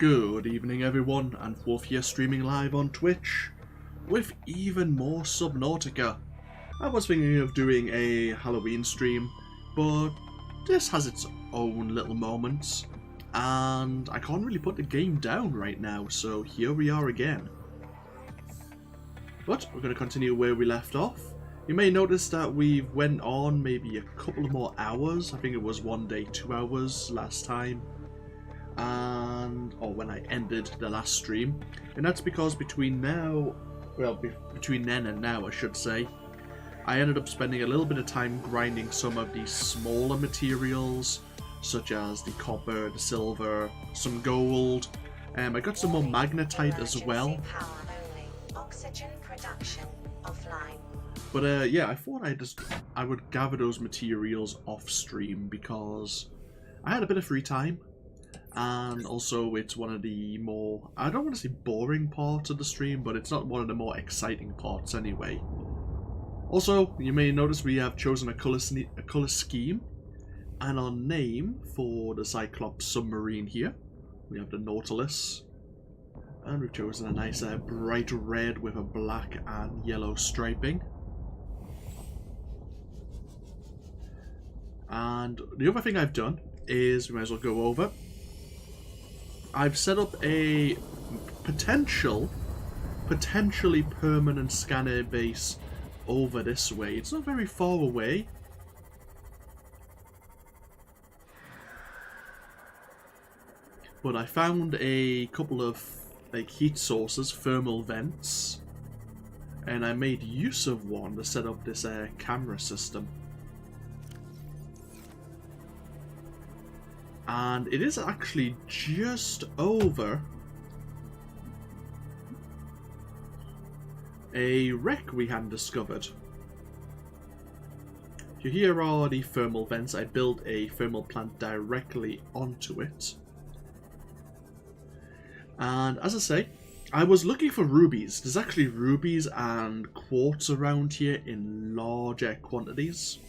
Good evening everyone, AnthWolf here streaming live on Twitch with even more Subnautica. I was thinking of doing a Halloween stream, but this has its own little moments and I can't really put the game down right now, so here we are again. But we're going to continue where we left off. You may notice that we went on maybe a couple more hours. I think it was one day 2 hours last time. Or when I ended the last stream, and that's because between then and now I should say, I ended up spending a little bit of time grinding some of these smaller materials such as the copper, the silver, some gold. I got some more magnetite as well. Oxygen production offline. But yeah, I thought I would gather those materials off stream because I had a bit of free time. And also it's one of the more, I don't want to say boring parts of the stream, but it's not one of the more exciting parts anyway. Also, you may notice we have chosen a colour scheme and our name for the Cyclops submarine here. We have the Nautilus. And we've chosen a nice bright red with a black and yellow striping. And the other thing I've done is, we might as well go over. I've set up a potentially permanent scanner base over this way. It's not very far away. But I found a couple of like heat sources, thermal vents, and I made use of one to set up this camera system. And it is actually just over a wreck we hadn't discovered. So here are the thermal vents. I built a thermal plant directly onto it. And as I say, I was looking for rubies. There's actually rubies and quartz around here in larger quantities.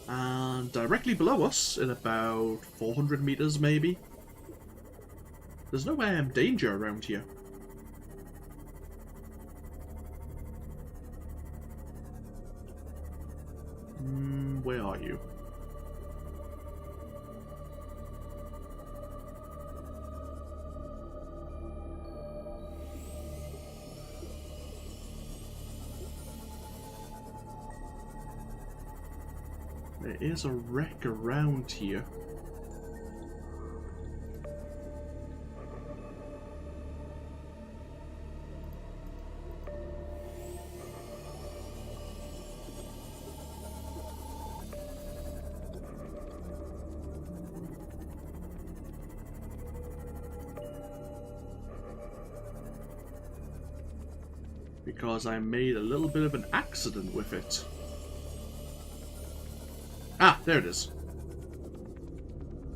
And directly below us, in about 400 meters maybe, there's no danger around here. Where are you? There is a wreck around here. Because I made a little bit of an accident with it. Ah, there it is.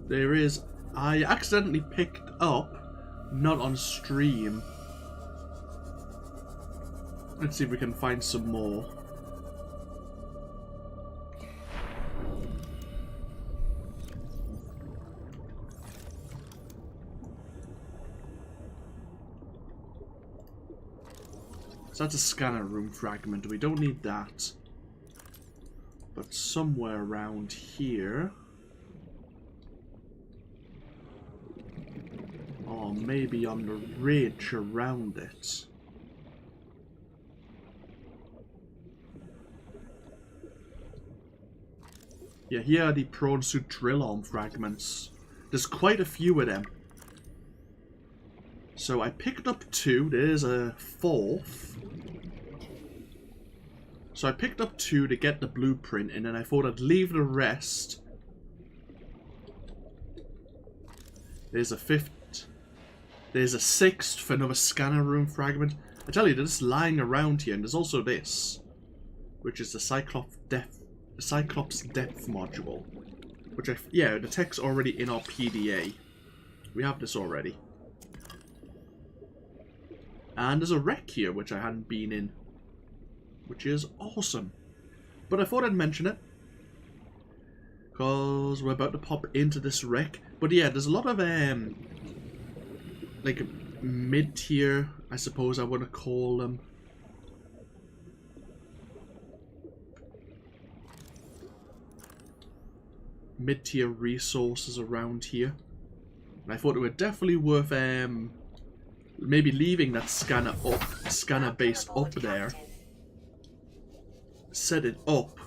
There is. I accidentally picked up, not on stream. Let's see if we can find some more. So that's a scanner room fragment. We don't need that. But somewhere around here, or maybe on the ridge around it. Yeah, here are the prawn suit drill arm fragments. There's quite a few of them. So I picked up 2, there's a 4th. So I picked up 2 to get the blueprint, and then I thought I'd leave the rest. There's a 5th. There's a 6th for another scanner room fragment. I tell you, they're just lying around here, and there's also this, which is the Cyclops depth module. Which yeah, the tech's already in our PDA. We have this already. And there's a wreck here, which I hadn't been in, which is awesome. But I thought I'd mention it because we're about to pop into this wreck. But yeah, there's a lot of like mid-tier, I suppose I want to call them. Mid-tier resources around here. And I thought it were definitely worth maybe leaving that scanner base up there. Set it up.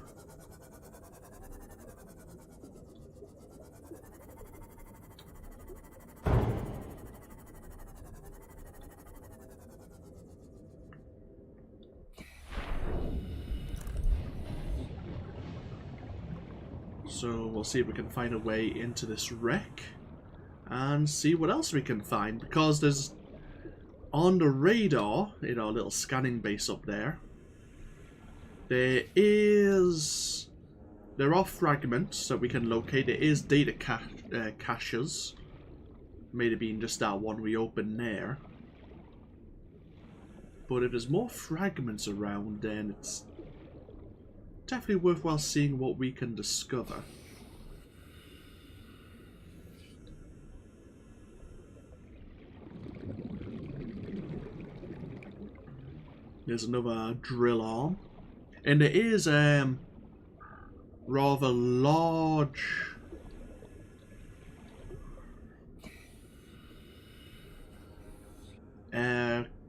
So we'll see if we can find a way into this wreck and see what else we can find, because there's on the radar in our little scanning base up there, there are fragments that we can locate. There is data caches, maybe being just that one we opened there. But if there's more fragments around, then it's definitely worthwhile seeing what we can discover. There's another drill arm. And there is rather large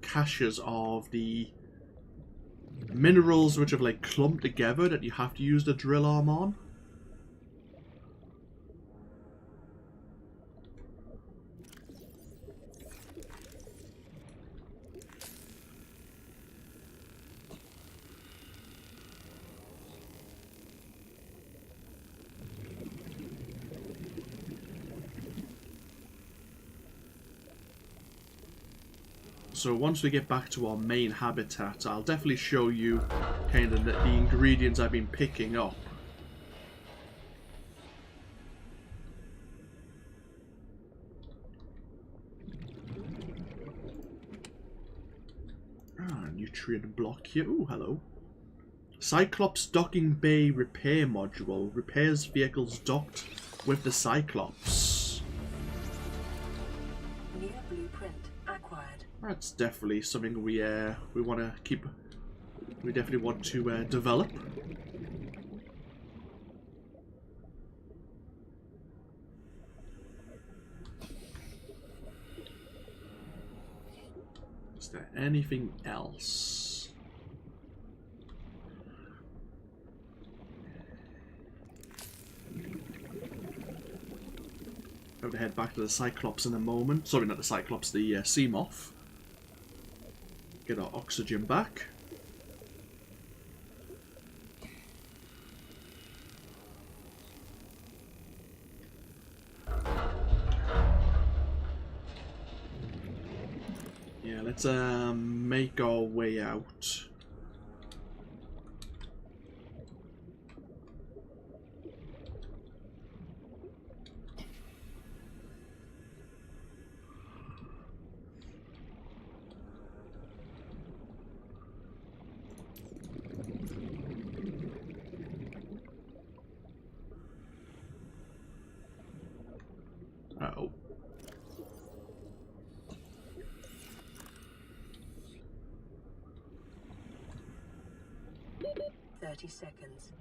caches of the minerals which have like clumped together that you have to use the drill arm on. So once we get back to our main habitat, I'll definitely show you kind of the ingredients I've been picking up. Nutrient block here. Ooh, hello. Cyclops docking bay repair module. Repairs vehicles docked with the Cyclops. New blueprint acquired. That's definitely something we want to keep. We definitely want to develop. Is there anything else? I'm going to head back to the Cyclops in a moment. Sorry, not the Cyclops, the Seamoth. Get our oxygen back. Yeah, let's make our way out. Uh-oh. Seconds.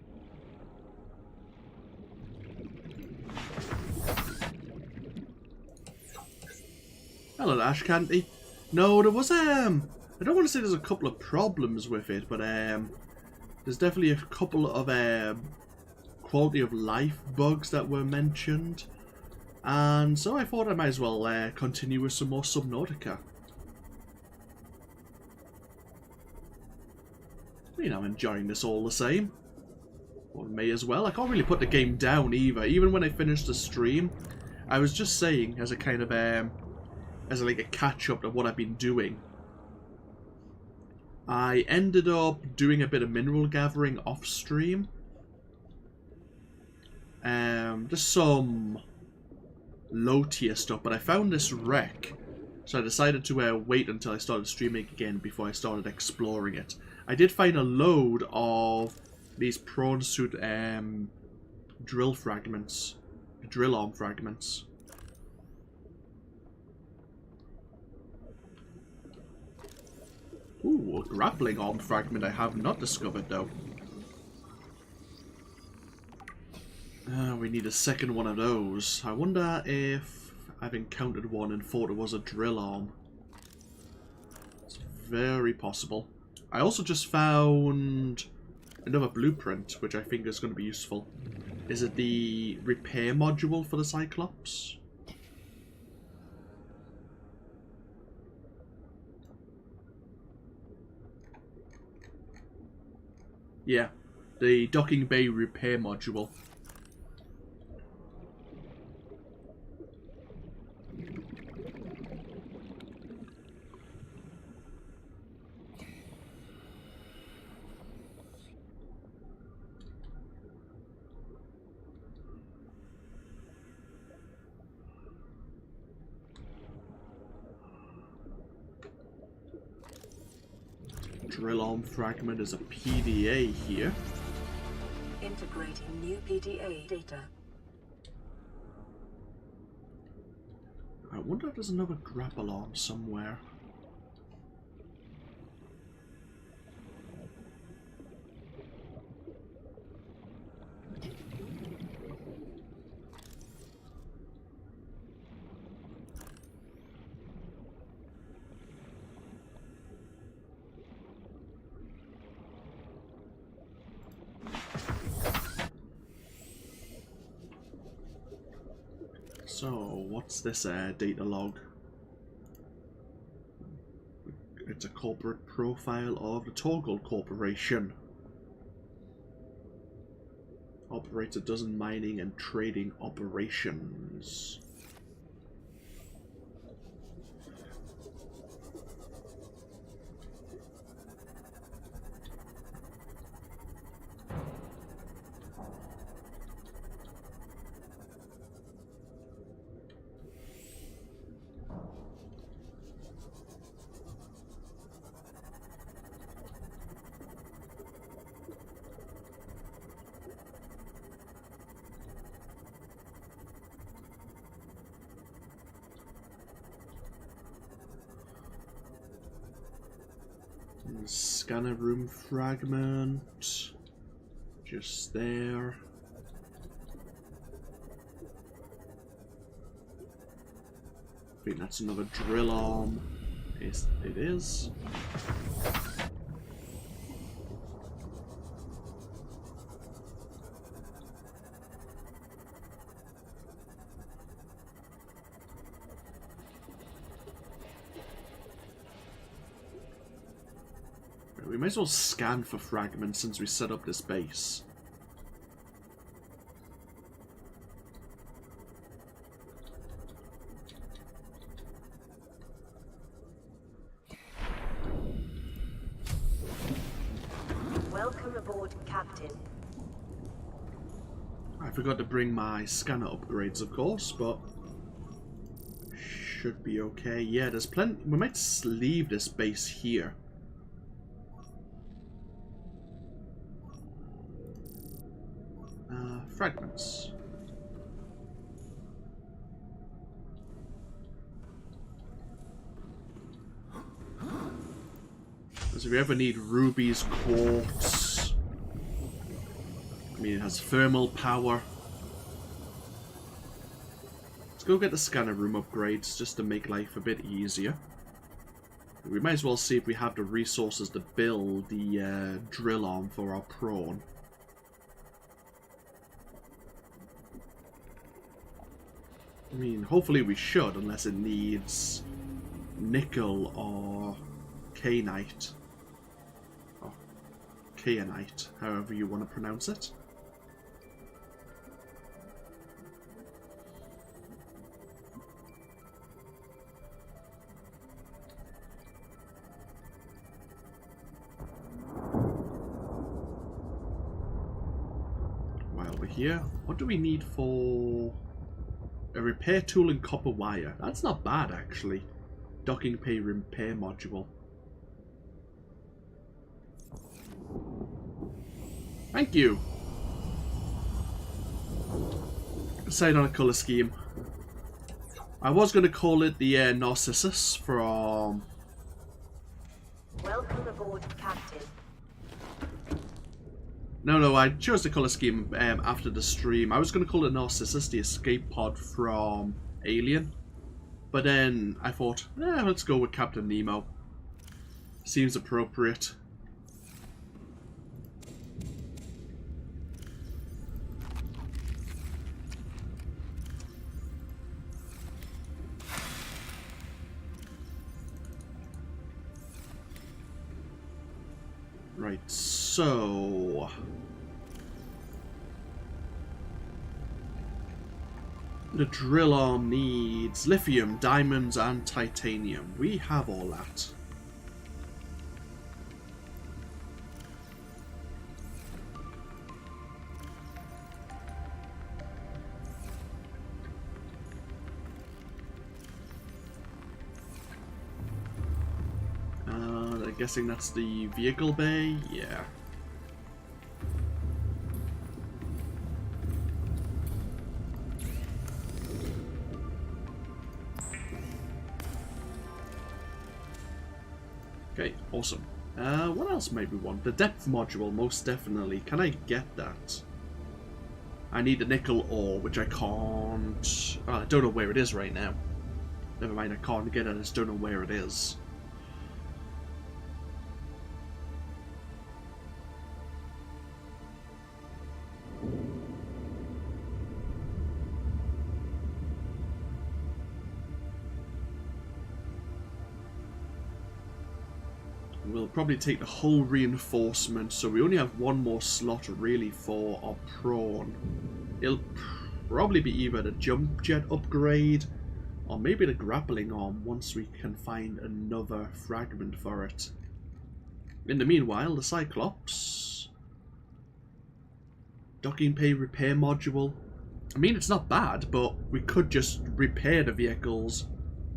Hello, Ash Candy. No, there was I don't want to say there's a couple of problems with it, but there's definitely a couple of quality of life bugs that were mentioned, and so I thought I might as well continue with some more Subnautica. I mean, I'm enjoying this all the same. Or may as well. I can't really put the game down either. Even when I finished the stream, I was just saying as a kind of as like a catch up of what I've been doing. I ended up doing a bit of mineral gathering off stream. Just some low tier stuff, but I found this wreck, so I decided to wait until I started streaming again before I started exploring it. I did find a load of these prawn suit drill fragments, drill arm fragments. Ooh, a grappling arm fragment I have not discovered though. We need a second one of those. I wonder if I've encountered one and thought it was a drill arm. It's very possible. I also just found another blueprint, which I think is going to be useful. Is it the repair module for the Cyclops? Yeah, the docking bay repair module. Drill arm fragment is a PDA here. Integrating new PDA data. I wonder if there's another grapple arm somewhere. So, what's this data log? It's a corporate profile of the Torgal Corporation. Operates a dozen mining and trading operations. Scanner room fragment. Just there. I think that's another drill arm. Yes, it is. We might as well scan for fragments since we set up this base. Welcome aboard, Captain. I forgot to bring my scanner upgrades, of course, but should be okay. Yeah, there's plenty. We might leave this base here. Fragments. So if you ever need rubies, quartz, I mean it has thermal power. Let's go get the scanner room upgrades just to make life a bit easier. We might as well see if we have the resources to build the drill arm for our prawn. I mean, hopefully we should, unless it needs nickel or kainite. Or kainite, however you want to pronounce it. While we're here, what do we need for... a repair tool and copper wire? That's not bad, actually. Docking pay repair module. Thank you. Decide on a colour scheme. I was going to call it the Narcissus from Welcome aboard, Captain. No, I chose the colour scheme after the stream. I was going to call it Narcissus, the escape pod from Alien. But then I thought, let's go with Captain Nemo. Seems appropriate. Right, so... the drill arm needs lithium, diamonds, and titanium. We have all that. I'm guessing that's the vehicle bay? Yeah. Okay, awesome. What else might we want? The depth module, most definitely. Can I get that? I need the nickel ore, which I can't... Oh, I don't know where it is right now. Never mind, I can't get it, I just don't know where it is. We'll probably take the whole reinforcement, so we only have one more slot really for our prawn. It'll probably be either the jump jet upgrade or maybe the grappling arm once we can find another fragment for it. In the meanwhile, the Cyclops. Docking bay repair module. I mean, it's not bad, but we could just repair the vehicles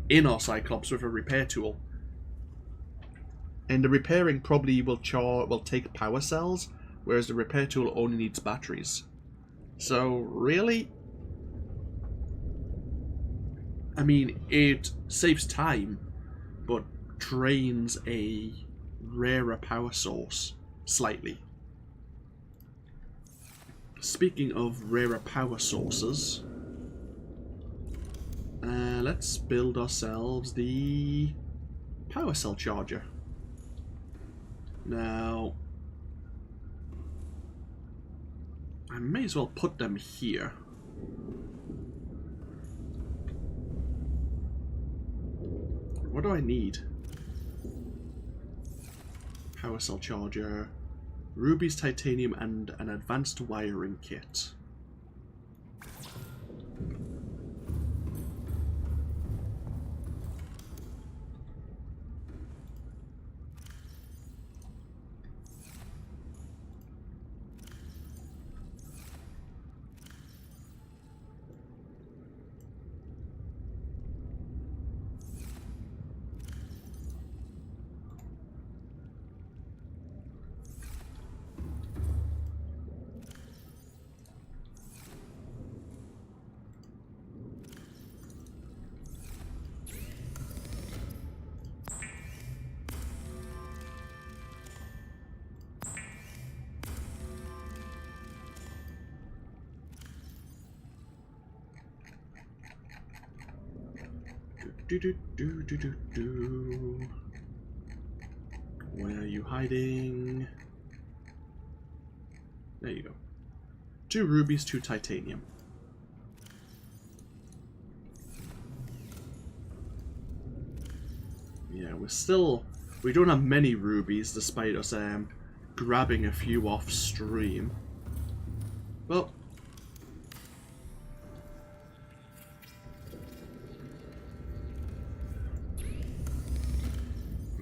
in our Cyclops with a repair tool. And the repairing probably will take power cells, whereas the repair tool only needs batteries. So, really? I mean, it saves time, but drains a rarer power source slightly. Speaking of rarer power sources, let's build ourselves the power cell charger. Now, I may as well put them here. What do I need? Power cell charger, rubies, titanium, and an advanced wiring kit. Where are you hiding? There you go. 2 rubies, 2 titanium. Yeah, we don't have many rubies despite us grabbing a few off stream. Well,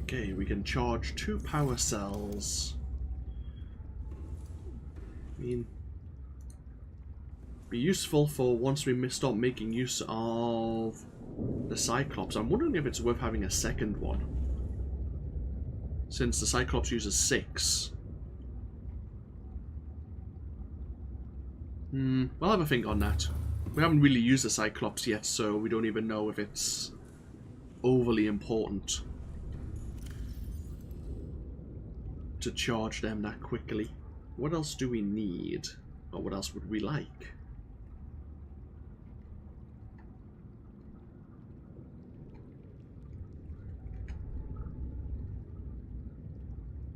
okay, we can charge 2 power cells. I mean, be useful for once we start making use of the Cyclops. I'm wondering if it's worth having a second one, since the Cyclops uses 6. We'll have a think on that. We haven't really used the Cyclops yet, so we don't even know if it's overly important. to charge them that quickly. What else do we need? Or what else would we like?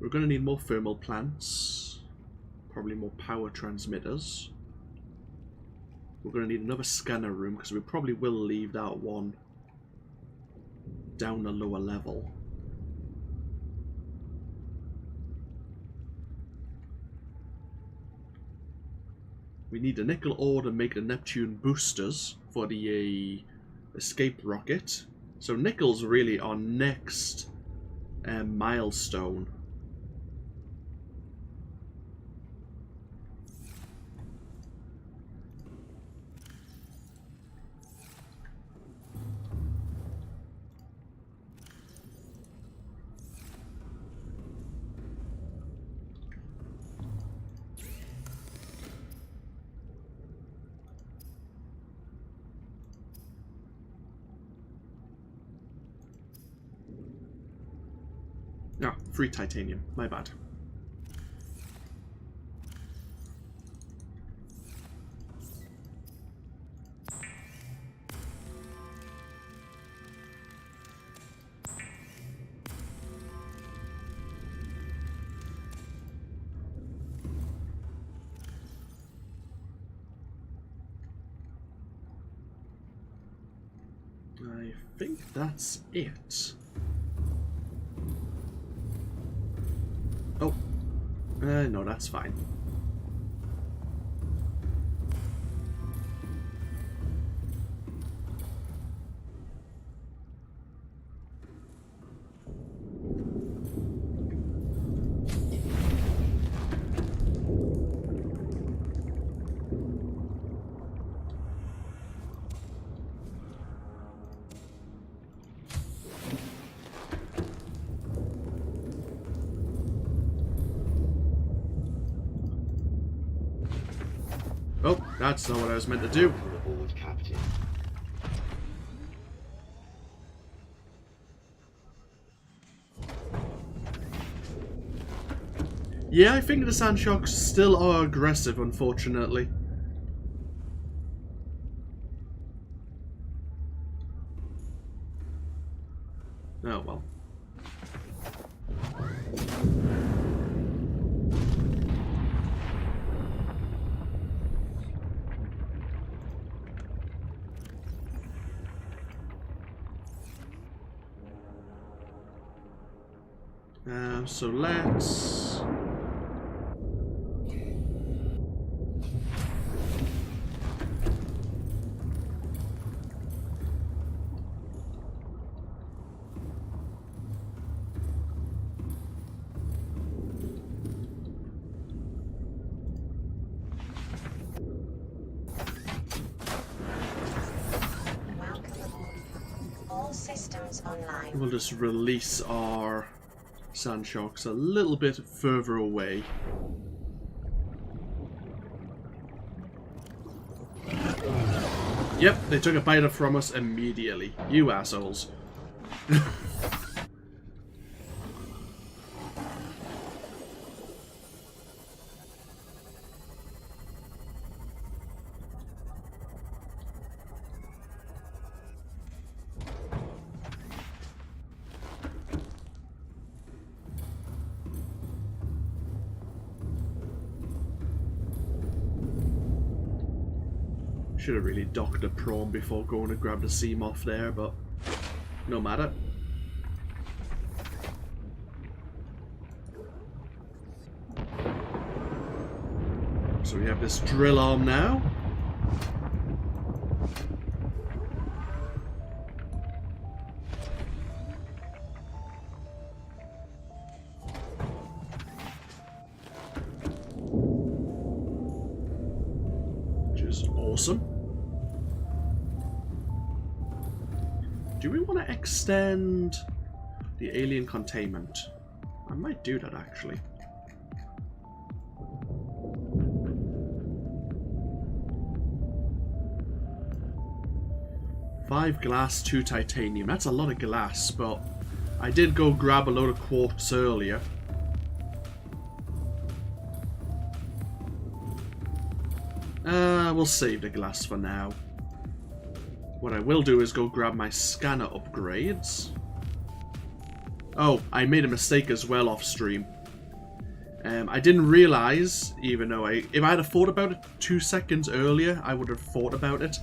We're going to need more thermal plants. Probably more power transmitters. We're going to need another scanner room because we probably will leave that one down a lower level. We need a nickel ore to make the Neptune boosters for the escape rocket. So nickel's really our next milestone. Ah, free titanium. My bad. I think that's it. Oh, no, that's fine. Oh, that's not what I was meant to do. Aboard, Captain. Yeah, I think the sand sharks still are aggressive, unfortunately. Oh well. So let's... All systems online. We'll just release our sand sharks a little bit further away. Yep, they took a bite from us immediately. You assholes. Should have really docked a prawn before going to grab the sea moth there, but no matter. So we have this drill arm now. Which is awesome. Do we want to extend the alien containment? I might do that actually. Five glass, 2 titanium. That's a lot of glass, but I did go grab a load of quartz earlier. We'll save the glass for now. What I will do is go grab my scanner upgrades. Oh, I made a mistake as well off stream. I didn't realise, even though if I had thought about it 2 seconds earlier, I would have thought about it.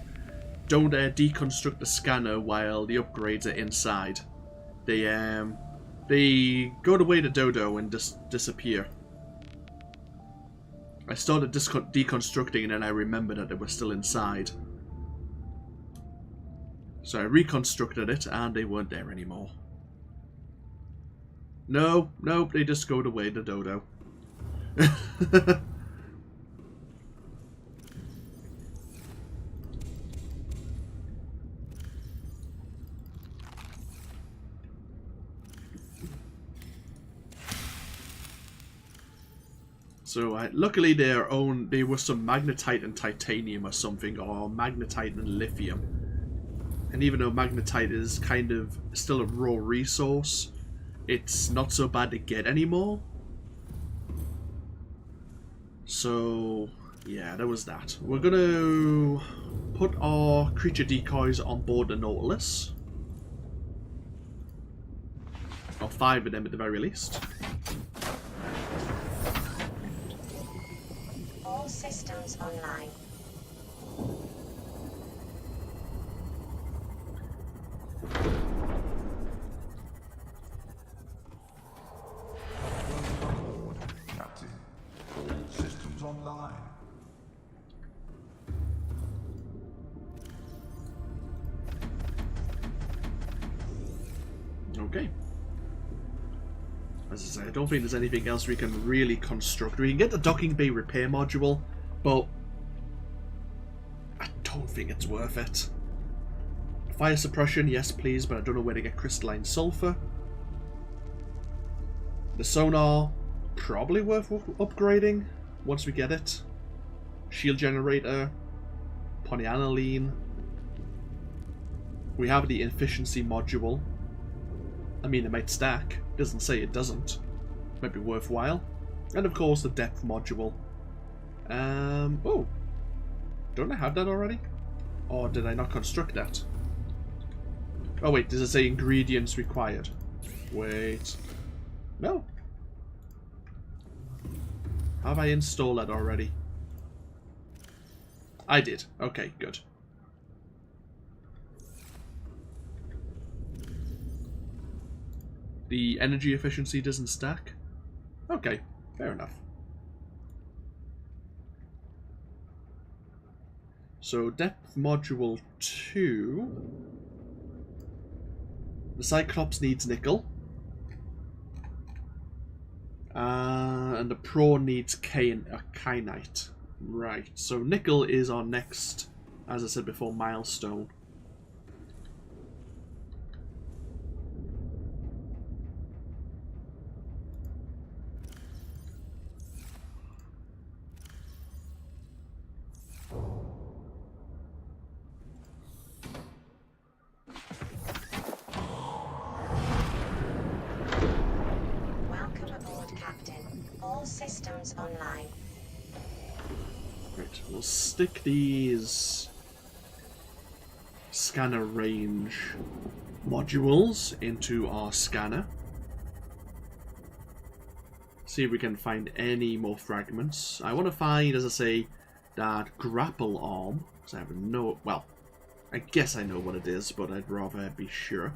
Don't deconstruct the scanner while the upgrades are inside. They go the way to Dodo and disappear. I started deconstructing and then I remembered that they were still inside. So I reconstructed it and they weren't there anymore. No, nope, they just go the way to Dodo. So luckily they were some magnetite and titanium or something, or magnetite and lithium. And even though magnetite is kind of still a raw resource, it's not so bad to get anymore. So yeah, there was that. We're gonna put our creature decoys on board the Nautilus. Or 5 of them at the very least. All systems online. Captain, all systems online. Okay. As I say, I don't think there's anything else we can really construct. We can get the docking bay repair module, but I don't think it's worth it. Fire suppression, yes please, but I don't know where to get crystalline sulfur. The sonar, probably worth upgrading once we get it. Shield generator, polyaniline. We have the efficiency module. I mean, it might stack. Doesn't say it doesn't. Might be worthwhile. And of course, the depth module. Oh, don't I have that already? Or did I not construct that? Oh wait, does it say ingredients required? Wait. No. Have I installed that already? I did. Okay, good. The energy efficiency doesn't stack? Okay, fair enough. So, depth module 2. The Cyclops needs nickel. And the prawn needs kyanite. Right, so nickel is our next, as I said before, milestone. Systems online. Right, we'll stick these scanner range modules into our scanner. See if we can find any more fragments. I want to find, as I say, that grapple arm. Because I have no... Well, I guess I know what it is, but I'd rather be sure.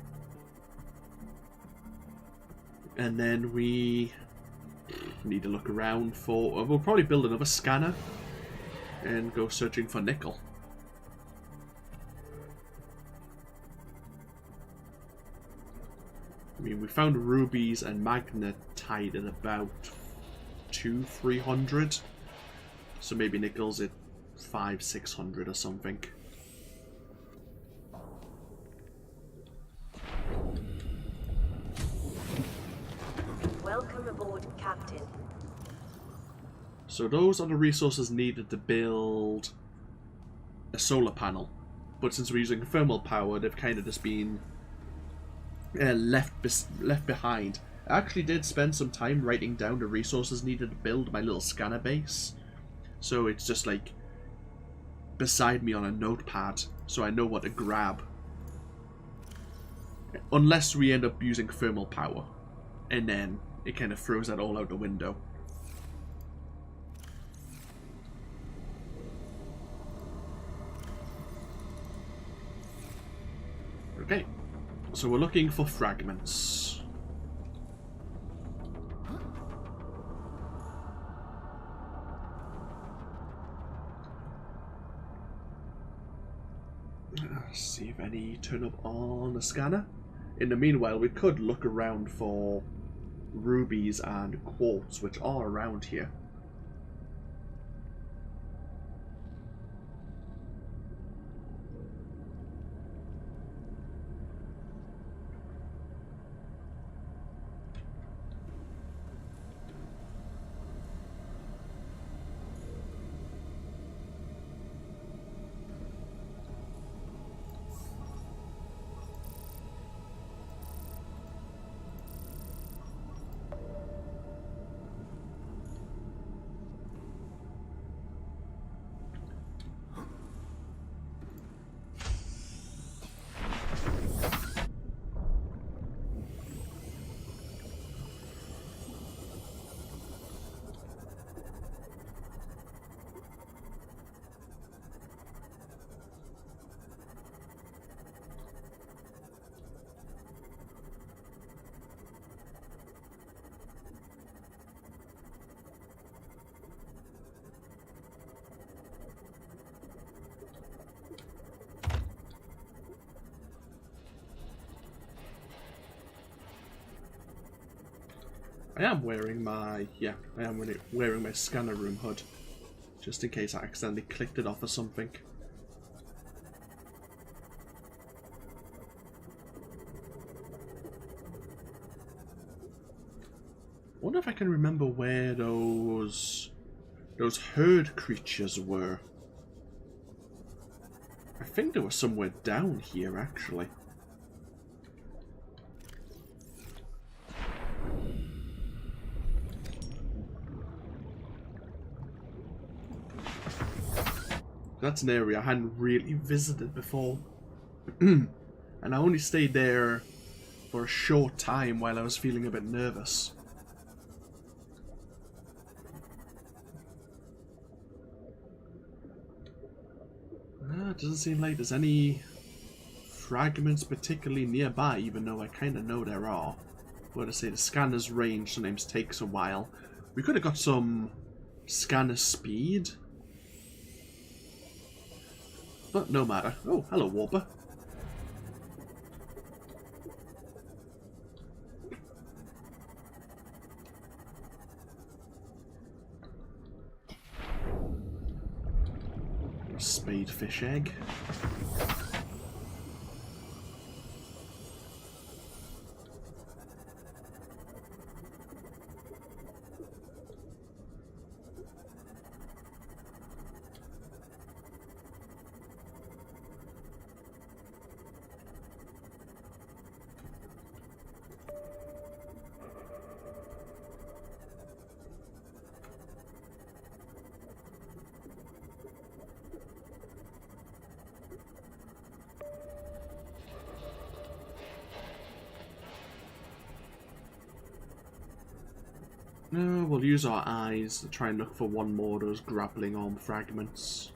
And then we... need to look around for... We'll probably build another scanner and go searching for nickel. I mean, we found rubies and magnetite at about 200-300. So maybe nickel's at 500-600 or something. Welcome aboard, Captain. So those are the resources needed to build a solar panel. But since we're using thermal power, they've kind of just been left behind. I actually did spend some time writing down the resources needed to build my little scanner base. So it's just like beside me on a notepad so I know what to grab. Unless we end up using thermal power, and then it kind of throws that all out the window. Okay, so we're looking for fragments. Let's see if any turn up on the scanner. In the meanwhile, we could look around for rubies and quartz, which are around here. I am wearing my, wearing my scanner room hood, just in case I accidentally clicked it off or something. I wonder if I can remember where those herd creatures were. I think they were somewhere down here, actually. That's an area I hadn't really visited before. And I only stayed there for a short time while I was feeling a bit nervous. It doesn't seem like there's any fragments particularly nearby, even though I kind of know there are. But to say the scanner's range sometimes takes a while. We could have got some scanner speed. But no matter. Oh, hello, Warper. Spadefish egg. We'll use our eyes to try and look for one more of those grappling arm fragments.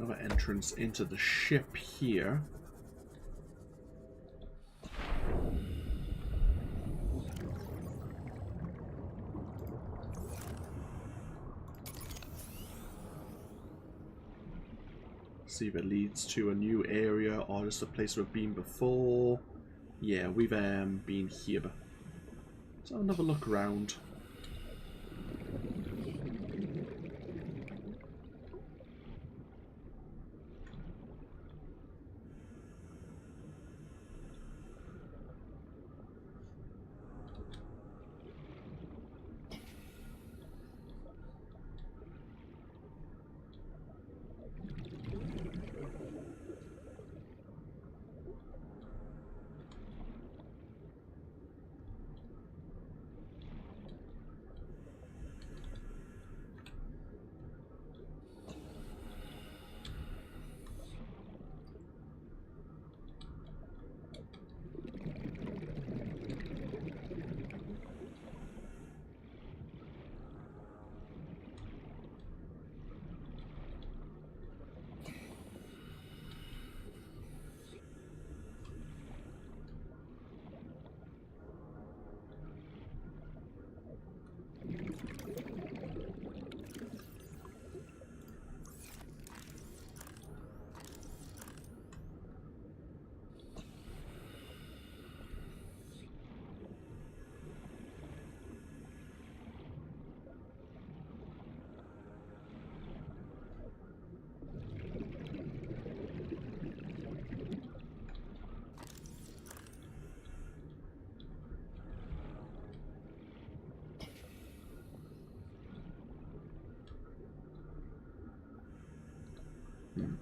another entrance into the ship here. See if it leads to a new area or just a place we've been before. Yeah, we've been here. Let's have another look around.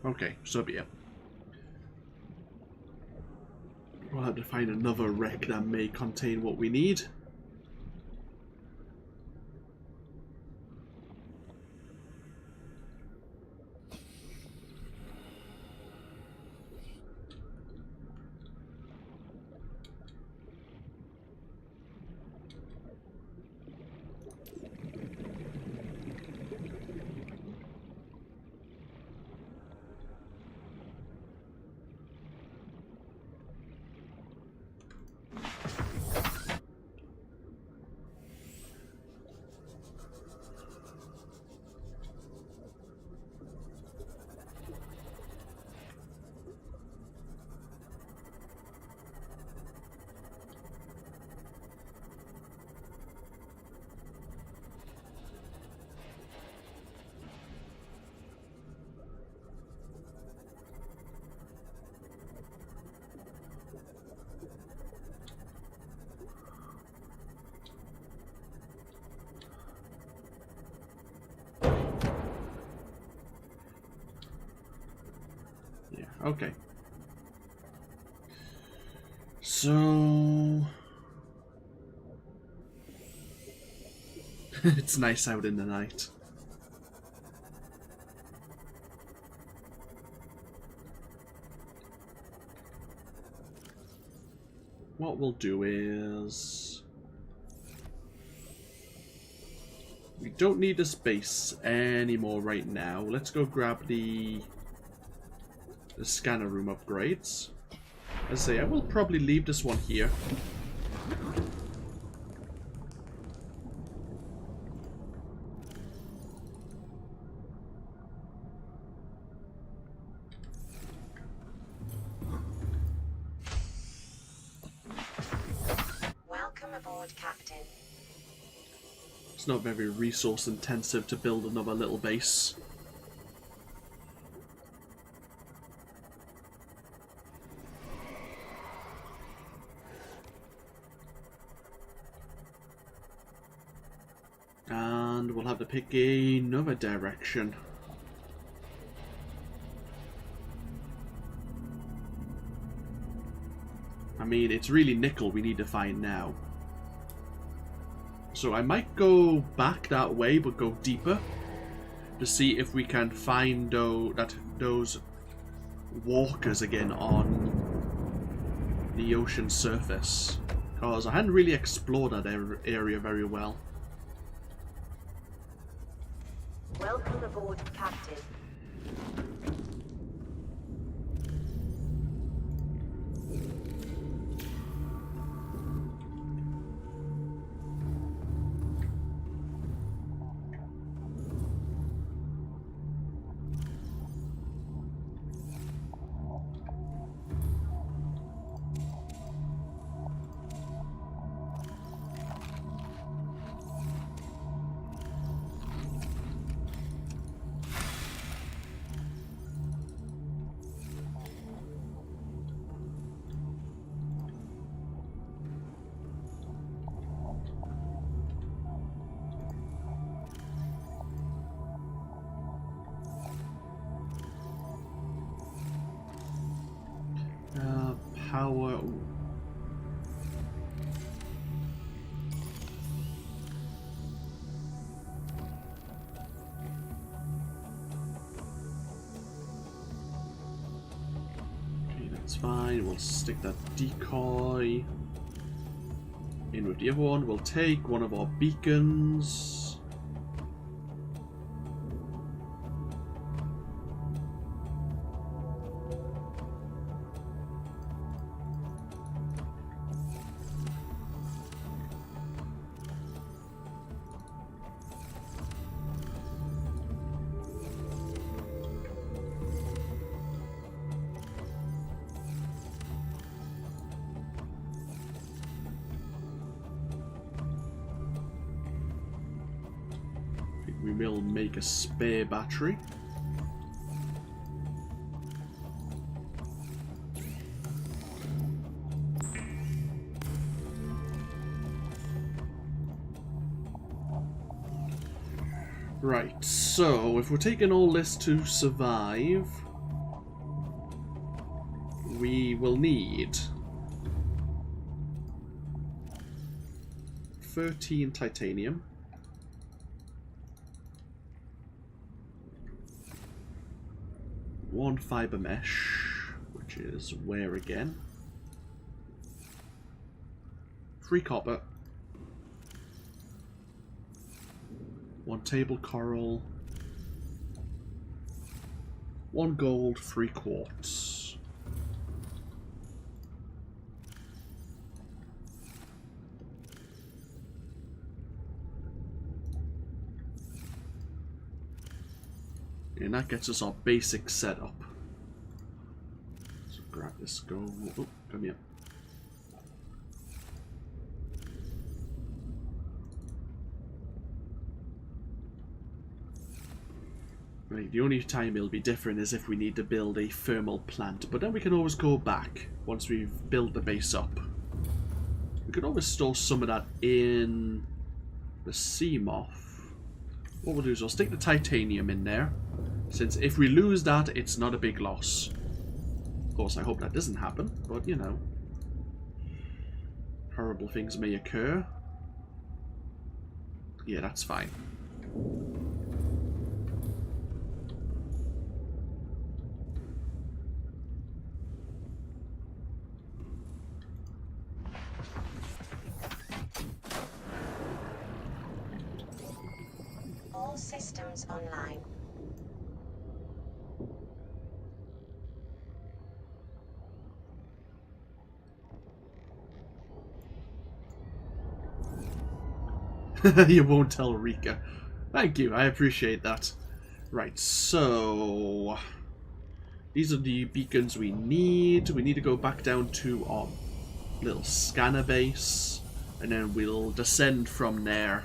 Okay, so be it. We'll have to find another wreck that may contain what we need. Okay. So it's nice out in the night. What we'll do is we don't need the space anymore right now. Let's go grab the scanner room upgrades. As I say, I will probably leave this one here. Welcome aboard, Captain. It's not very resource intensive to build another little base. And we'll have to pick another direction. I mean, it's really nickel we need to find now. So I might go back that way, but go deeper to see if we can find those walkers again on the ocean surface. Because I hadn't really explored that area very well. Welcome aboard, Captain. tower. Ooh. Okay, that's fine. We'll stick that decoy in with the other one. We'll take one of our beacons. We will make a spare battery. Right, so if we're taking all this to survive, we will need 13 titanium. 1 fiber mesh, which is where again? 3 copper. 1 table coral. 1 gold, 3 quartz. And that gets us our basic setup. So grab this gold. Oh, come here. Right, the only time it'll be different is if we need to build a thermal plant, but then we can always go back once we've built the base up. We could always store some of that in the sea moth. What we'll do is we'll stick the titanium in there, since if we lose that, it's not a big loss. Of course, I hope that doesn't happen, but you know, horrible things may occur. Yeah, that's fine. All systems online. You won't tell Rika. Thank you, I appreciate that. Right, so these are the beacons we need. We need to go back down to our little scanner base, and then we'll descend from there.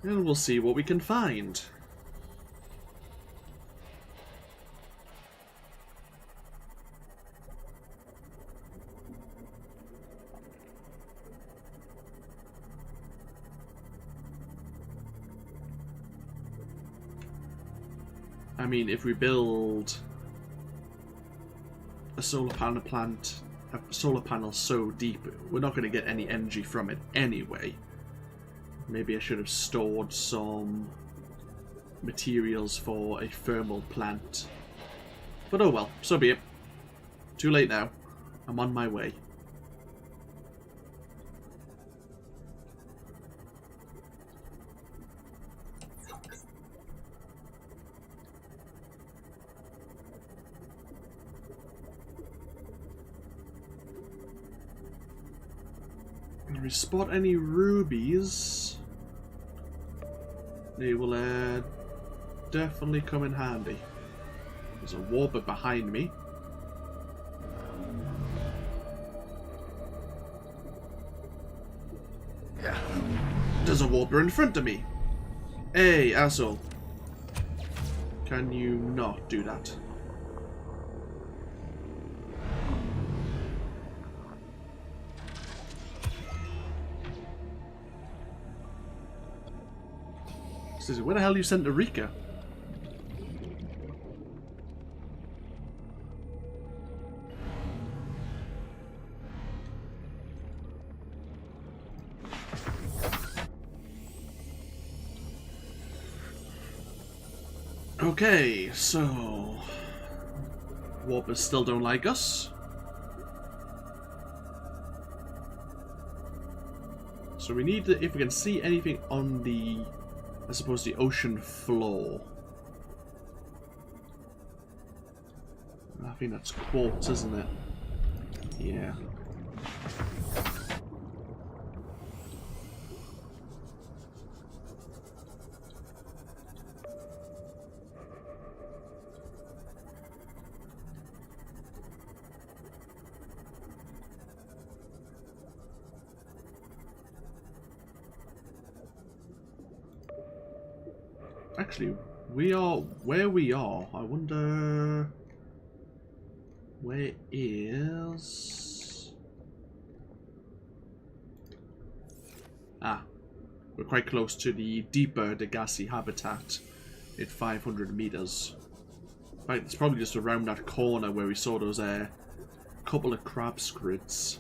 And we'll see what we can find. I mean, if we build a solar panel plant, a solar panel so deep, we're not going to get any energy from it anyway. Maybe I should have stored some materials for a thermal plant. But oh well, so be it. Too late now. I'm on my way. If we spot any rubies, they will definitely come in handy. There's a warper behind me. Yeah. There's a warper in front of me. Hey, asshole. Can you not do that? Where the hell you sent to Rika? Okay, so warpers still don't like us. So we need to, if we can see anything on the, I suppose, the ocean floor. I think that's quartz, isn't it? Yeah. Actually, we are where we are. I wonder where is. Ah, we're quite close to the deeper Degassi habitat at 500 meters. In fact, it's probably just around that corner where we saw those couple of crab squids.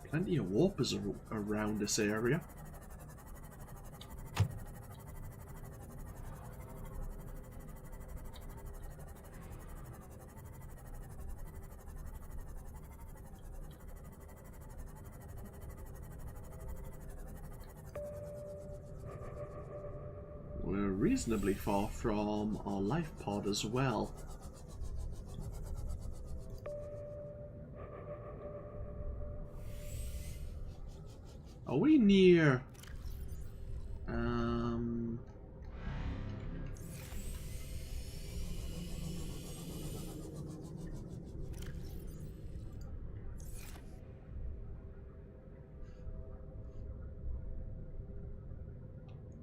Plenty of warpers around this area. We're reasonably far from our life pod as well. Are we near...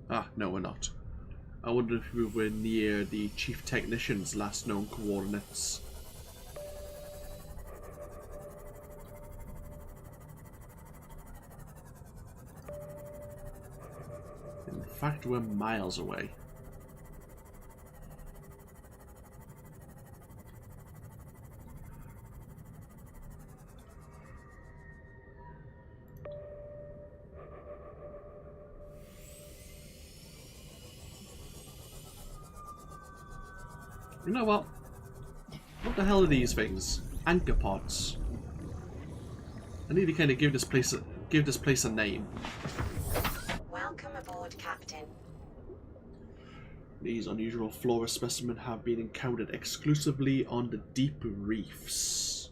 Ah, no, we're not. I wonder if we were near the Chief Technician's last known coordinates. In fact, we're miles away. You know what? What the hell are these things? Anchor pods. I need to kind of give this place a name. Welcome aboard, Captain. These unusual flora specimens have been encountered exclusively on the deep reefs.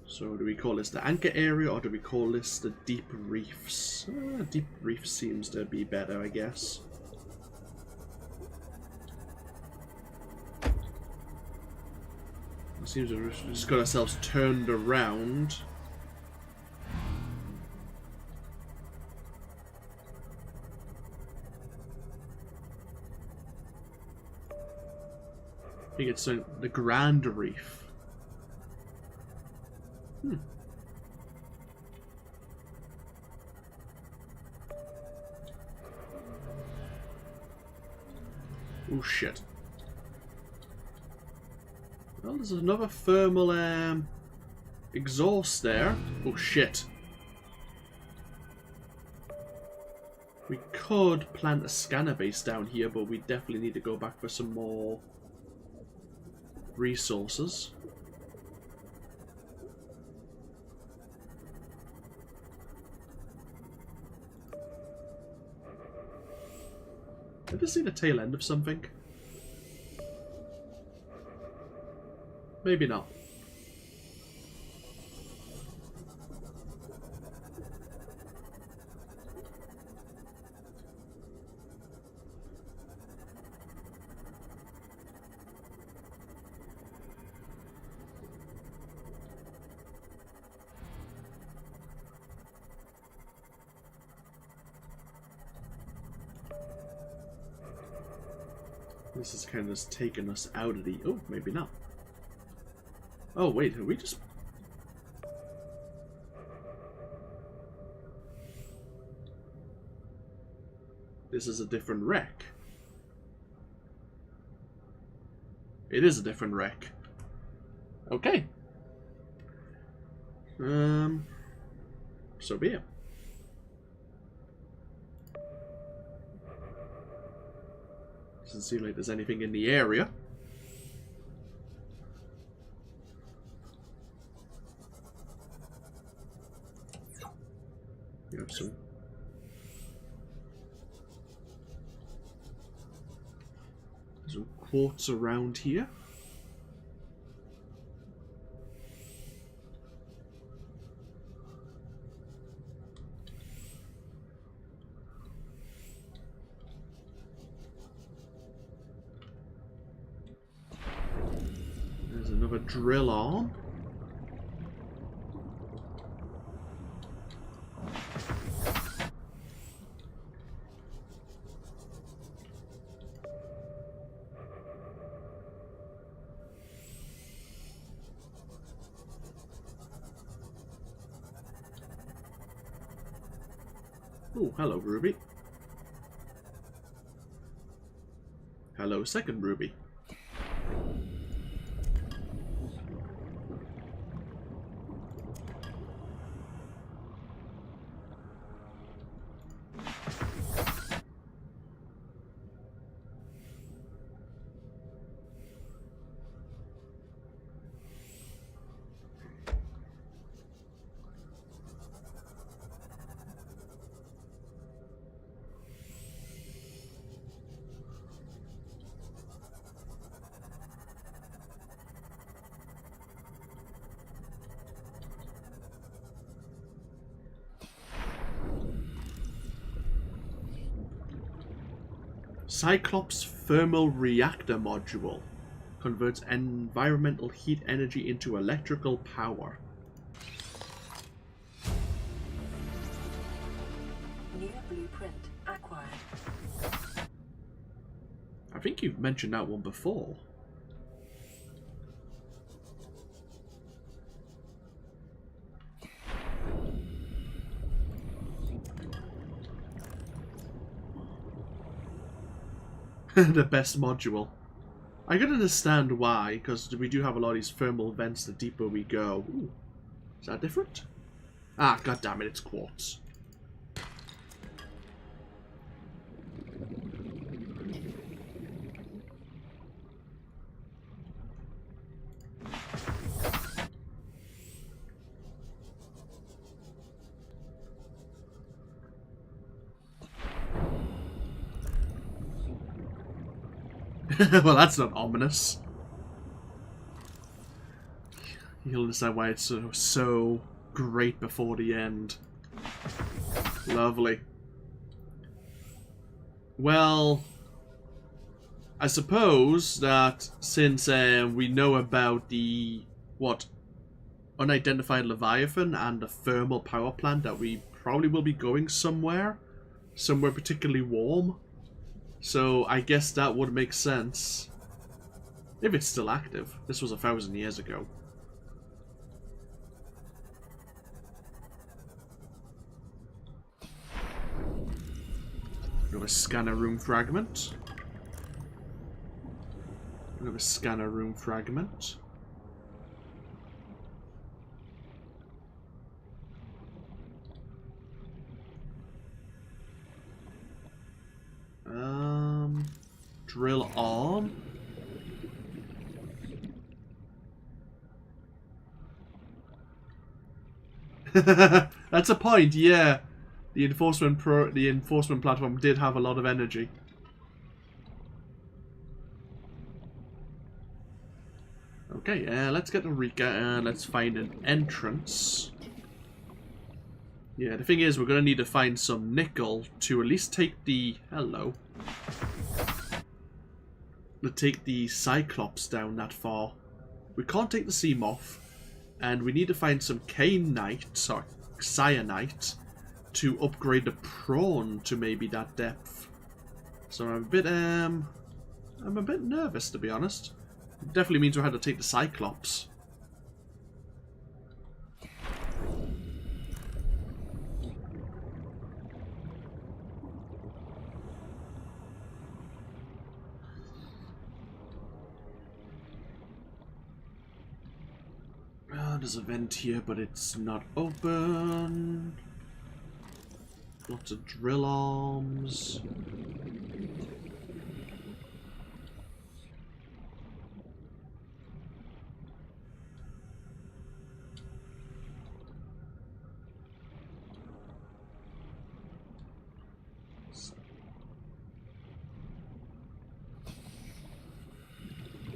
So do we call this the anchor area or do we call this the deep reefs? Deep reef seems to be better, I guess. It seems we've just got ourselves turned around. I think it's the Grand Reef. Oh shit. Well, there's another thermal exhaust there. Oh shit. We could plant a scanner base down here, but we definitely need to go back for some more resources. I just see the tail end of something. Maybe not. This is kind of just taking us out of the... Oh, maybe not. Oh, wait, are we just... This is a different wreck. It is a different wreck. Okay. So be it. Doesn't seem like there's anything in the area. We have some quartz around here. There's another drill arm. Oh, hello, Ruby. Hello, second Ruby. Cyclops Thermal Reactor Module converts environmental heat energy into electrical power. New blueprint acquired. I think you've mentioned that one before. The best module. I can understand why, because we do have a lot of these thermal vents the deeper we go. Ooh. Is that different? Ah, god damn it, it's quartz. Well, that's not ominous. You'll understand why it's so great before the end. Lovely. Well, I suppose that since we know about the, unidentified Leviathan and the thermal power plant, that we probably will be going somewhere particularly warm. So I guess that would make sense. If it's still active. This was 1,000 years ago. Another scanner room fragment. Another scanner room fragment. Drill on. That's a point, yeah. The enforcement platform did have a lot of energy. Okay, let's get to Rika and let's find an entrance. Yeah, the thing is, we're going to need to find some nickel to at least take the... Hello. To take the Cyclops down that far. We can't take the Seamoth, and we need to find some Kainite, or Cyanite, to upgrade the prawn to maybe that depth. So I'm a bit nervous, to be honest. It definitely means we had to take the Cyclops. There's a vent here, but it's not open. Lots of drill arms.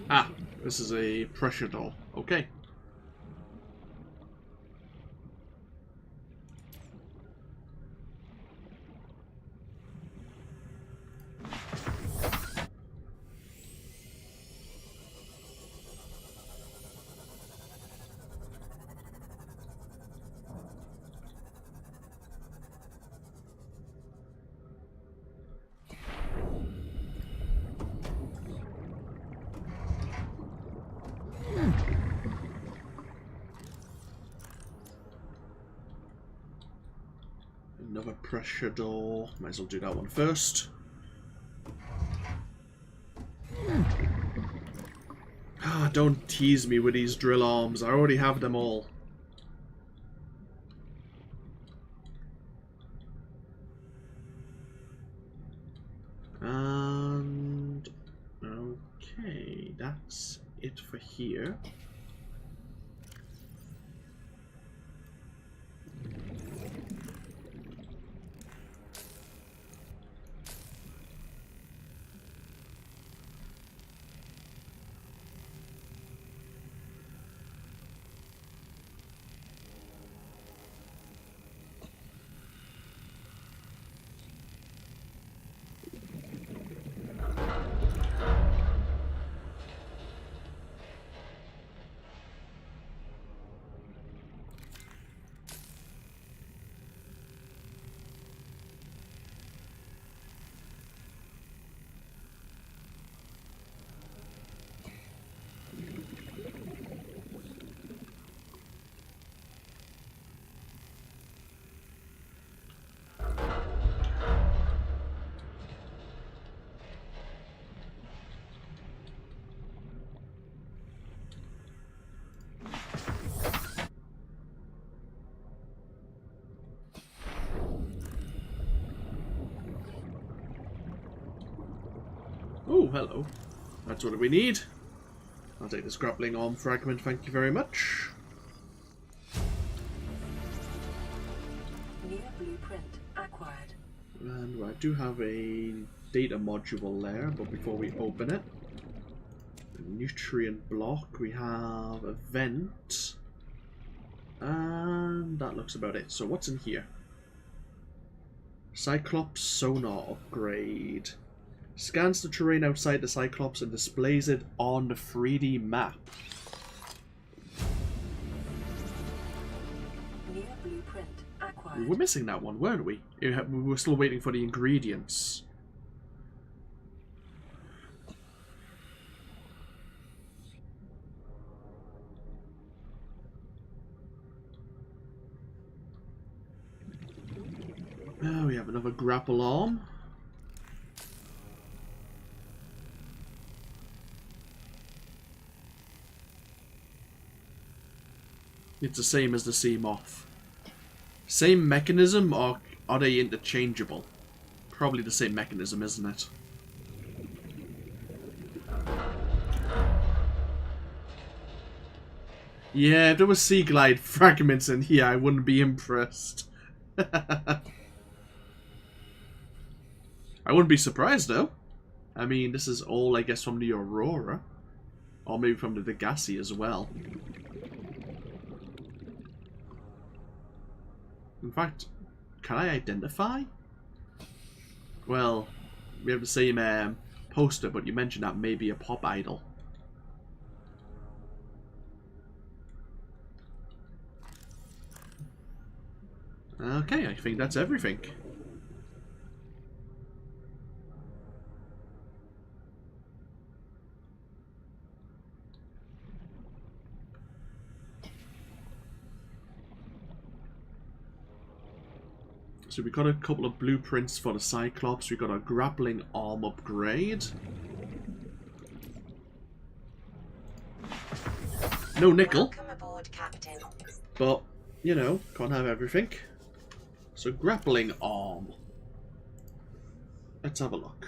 Ah, this is a pressure door. Okay. Another pressure door. Might as well do that one first. Ah, don't tease me with these drill arms. I already have them all. And... okay, that's it for here. Oh, hello. That's what we need. I'll take this grappling arm fragment, thank you very much. New blueprint acquired. And I do have a data module there, but before we open it, a nutrient block, we have a vent, and that looks about it. So what's in here? Cyclops sonar upgrade. Scans the terrain outside the Cyclops and displays it on the 3D map. New blueprint acquired. We were missing that one, weren't we? We were still waiting for the ingredients. Now we have another grapple arm. It's the same as the Seamoth. Same mechanism, or are they interchangeable? Probably the same mechanism, isn't it? Yeah, if there was Sea Glide fragments in here, I wouldn't be impressed. I wouldn't be surprised, though. I mean, this is all, I guess, from the Aurora. Or maybe from the Degassi as well. In fact, can I identify? Well, we have the same poster, but you mentioned that may be a pop idol. Okay, I think that's everything. So we got a couple of blueprints for the Cyclops. We got a grappling arm upgrade. No nickel. Welcome aboard, Captain. But, you know, can't have everything. So grappling arm. Let's have a look.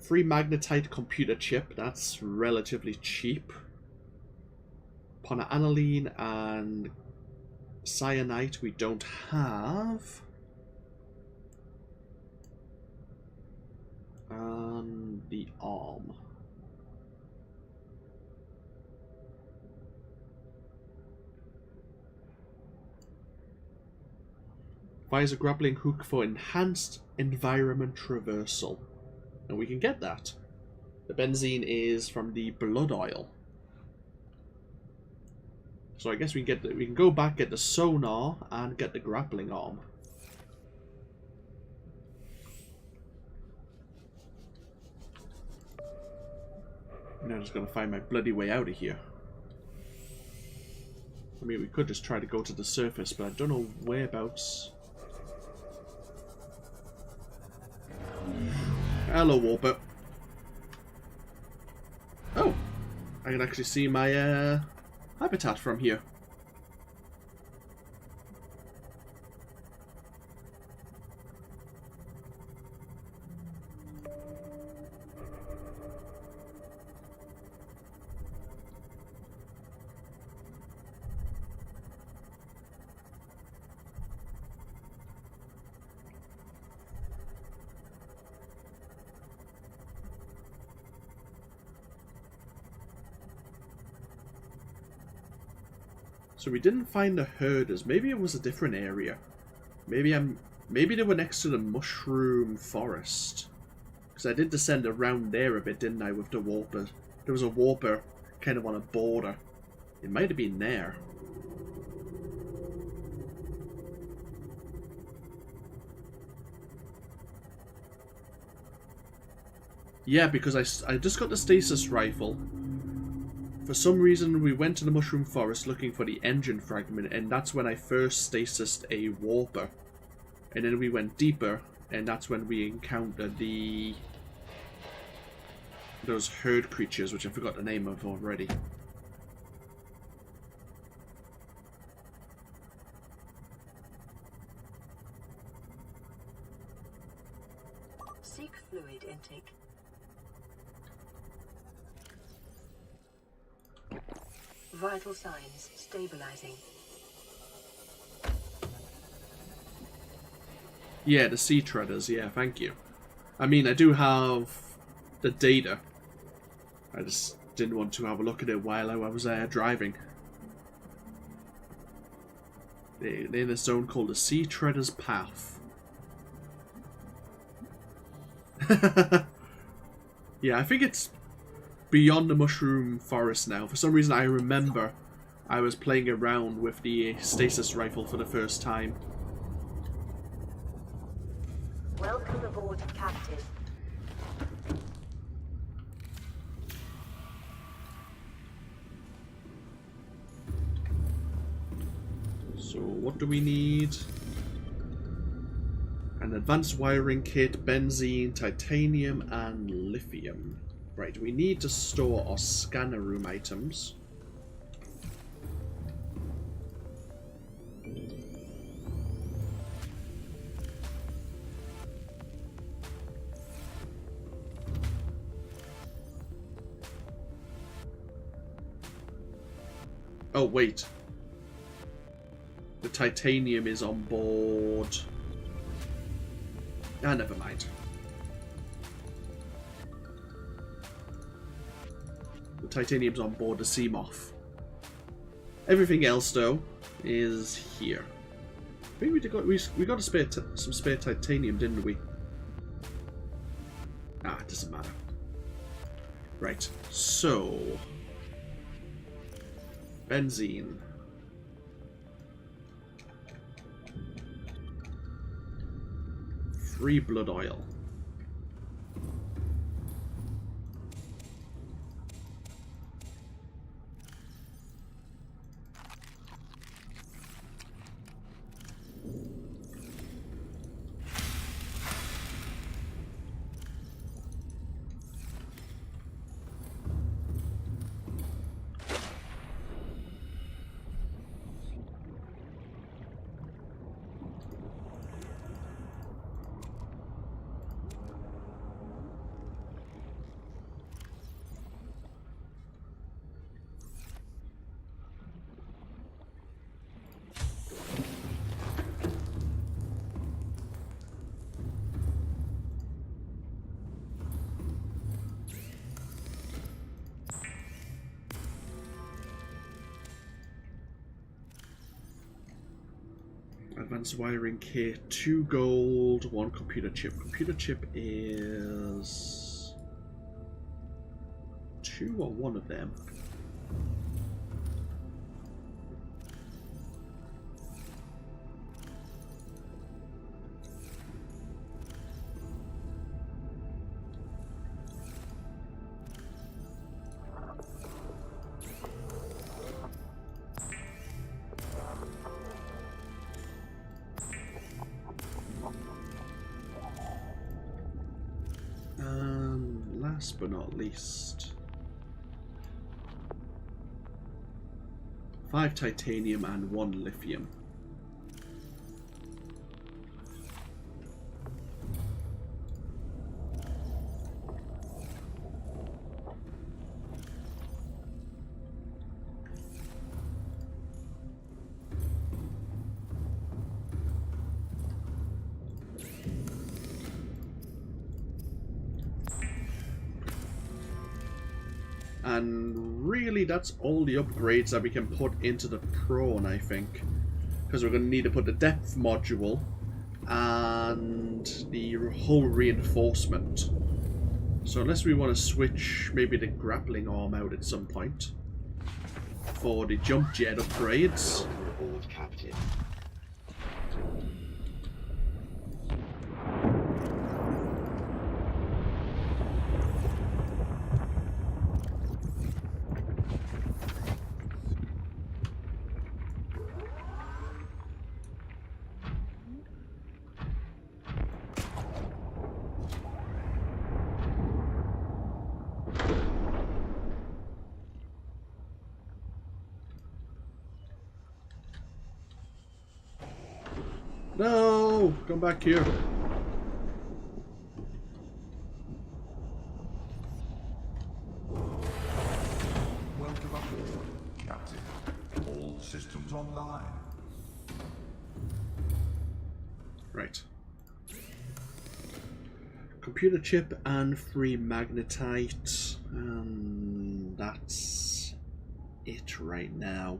Free magnetite computer chip. That's relatively cheap. Aniline and cyanite we don't have. And the arm. Fires a grappling hook for enhanced environment traversal. And we can get that. The benzene is from the blood oil. So I guess we can go back, get the sonar, and get the grappling arm. Now I'm just gonna find my bloody way out of here. I mean, we could just try to go to the surface, but I don't know whereabouts. Hello, Warper. Oh, I can actually see my habitat from here. So we didn't find the herders. Maybe it was a different area. Maybe they were next to the mushroom forest. Because I did descend around there a bit, didn't I, with the warper? There was a warper kind of on a border. It might have been there. Yeah, because I just got the stasis rifle. For some reason, we went to the mushroom forest looking for the engine fragment, and that's when I first stasised a warper. And then we went deeper, and that's when we encountered those herd creatures, which I forgot the name of already. Seek fluid intake. Vital signs stabilizing. Yeah, the sea treaders, yeah, thank you. I mean, I do have the data. I just didn't want to have a look at it while I was driving. They're in a zone called the Sea Treader's Path. Yeah, I think it's beyond the mushroom forest now. For some reason I remember I was playing around with the stasis rifle for the first time. Welcome aboard, Captain. So what do we need? An advanced wiring kit, benzene, titanium, and lithium. Right, we need to store our scanner room items. Oh, wait. The titanium is on board. Ah, never mind. titanium's on board the Seamoth. Everything else, though, is here. I think we got some spare titanium, didn't we? Ah, it doesn't matter. Right, so... benzene. Free blood oil. Advanced wiring kit, 2 gold, 1 computer chip. Computer chip is 2 or 1 of them. Last but not least, 5 titanium and 1 lithium. And really, that's all the upgrades that we can put into the Prawn, I think. Because we're going to need to put the depth module and the hull reinforcement. So unless we want to switch maybe the grappling arm out at some point for the jump jet upgrades. Welcome aboard, Captain. No! Come back here. Welcome aboard, Captain. All systems online. Right. Computer chip and free magnetite. And that's it right now.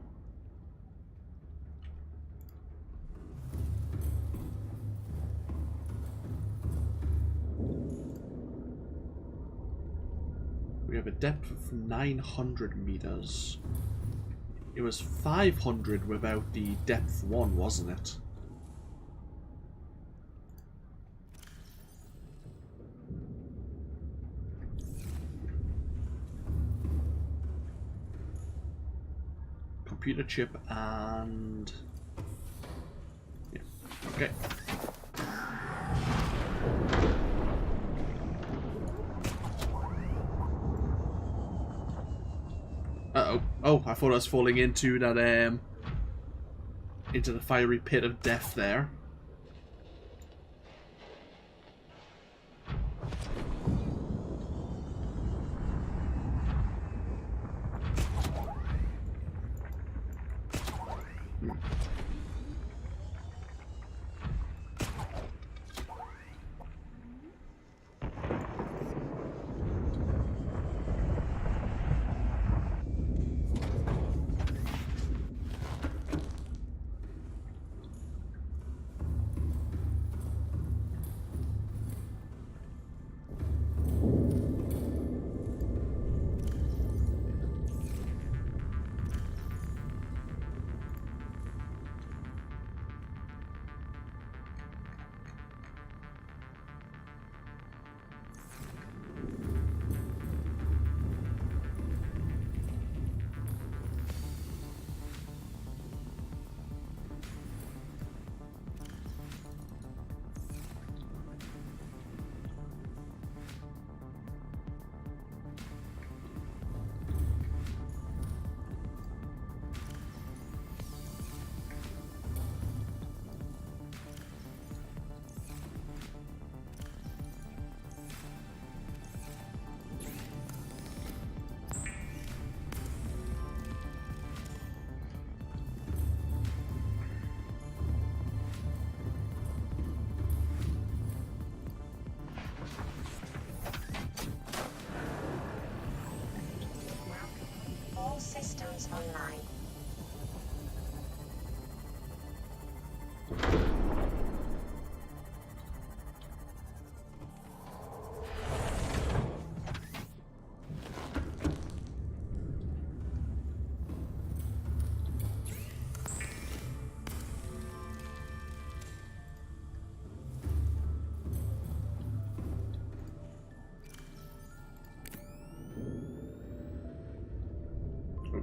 We have a depth of 900 meters. It was 500 without the depth 1, wasn't it? Computer chip and... yeah, okay. Uh-oh. Oh, I thought I was falling into that, into the fiery pit of death there.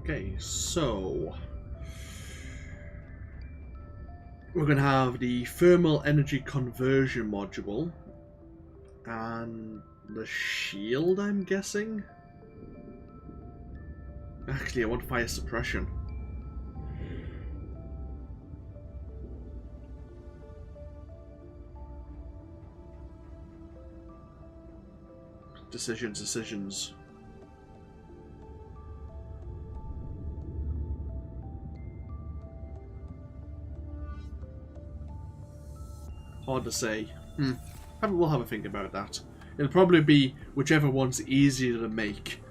Okay, so we're going to have the thermal energy conversion module and the shield, I'm guessing. Actually, I want fire suppression. Decisions. Hard to say. We'll have a think about that. It'll probably be whichever one's easier to make.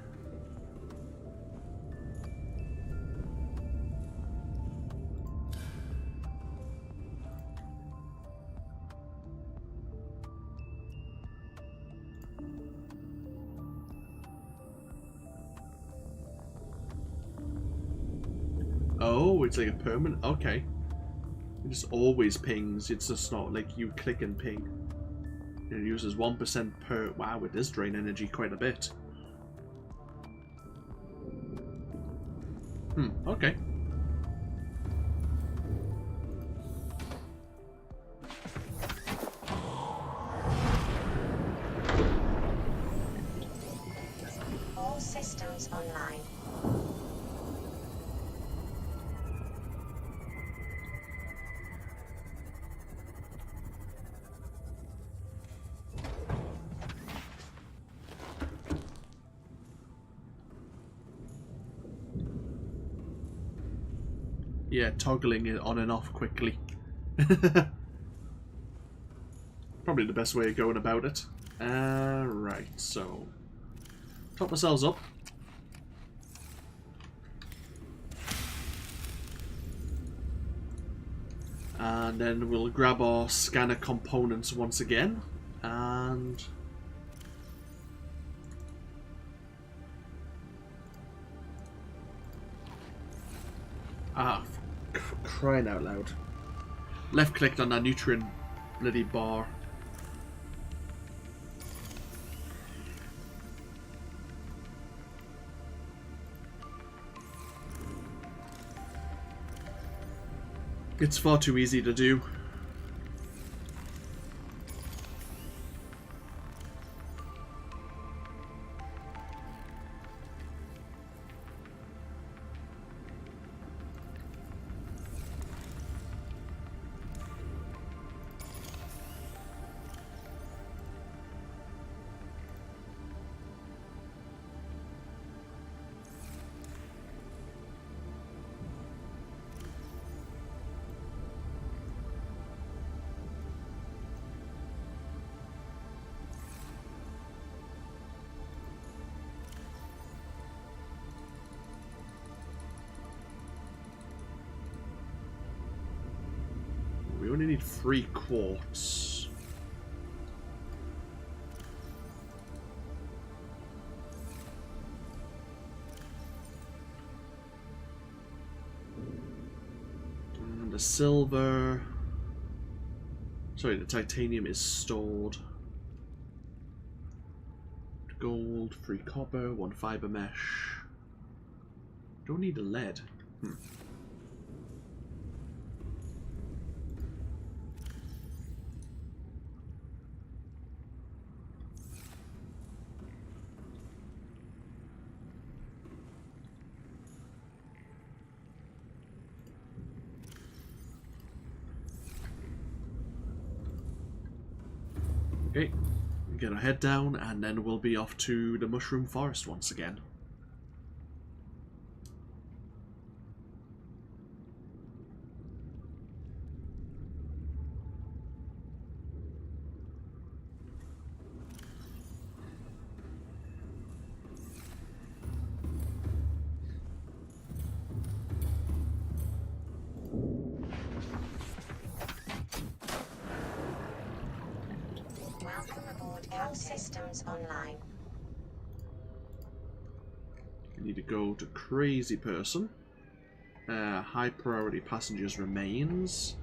Oh, it's like a permanent... Okay. It just always pings. It's just not like you click and ping. It uses 1% per... Wow, it does drain energy quite a bit. Okay. All systems online. Yeah, toggling it on and off quickly. Probably the best way of going about it. Right, so... top ourselves up. And then we'll grab our scanner components once again. And... crying out loud. Left clicked on that nutrient bloody bar. It's far too easy to do. We only need 3 quartz. And the silver... Sorry, the titanium is stored. Gold, 3 copper, 1 fiber mesh. Don't need a lead. Okay, get our head down and then we'll be off to the mushroom forest once again. Welcome aboard, all systems online. We need to go to Crazy Person. High priority passengers remains.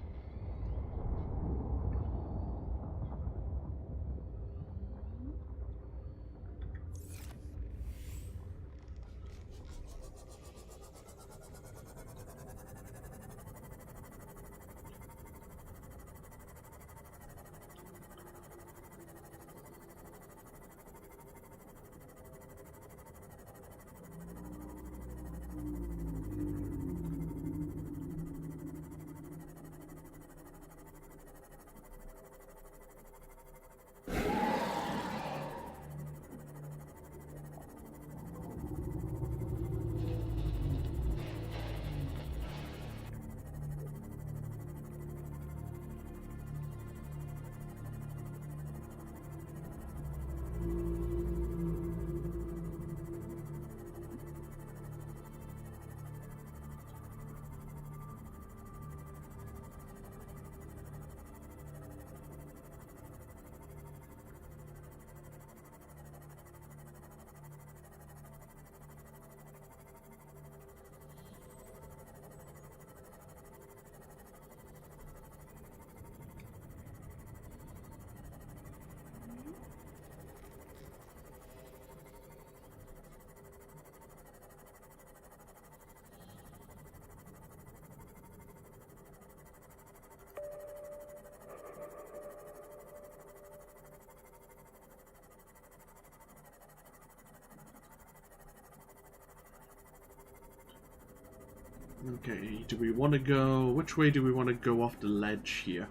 Okay, do we want to go... Which way do we want to go off the ledge here?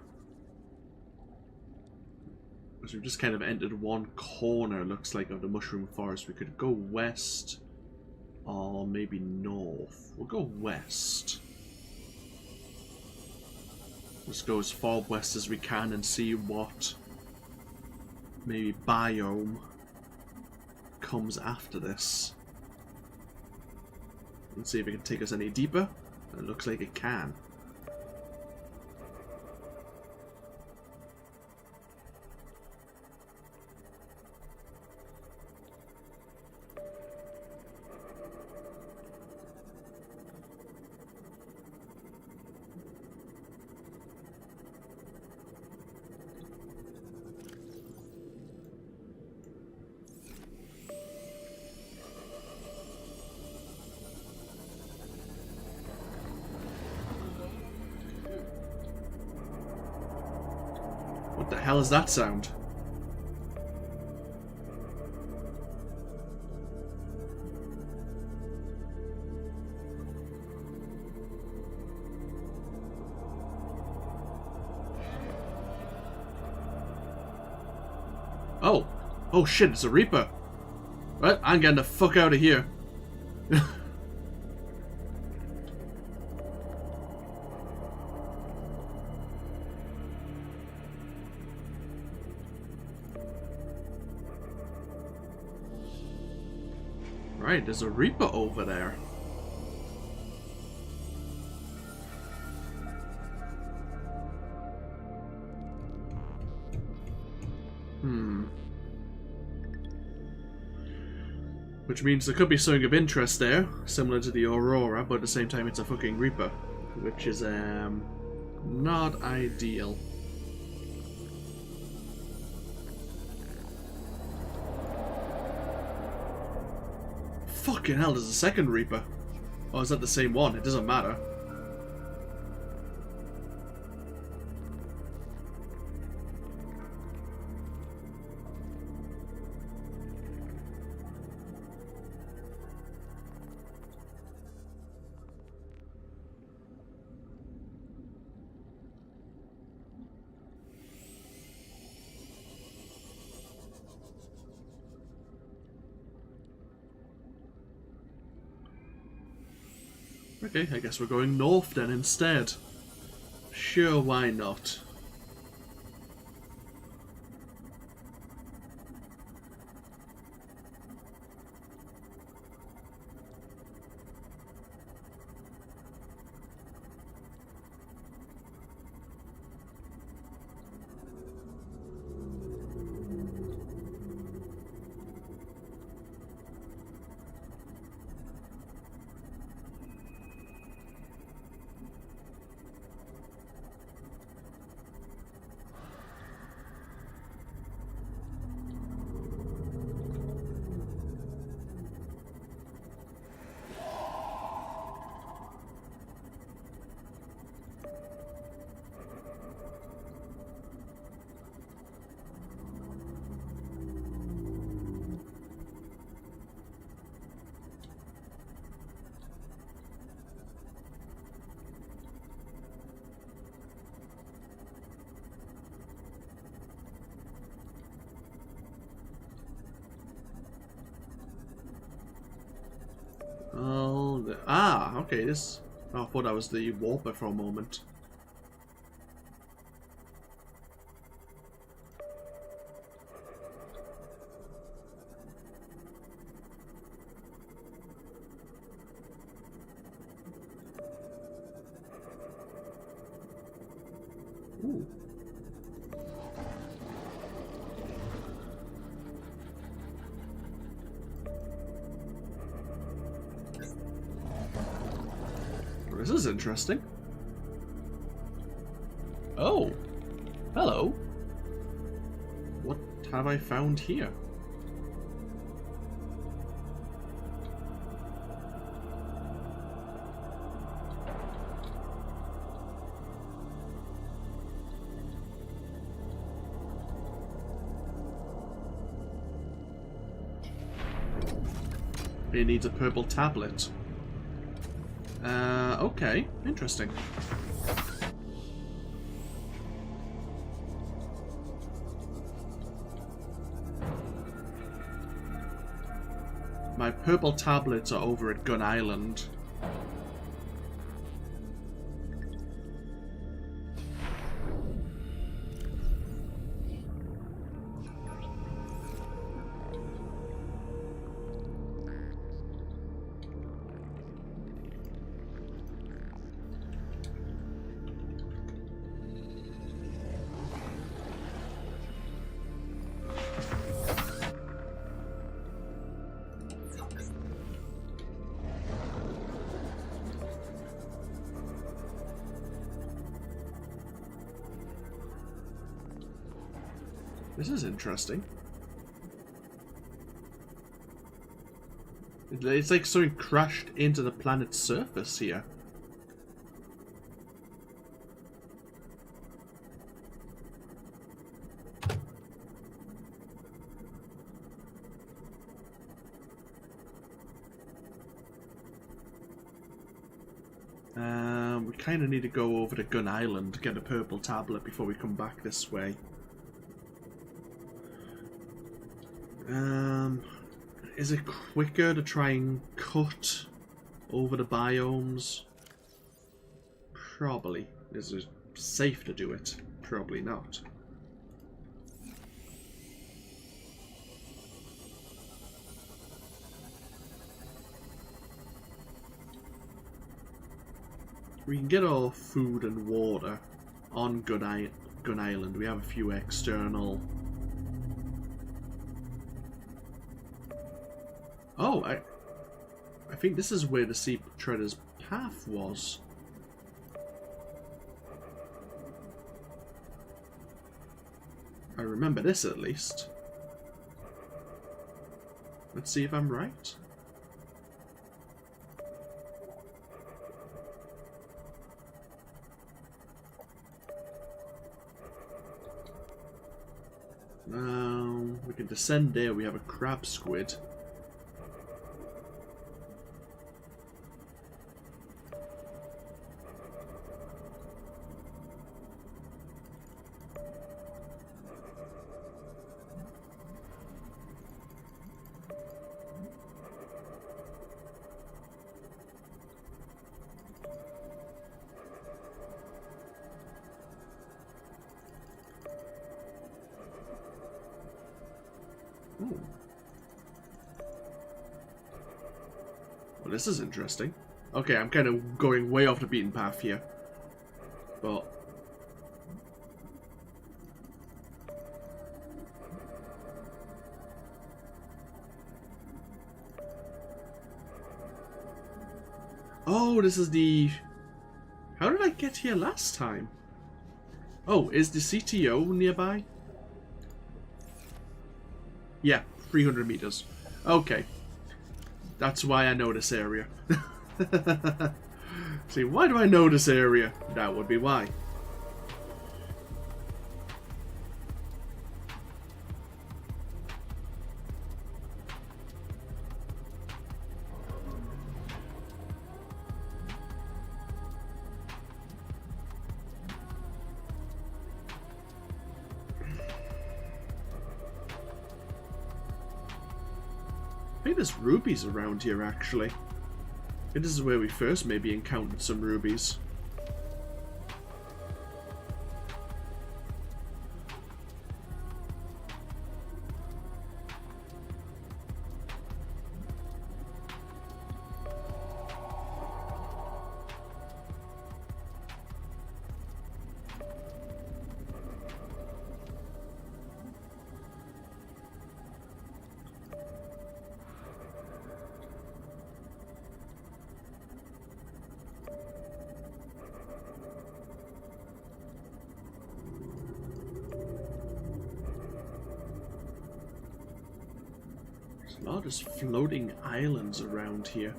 Because we've just kind of entered one corner, looks like, of the mushroom forest. We could go west or maybe north. We'll go west. Let's go as far west as we can and see what maybe biome comes after this. And see if it can take us any deeper. It looks like it can. What the hell is that sound? Oh! Oh shit, it's a Reaper! Well, I'm getting the fuck out of here. Right, there's a Reaper over there. Which means there could be something of interest there, similar to the Aurora, but at the same time it's a fucking Reaper. Which is, not ideal. Fucking hell, there's a second Reaper. Oh, is that the same one? It doesn't matter. Okay, I guess we're going north then instead. Sure, why not? Oh, okay, this... Oh, I thought that was the Warper for a moment. Ooh. This is interesting. Oh, hello. What have I found here? It needs a purple tablet. Okay. Interesting. My purple tablets are over at Gun Island. This is interesting. It's like something crashed into the planet's surface here. We kind of need to go over to Gun Island to get a purple tablet before we come back this way. Is it quicker to try and cut over the biomes? Probably. Is it safe to do it? Probably not. We can get our food and water on Gun Island. We have a few external... Oh, I think this is where the Sea Treader's path was. I remember this at least. Let's see if I'm right. We can descend there. We have a crab squid. Ooh. Well, this is interesting. Okay, I'm kind of going way off the beaten path here. But... oh, this is the... How did I get here last time? Oh, is the CTO nearby? Yeah, 300 meters. Okay. That's why I know this area. See, why do I know this area? That would be why. I think there's rubies around here, actually. I think this is where we first maybe encountered some rubies. A lot of floating islands around here.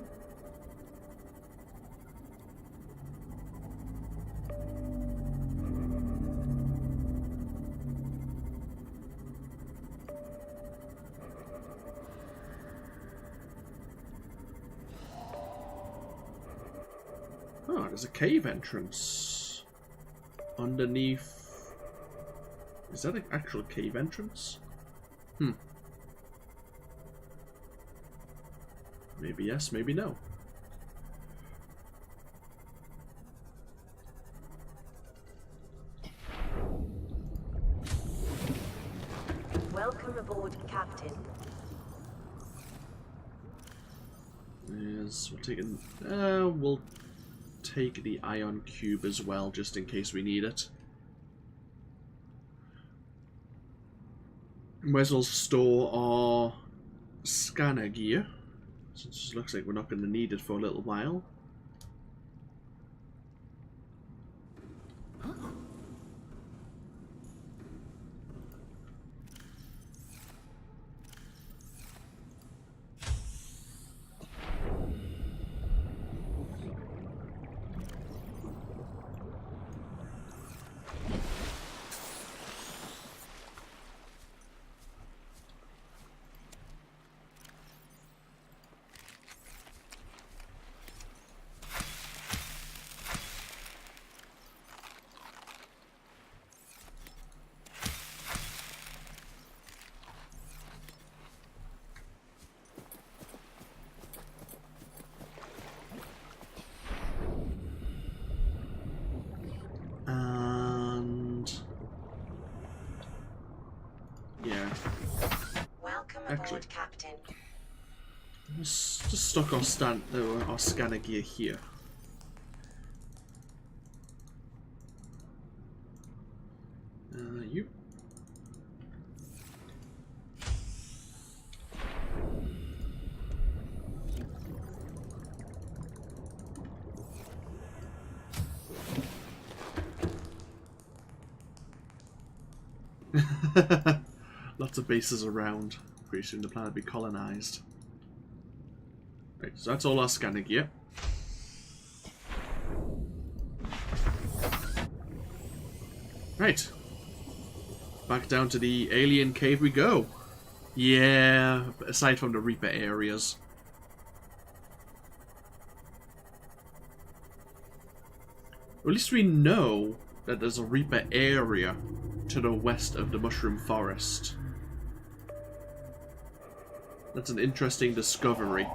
Oh, there's a cave entrance underneath. Is that an actual cave entrance? Maybe yes, maybe no. Welcome aboard, Captain. Yes, we'll take the ion cube as well, just in case we need it. Might as well store our scanner gear, since it looks like we're not going to need it for a little while. Actually, Captain. let's just stock our scanner gear here. You. Lots of bases around. Pretty soon the planet will be colonized. Right, so that's all our scanner gear. Right. Back down to the alien cave we go. Yeah, aside from the Reaper areas. Or at least we know that there's a Reaper area to the west of the Mushroom Forest. That's an interesting discovery.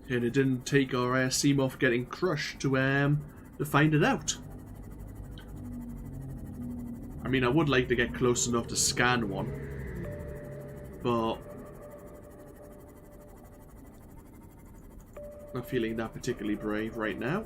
And it didn't take our Seamoth getting crushed to find it out. I mean, I would like to get close enough to scan one, but not feeling that particularly brave right now.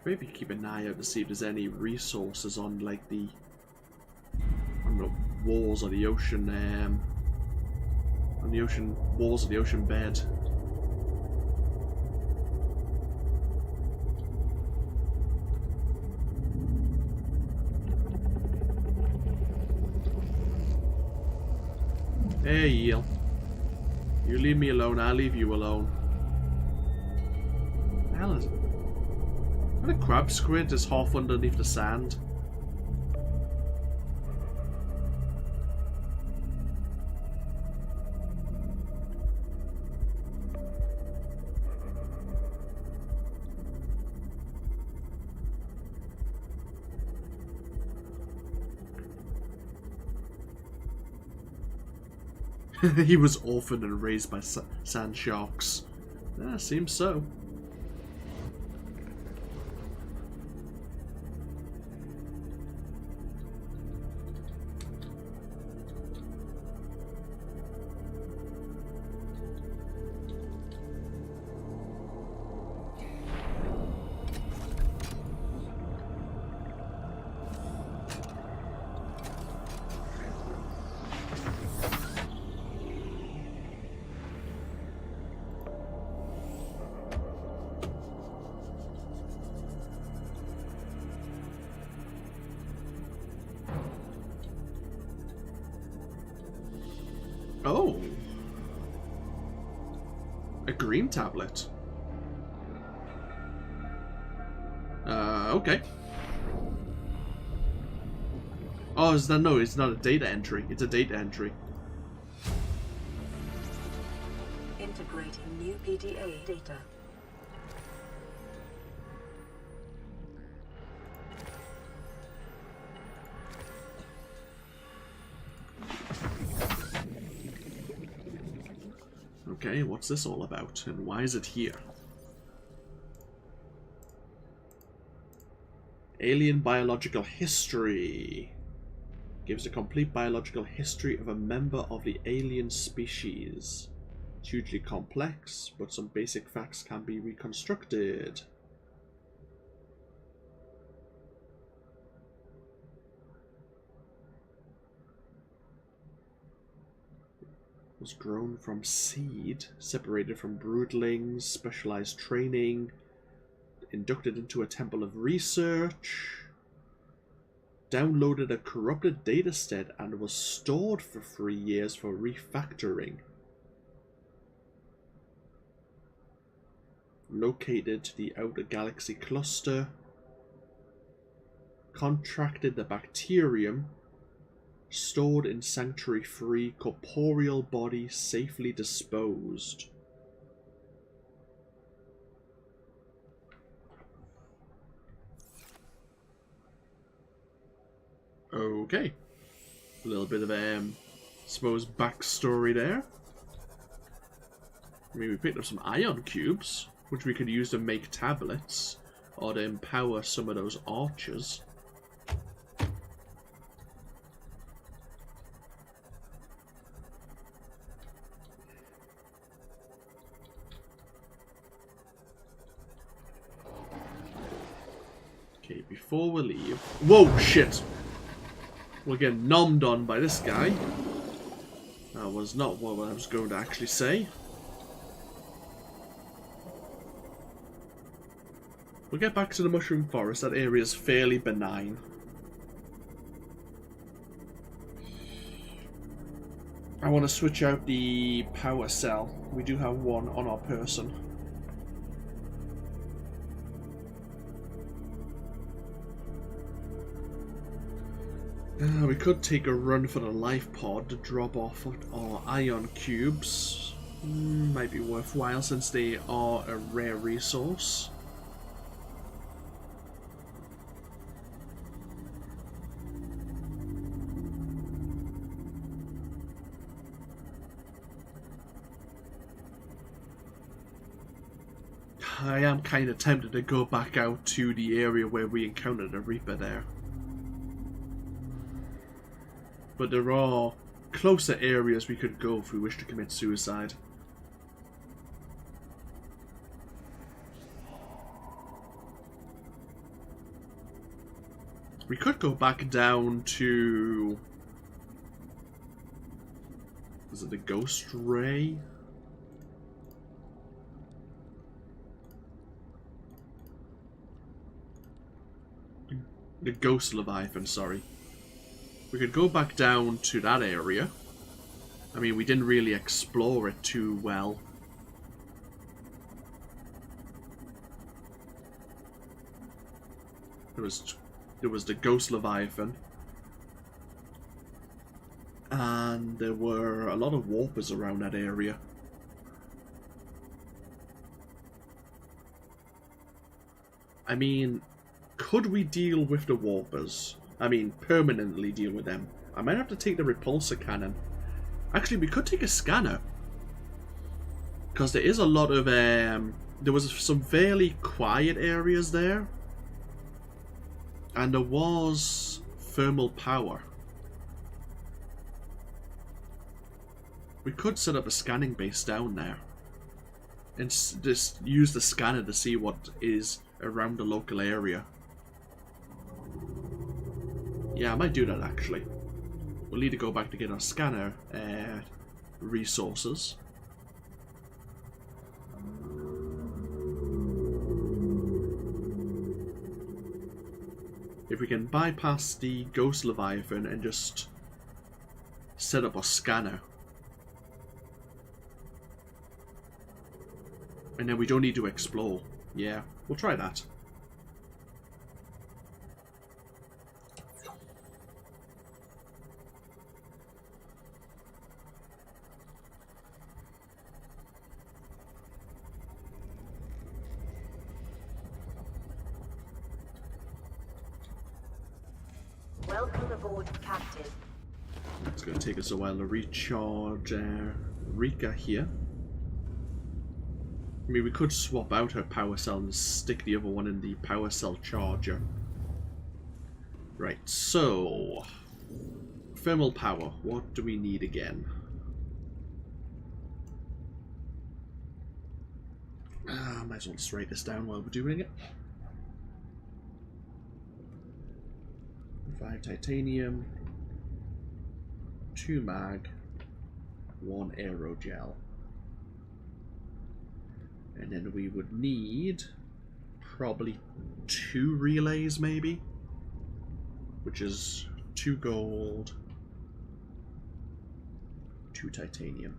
Maybe keep an eye out to see if there's any resources on, like, the, I don't know, walls of the ocean, on the ocean walls of the ocean bed. Hey, eel. You leave me alone, I'll leave you alone. What the hell is it? What a crab squid is half underneath the sand. He was orphaned and raised by sand sharks. Yeah, seems so. Oh. A green tablet. Okay. Oh, is that, no, it's not a data entry. It's a data entry. Integrating new PDA data. Okay, what's this all about, and why is it here? Alien biological history. Gives a complete biological history of a member of the alien species. It's hugely complex, but some basic facts can be reconstructed. Was grown from seed, separated from broodlings, specialized training, inducted into a temple of research, downloaded a corrupted dataset and was stored for 3 years for refactoring. Located to the outer galaxy cluster, contracted the bacterium, stored in sanctuary-free, corporeal body safely disposed. Okay. A little bit of, I suppose, backstory there. I mean, we picked up some ion cubes, which we could use to make tablets, or to empower some of those archers. Okay, before we leave... Whoa, shit! We'll get nommed on by this guy. That was not what I was going to actually say. We'll get back to the mushroom forest. That area is fairly benign. I want to switch out the power cell. We do have one on our person. We could take a run for the life pod to drop off our ion cubes. Might be worthwhile since they are a rare resource. I am kind of tempted to go back out to the area where we encountered a Reaper there. But there are closer areas we could go if we wish to commit suicide. We could go back down to... is it the Ghost Ray? The Ghost Leviathan, sorry. We could go back down to that area. I mean, we didn't really explore it too well. There was the Ghost Leviathan. And there were a lot of warpers around that area. I mean, could we deal with the warpers? I mean, permanently deal with them. I might have to take the repulsor cannon. Actually, we could take a scanner. Because there is a lot of, there was some fairly quiet areas there. And there was thermal power. We could set up a scanning base down there. And just use the scanner to see what is around the local area. Yeah, I might do that actually. We'll need to go back to get our scanner resources. If we can bypass the Ghost Leviathan and just set up a scanner, And then we don't need to explore. Yeah, we'll try that. Welcome aboard, Captain. It's going to take us a while to recharge Rika here. I mean, we could swap out her power cell and stick the other one in the power cell charger. Right, so... thermal power. What do we need again? Might as well just write this down while we're doing it. 5 titanium, 2 mag, 1 aerogel. And then we would need probably 2 relays maybe, which is 2 gold, 2 titanium.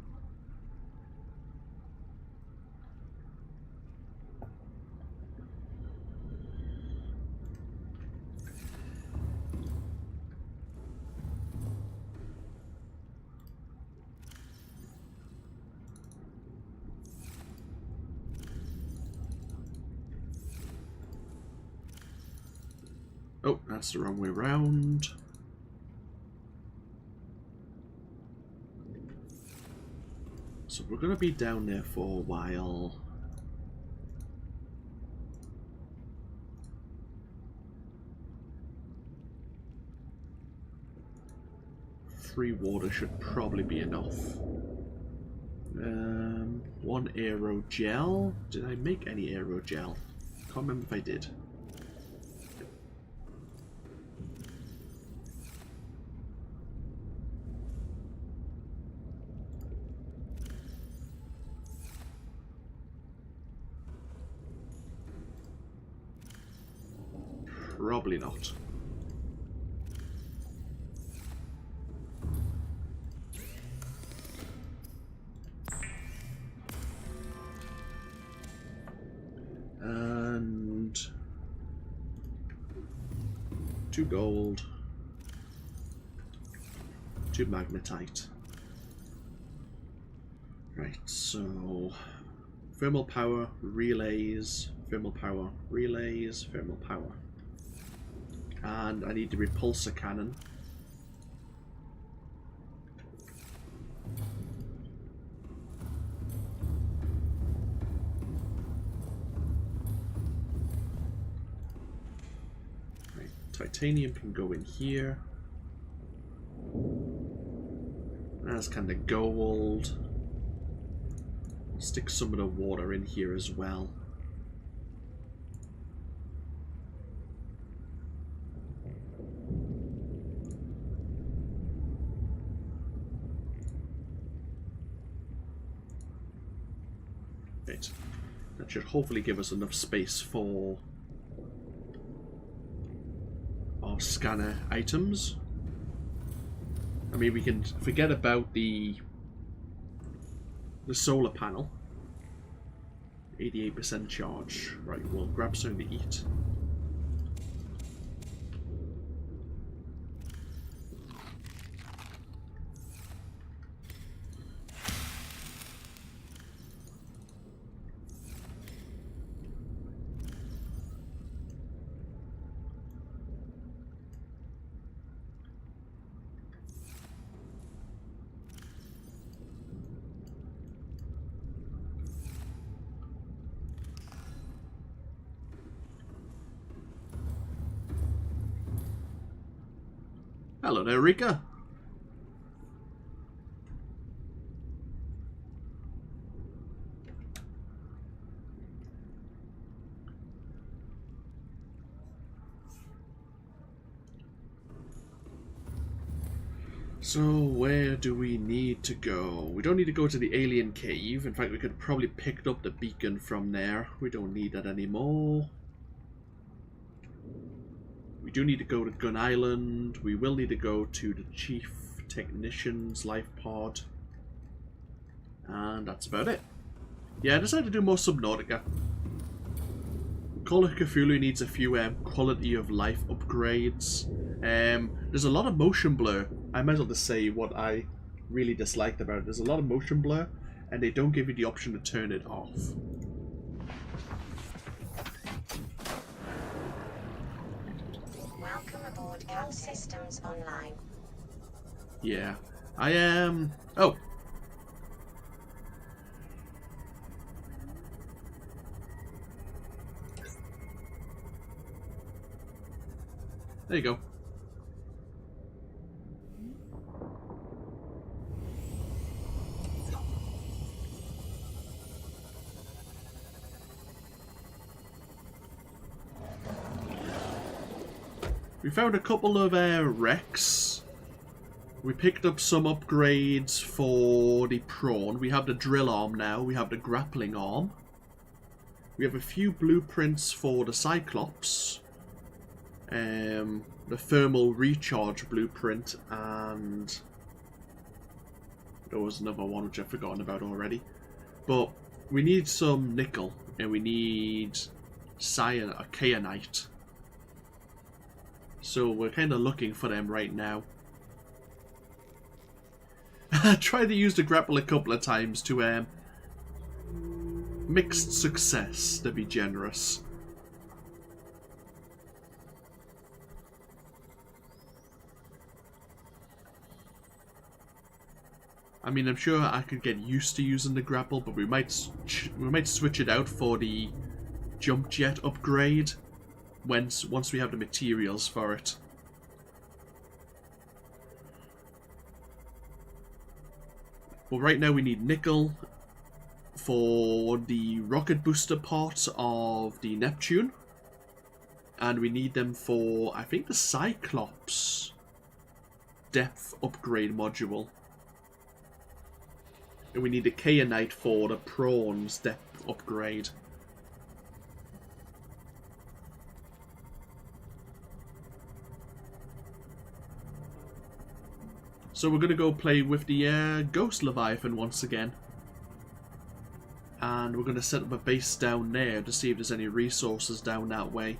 Oh, that's the wrong way round. So we're going to be down there for a while. Free water should probably be enough. 1 aerogel. Did I make any aerogel? Can't remember if I did. Probably not. And 2 gold, 2 magnetite. Right, so thermal power, relays, thermal power, relays, thermal power. And I need the repulsor cannon. Right, titanium can go in here. As can the gold. Stick some of the water in here as well. That should hopefully give us enough space for our scanner items. I mean, we can forget about the solar panel. 88% charge. Right, we'll grab something to eat. Hello there, Rika. So, where do we need to go? We don't need to go to the alien cave. In fact, we could have probably picked up the beacon from there. We don't need that anymore. We do need to go to Gun Island. We will need to go to the Chief Technician's life pod. And that's about it. Yeah, I decided to do more Subnautica. Call of Cthulhu needs a few quality of life upgrades. There's a lot of motion blur. I might as well just say what I really disliked about it. There's a lot of motion blur, and they don't give you the option to turn it off. Welcome aboard. All systems online. Yeah. I am... Oh! There you go. We found a couple of wrecks. We picked up some upgrades for the prawn. We have the drill arm now. We have the grappling arm. We have a few blueprints for the Cyclops. The thermal recharge blueprint, and there was another one which I've forgotten about already. But we need some nickel, and we need kyanite. So we're kind of looking for them right now. I tried to use the grapple a couple of times to mixed success, to be generous. I mean, I'm sure I could get used to using the grapple, but we might switch it out for the jump jet upgrade once we have the materials for it. Well, right now we need nickel for the rocket booster parts of the Neptune, and we need them for, I think, the Cyclops depth upgrade module. And we need a kyanite for the prawn's depth upgrade. So we're going to go play with the Ghost Leviathan once again. And we're going to set up a base down there to see if there's any resources down that way.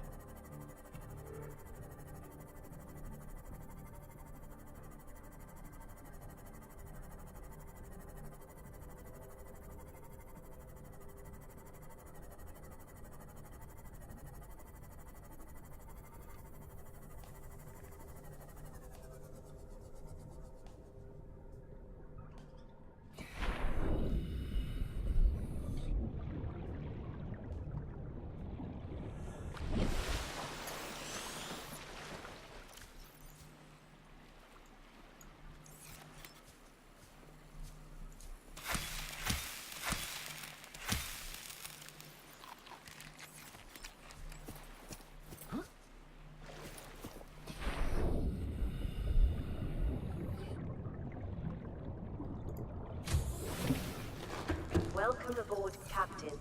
Welcome aboard, Captain.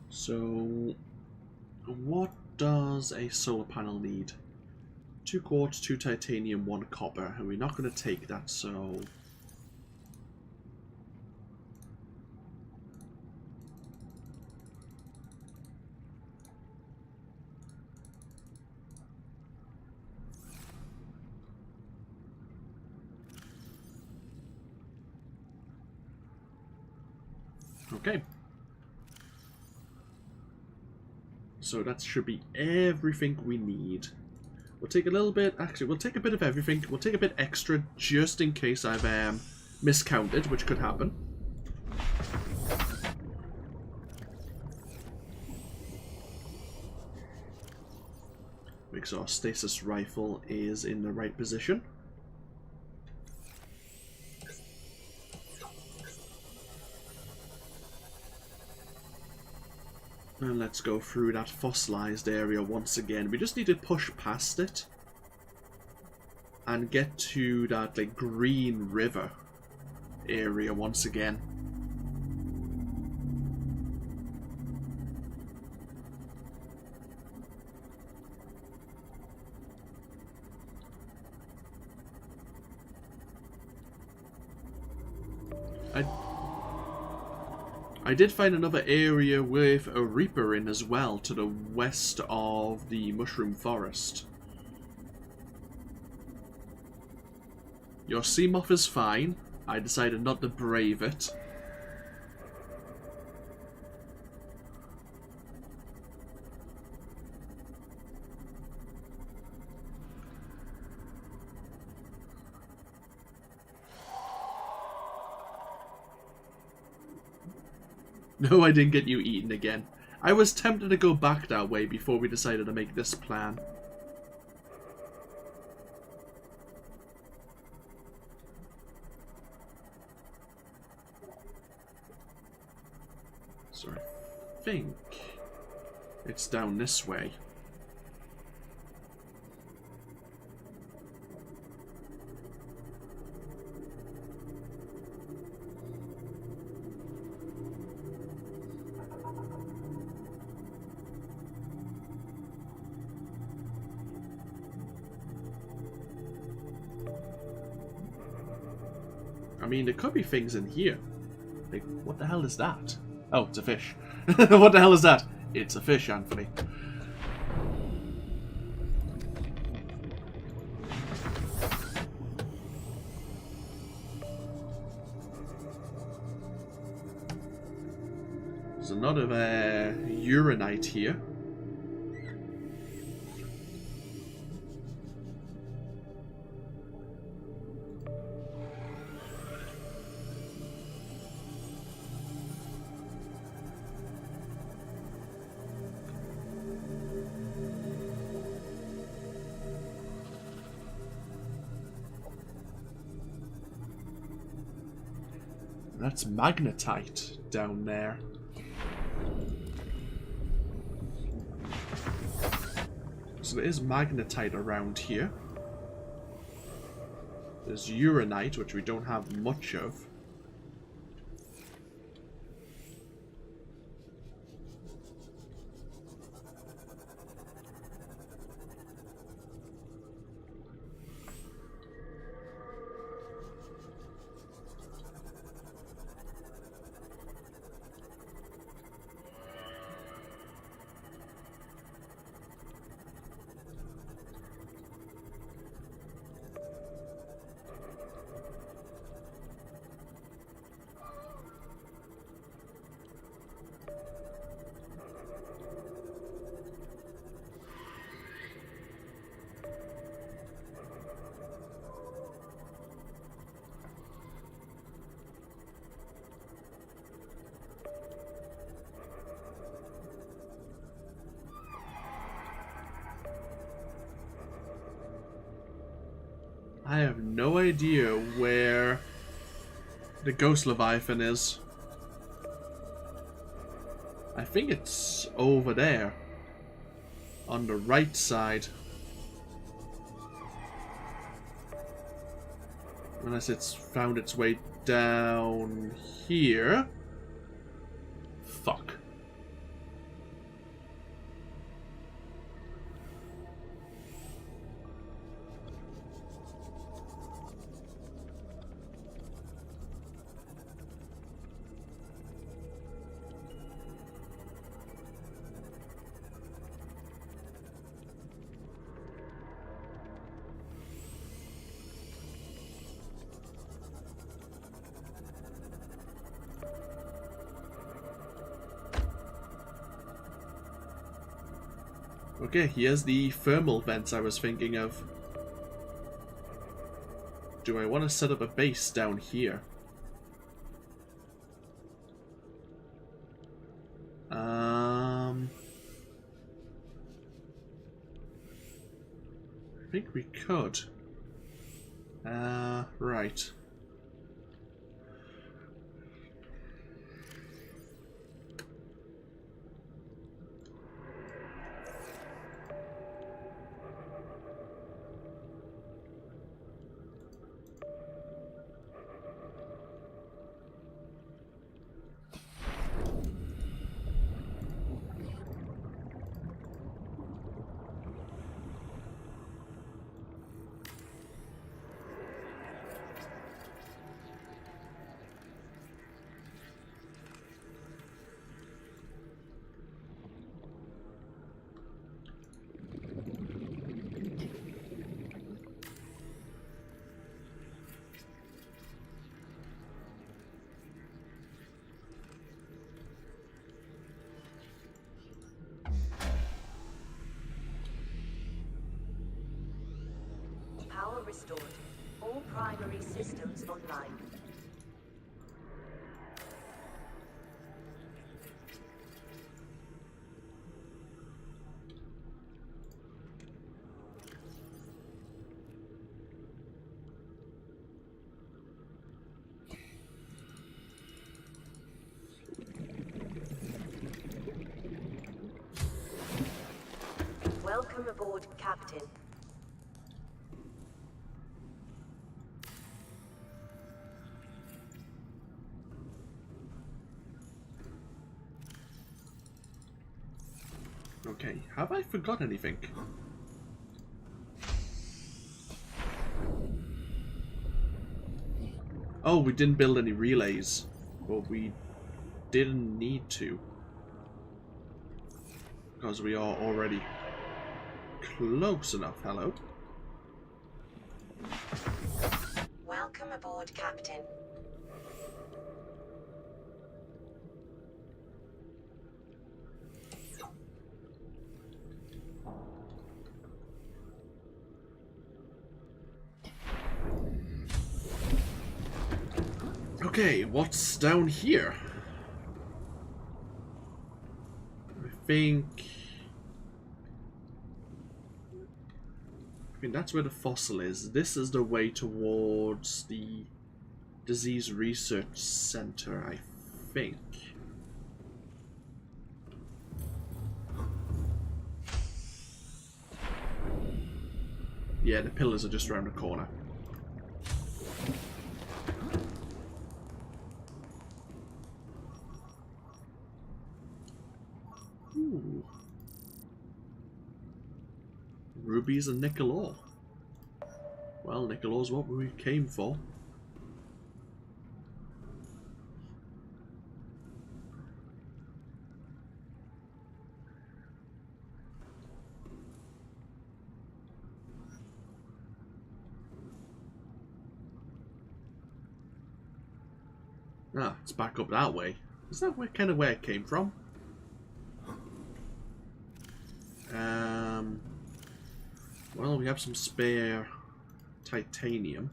So, what does a solar panel need? 2 quartz, 2 titanium, 1 copper. And we're not going to take that, so... Okay. So that should be everything we need. We'll take a little bit, actually we'll take a bit of everything. We'll take a bit extra just in case I've miscounted, which could happen. Make sure our stasis rifle is in the right position. And let's go through that fossilized area once again. We just need to push past it and get to that like green river area once again. I did find another area with a Reaper in as well, to the west of the Mushroom Forest. Your Seamoth is fine. I decided not to brave it. No, I didn't get you eaten again. I was tempted to go back that way before we decided to make this plan. So I think it's down this way. I mean, there could be things in here. Like, what the hell is that? Oh, it's a fish. What the hell is that? It's a fish, Anthony. There's another uranite here. That's magnetite down there. So there is magnetite around here. There's uranite, which we don't have much of. I have no idea where the Ghost Leviathan is. I think it's over there. On the right side. Unless it's found its way down here. Fuck. Okay, here's the thermal vents I was thinking of. Do I want to set up a base down here? I think we could. Right. restored. All primary systems online. Welcome aboard, Captain. Okay, have I forgot anything? Oh, we didn't build any relays. Well, we didn't need to. Because we are already close enough. Hello? Welcome aboard, Captain. Okay, what's down here? I think that's where the fossil is. This is the way towards the Disease Research Center, I think. Yeah, the pillars are just around the corner. Ooh. Rubies and nickel ore. Well, nickel ore's what we came for. Ah, it's back up that way. Is that kind of where it came from? Well, we have some spare titanium.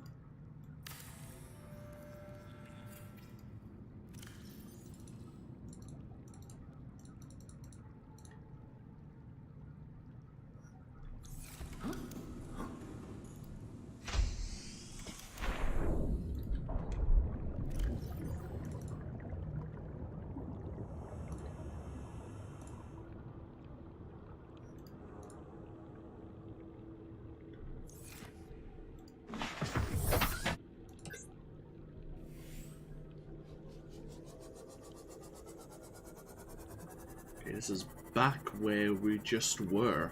Okay, this is back where we just were.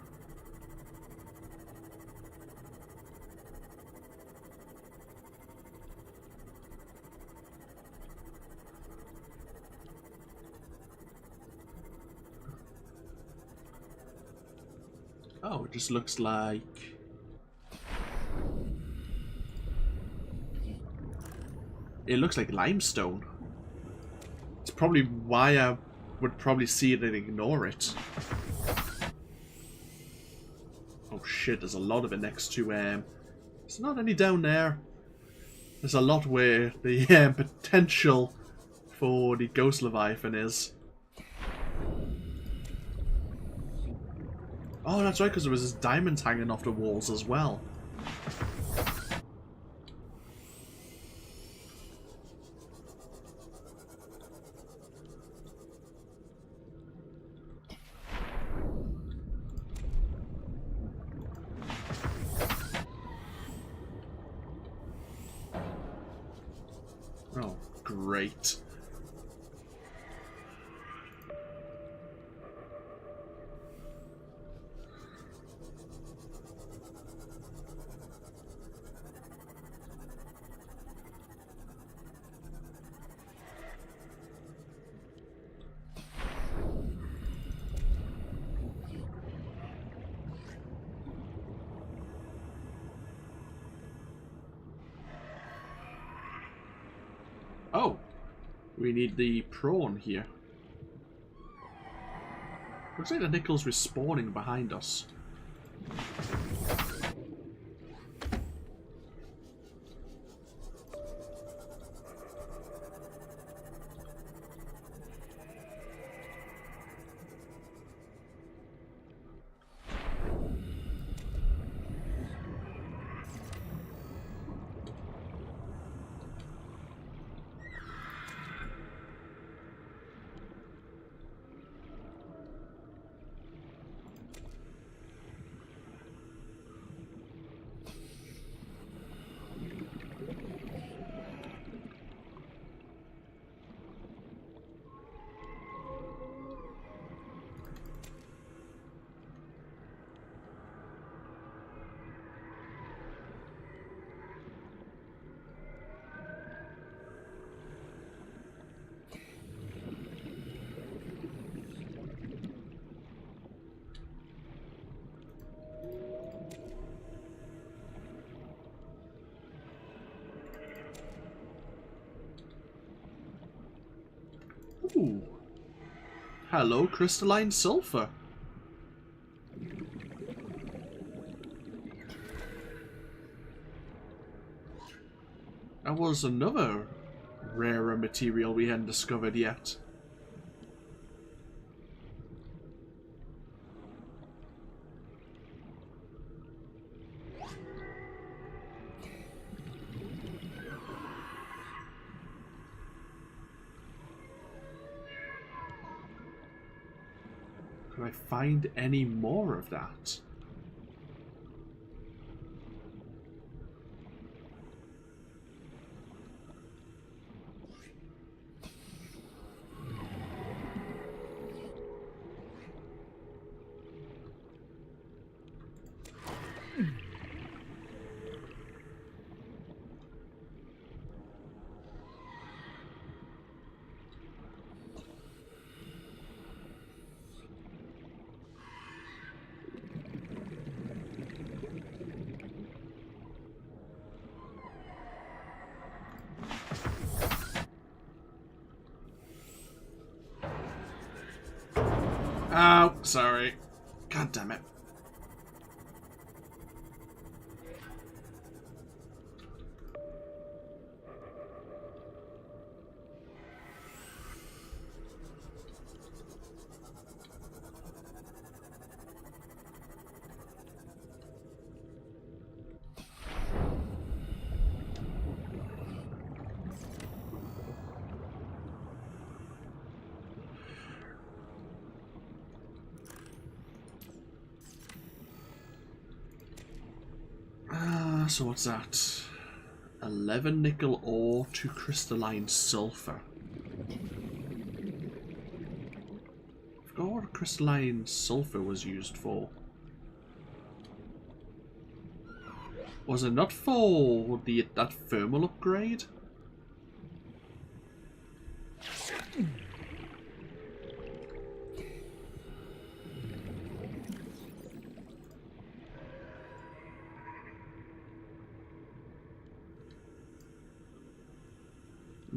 Oh, it just looks like... It looks like limestone. It's probably why I would probably see it and ignore it. Oh shit, there's a lot of it next to... There's not any down there. There's a lot where the potential for the Ghost Leviathan is. Oh, that's right, because there was this diamonds hanging off the walls as well. Oh, great. Oh, we need the prawn here. Looks like the nickel's respawning behind us. Ooh. Hello, crystalline sulfur. That was another rarer material we hadn't discovered yet. Could I find any more of that? Oh, sorry. God damn it. So what's that? 11 nickel ore to crystalline sulfur. I forgot what crystalline sulfur was used for. Was it not for that thermal upgrade?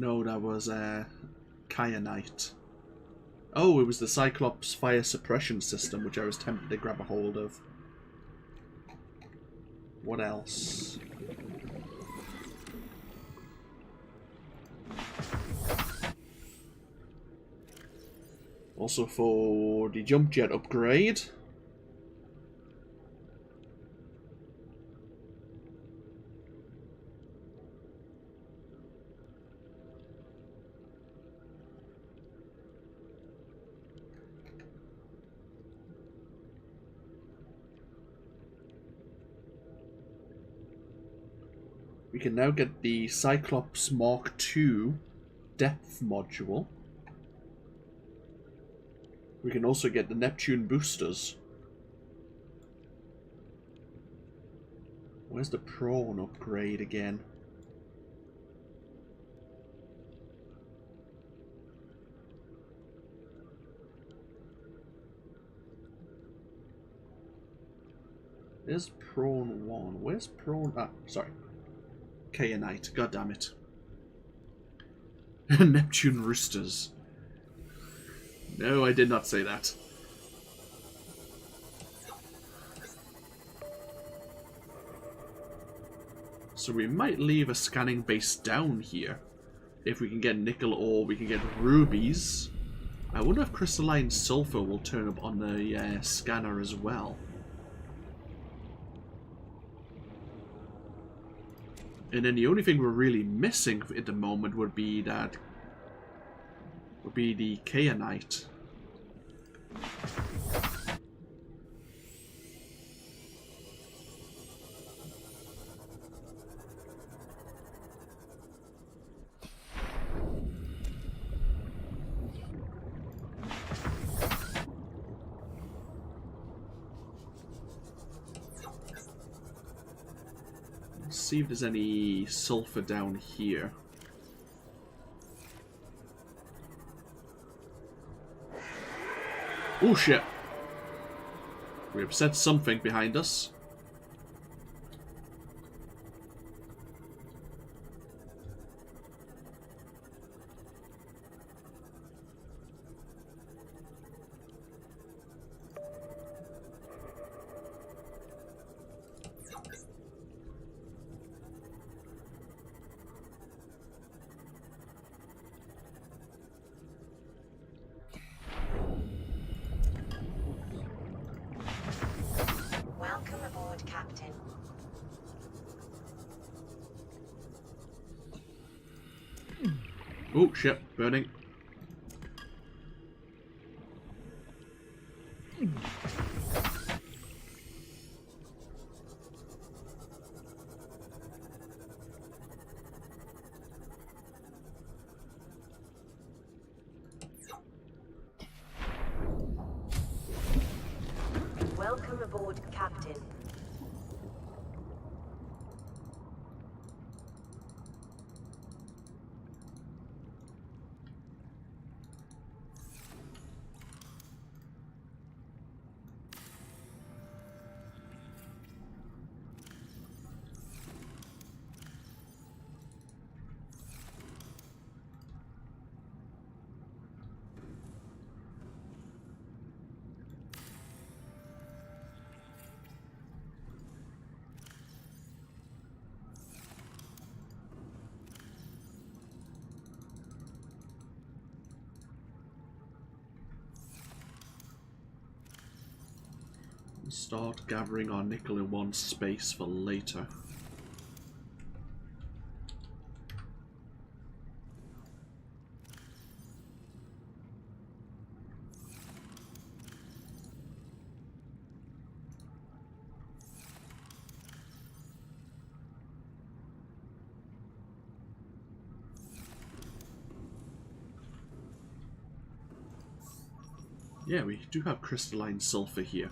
No, that was kyanite. Oh, it was the Cyclops fire suppression system, which I was tempted to grab a hold of. What else? Also for the jump jet upgrade. We can now get the Cyclops Mark II depth module. We can also get the Neptune boosters. Where's the prawn upgrade again? There's prawn 1. Where's prawn... Ah, sorry. Kyanite, god damn it. Neptune roosters. No, I did not say that. So we might leave a scanning base down here. If we can get nickel ore, we can get rubies. I wonder if crystalline sulfur will turn up on the scanner as well. And then the only thing we're really missing at the moment would be the kyanite. See if there's any sulfur down here. Oh shit! We upset something behind us. Captain. Oh shit, burning. Welcome aboard, Captain. Start gathering our nickel in one space for later. Yeah, we do have crystalline sulfur here.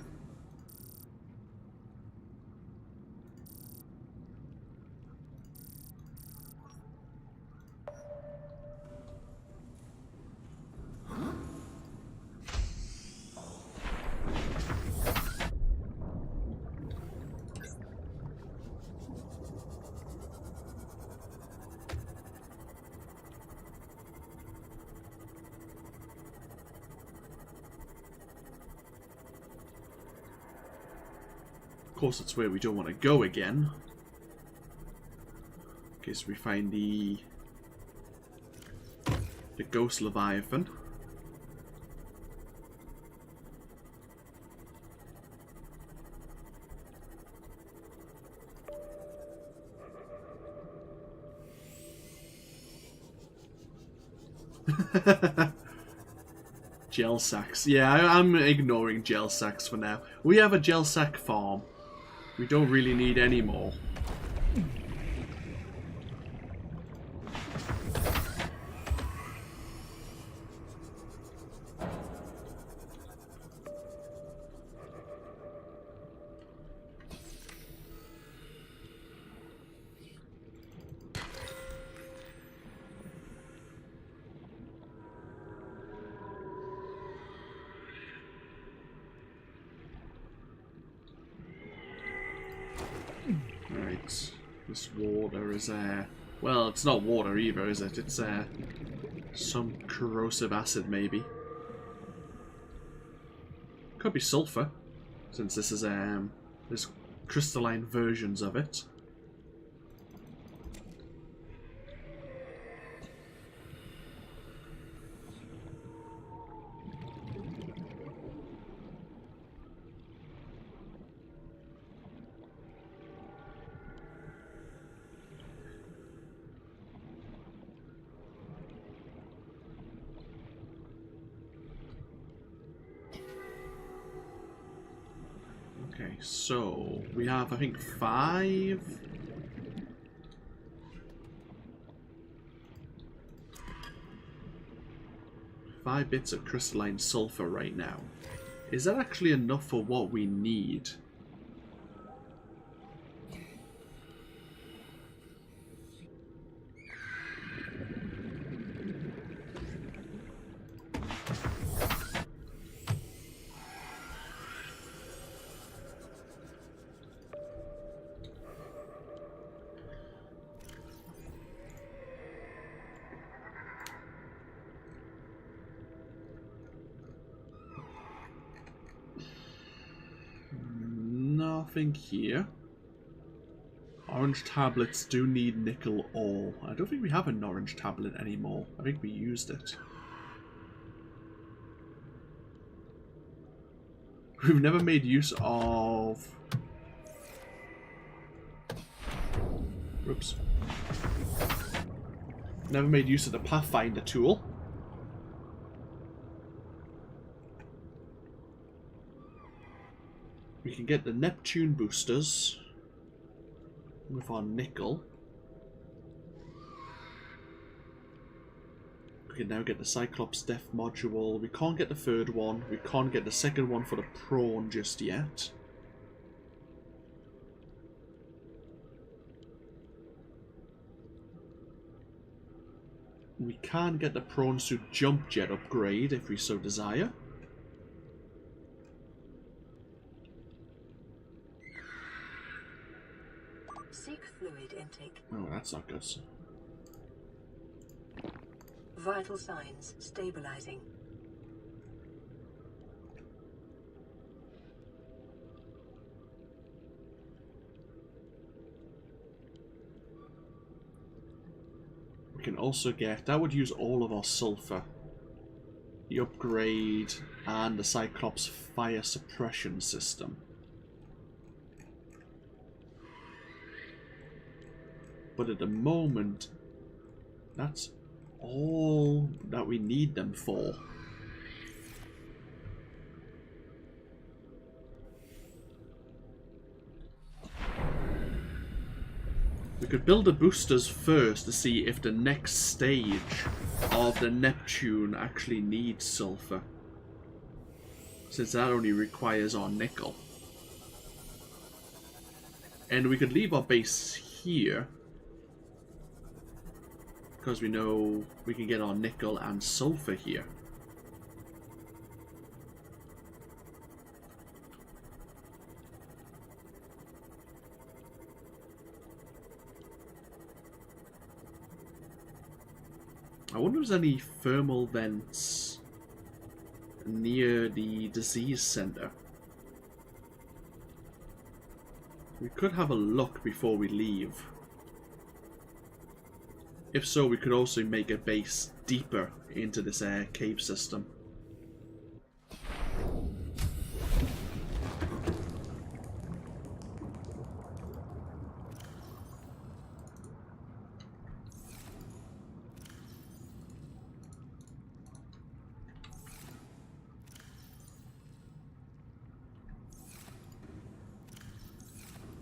Of course, that's where we don't want to go again. Okay, so we find the ghost Leviathan. Gel sacks. Yeah, I'm ignoring gel sacks for now. We have a gel sack farm. We don't really need any more. Right, this water is well, it's not water either, is it? It's some corrosive acid, maybe. Could be sulfur, since this is there's crystalline versions of it. Okay, so we have, I think, 5 bits of crystalline sulfur right now. Is that actually enough for what we need? Nothing here. Orange tablets do need nickel ore. I don't think we have an orange tablet anymore. I think we used it. We've never made use of Oops. Never made use of the Pathfinder tool. We can get the Neptune boosters with our nickel. We can now get the Cyclops Death module. We can't get the third one. We can't get the second one for the prawn just yet. We can get the prawn suit jump jet upgrade if we so desire. Seek fluid intake. Oh, that's not good. Vital signs stabilizing. We can also get, that would use all of our sulfur. The upgrade and the Cyclops fire suppression system. But at the moment, that's all that we need them for. We could build the boosters first to see if the next stage of the Neptune actually needs sulfur, since that only requires our nickel. And we could leave our base here, because we know we can get our nickel and sulfur here. I wonder if there's any thermal vents near the disease center. We could have a look before we leave. If so, we could also make a base deeper into this cave system.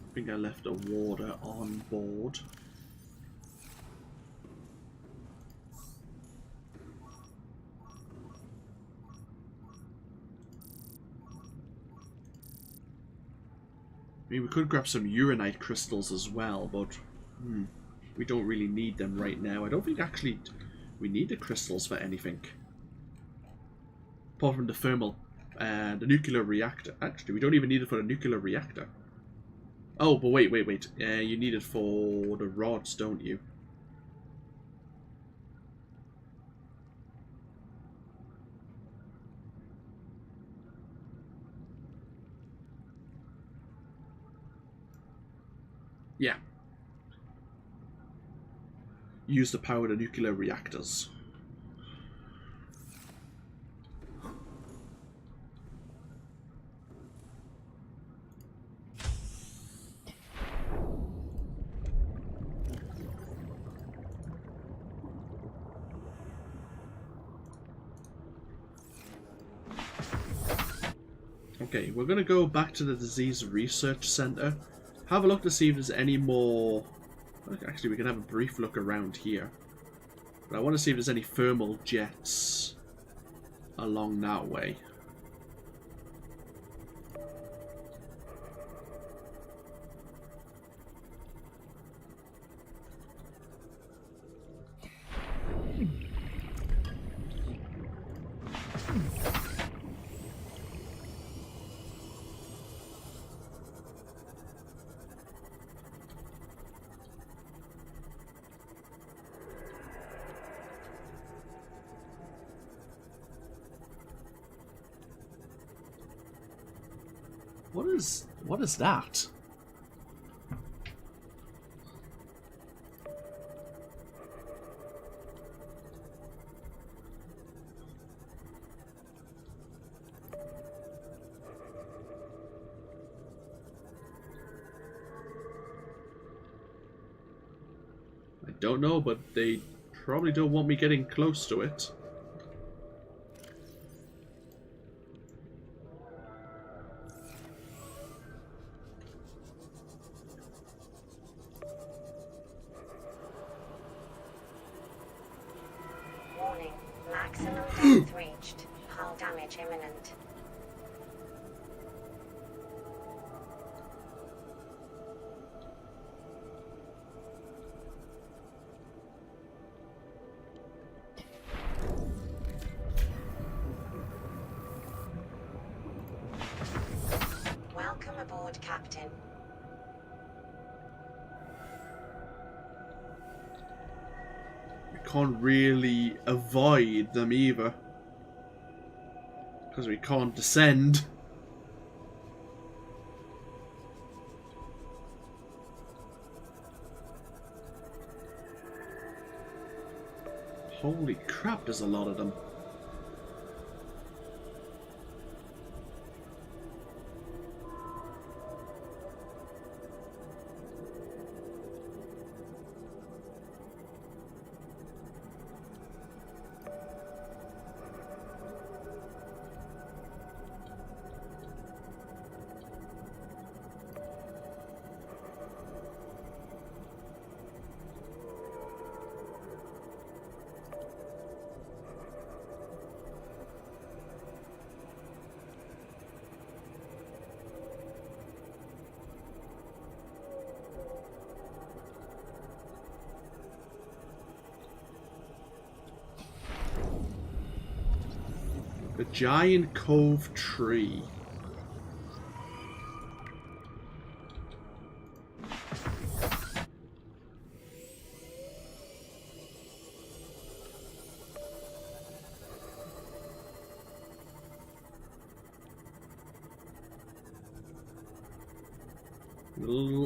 I think I left the water on board. I mean, we could grab some uranite crystals as well, but we don't really need them right now. I don't think actually we need the crystals for anything. Apart from the thermal, the nuclear reactor. Actually, we don't even need it for the nuclear reactor. Oh, but wait. You need it for the rods, don't you? Yeah. Use to power the nuclear reactors. Okay, we're going to go back to the Disease Research Center. Have a look to see if there's any more... Actually, we can have a brief look around here. But I want to see if there's any thermal jets along that way. What is that? don't know, but they probably don't want me getting close to it. Warning. Maximum depth reached. Hull damage imminent. Welcome aboard, Captain. We can't really avoid them either, because we can't descend. Holy crap, there's a lot of them. A giant cove tree.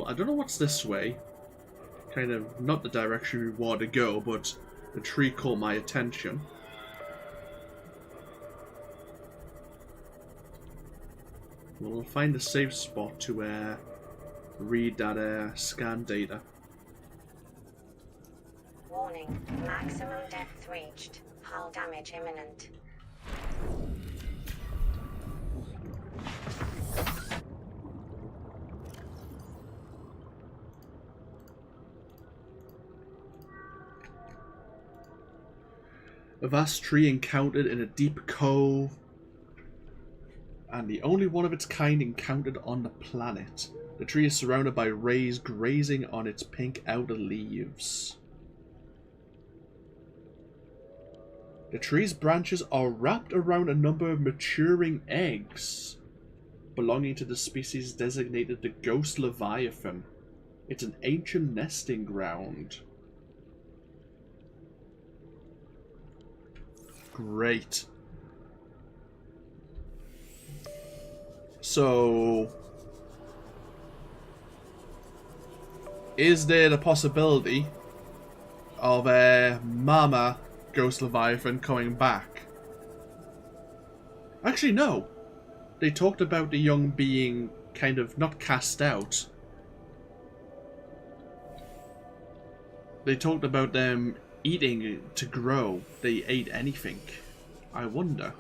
I don't know what's this way. Kind of not the direction we want to go, but the tree caught my attention. We'll find a safe spot to read that scan data. Warning. Maximum depth reached. Hull damage imminent. A vast tree encountered in a deep cove, and the only one of its kind encountered on the planet. The tree is surrounded by rays grazing on its pink outer leaves. The tree's branches are wrapped around a number of maturing eggs, belonging to the species designated the Ghost Leviathan. It's an ancient nesting ground. Great. So, is there the possibility of a Mama Ghost Leviathan coming back? Actually, no. They talked about the young being kind of not cast out. They talked about them eating to grow. They ate anything. I wonder.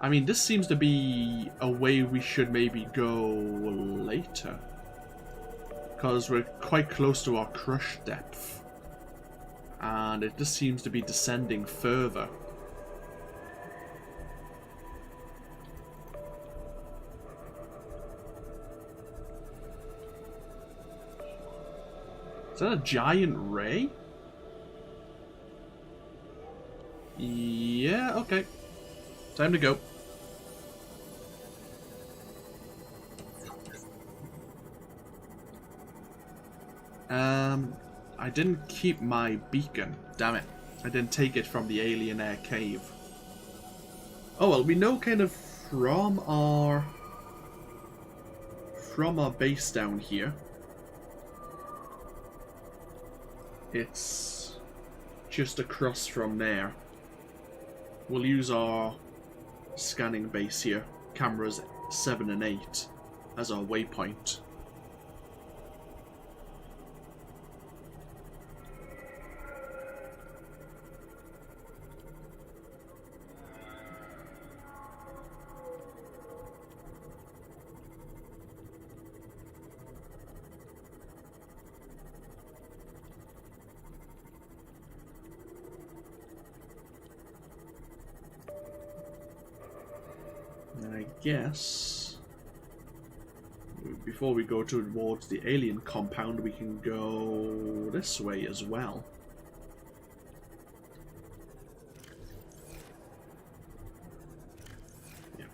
I mean, this seems to be a way we should maybe go later, because we're quite close to our crush depth, and it just seems to be descending further. Is that a giant ray? Yeah, okay. Time to go. I didn't keep my beacon. Damn it. I didn't take it from the alien air cave. Oh well, we know kind of from our base down here. It's just across from there. We'll use our scanning base here, cameras 7 and 8, as our waypoint. And I guess before we go towards the alien compound, we can go this way as well. Yeah.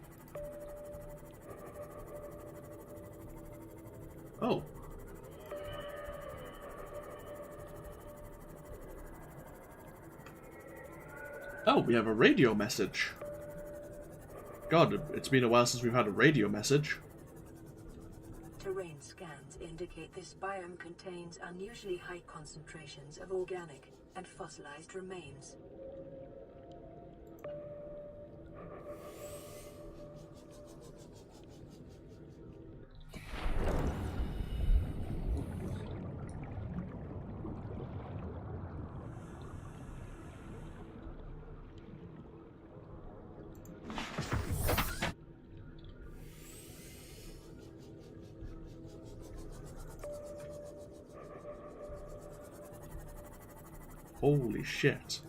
Oh. Oh, we have a radio message. God, it's been a while since we've had a radio message. Terrain scans indicate this biome contains unusually high concentrations of organic and fossilized remains. Holy shit.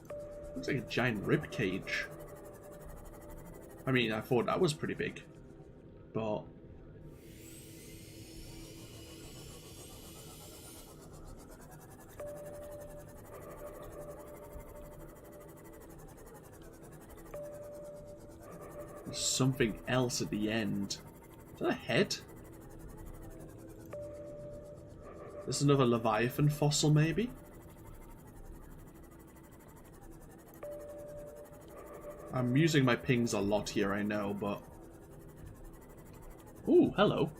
Looks like a giant rib cage. I mean, I thought that was pretty big. But... there's something else at the end. Is that a head? This is another Leviathan fossil, maybe? I'm using my pings a lot here, I know, but... Ooh, hello.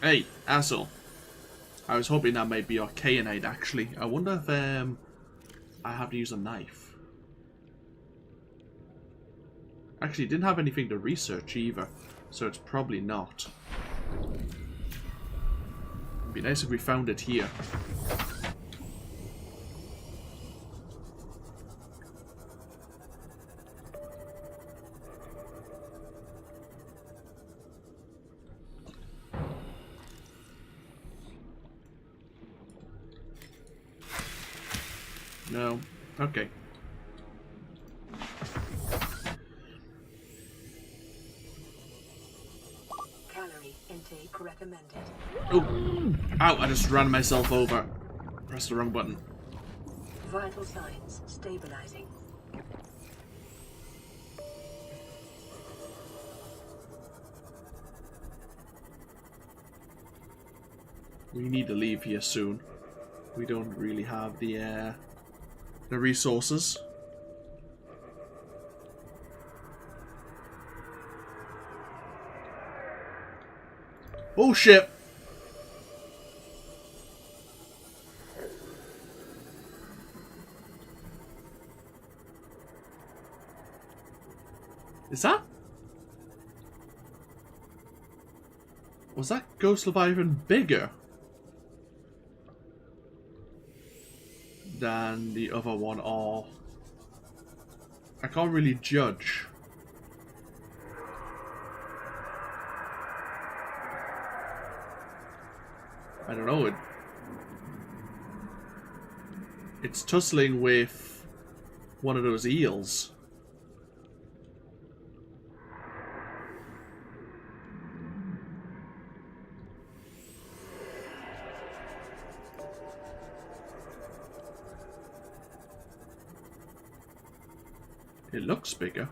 Hey, asshole. I was hoping that might be archaeanite, actually. I wonder if I have to use a knife. Actually, it didn't have anything to research either, so it's probably not. It'd be nice if we found it here. No. Okay. Calorie intake recommended. Oh! Ow, I just ran myself over. Pressed the wrong button. Vital signs stabilizing. We need to leave here soon. We don't really have the resources. Oh shit! Is that? Was that Ghost Leviathan bigger than the other one, or I can't really judge. I don't know, it's tussling with one of those eels. It looks bigger.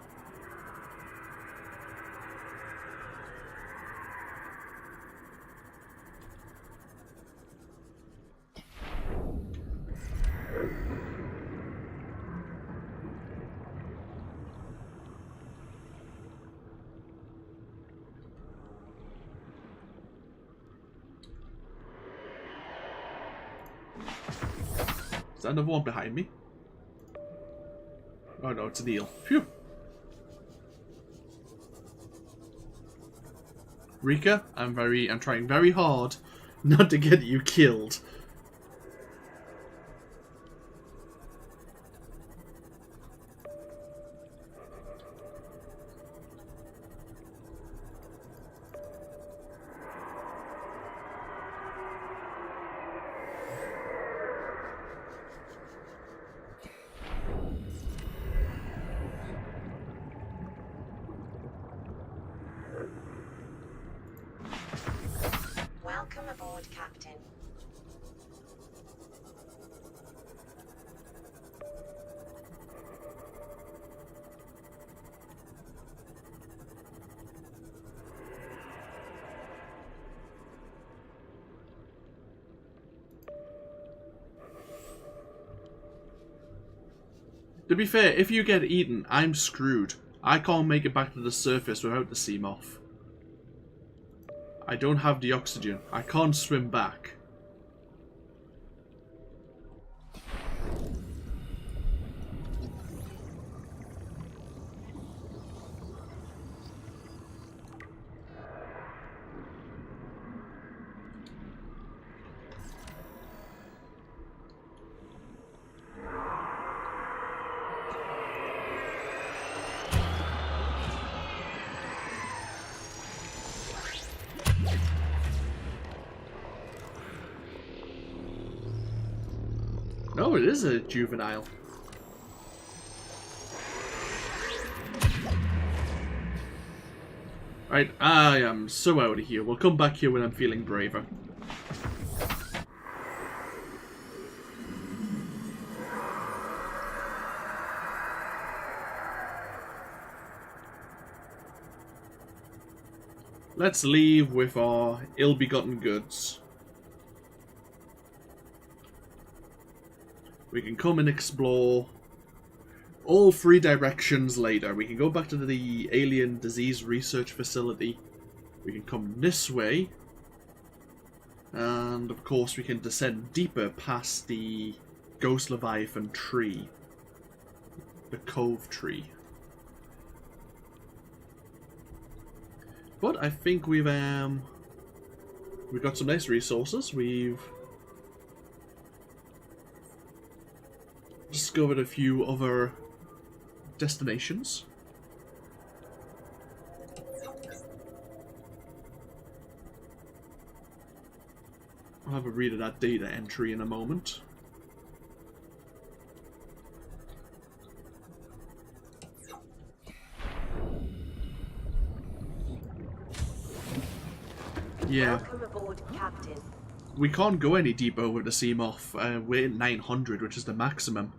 Is that another one behind me? Oh no, it's an eel. Phew. Rika, I'm trying very hard not to get you killed. To be fair, if you get eaten, I'm screwed. I can't make it back to the surface without the sea moth. I don't have the oxygen. I can't swim back. No, it is a juvenile. Right, I am so out of here. We'll come back here when I'm feeling braver. Let's leave with our ill-begotten goods. We can come and explore all 3 directions later. We can go back to the alien disease research facility. We can come this way. And of course we can descend deeper past the Ghost Leviathan tree. The Cove tree. But I think we've got some nice resources. We've discovered a few other destinations. I'll have a read of that data entry in a moment. Yeah. Welcome aboard, Captain. We can't go any deeper with the sea moth. We're at 900, which is the maximum.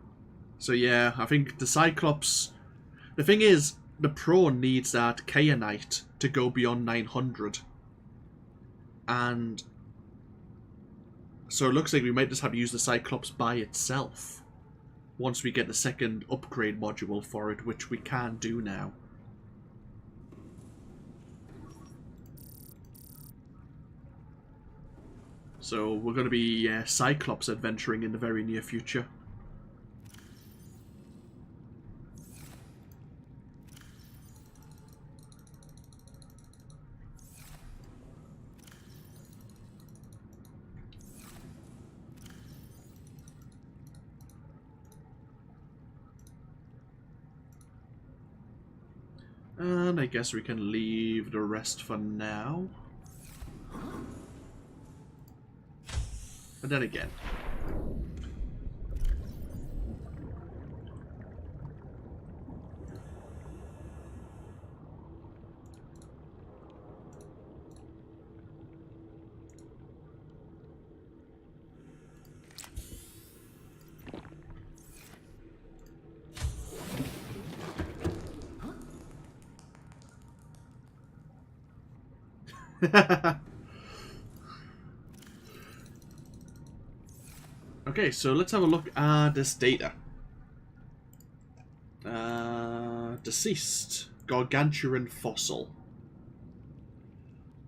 So yeah, I think the Cyclops... The thing is, the prawn needs that Kayanite to go beyond 900. And... so it looks like we might just have to use the Cyclops by itself. Once we get the second upgrade module for it, which we can do now. So we're going to be Cyclops adventuring in the very near future. And I guess we can leave the rest for now. And then again. Okay, so let's have a look at this data. Deceased gargantuan fossil.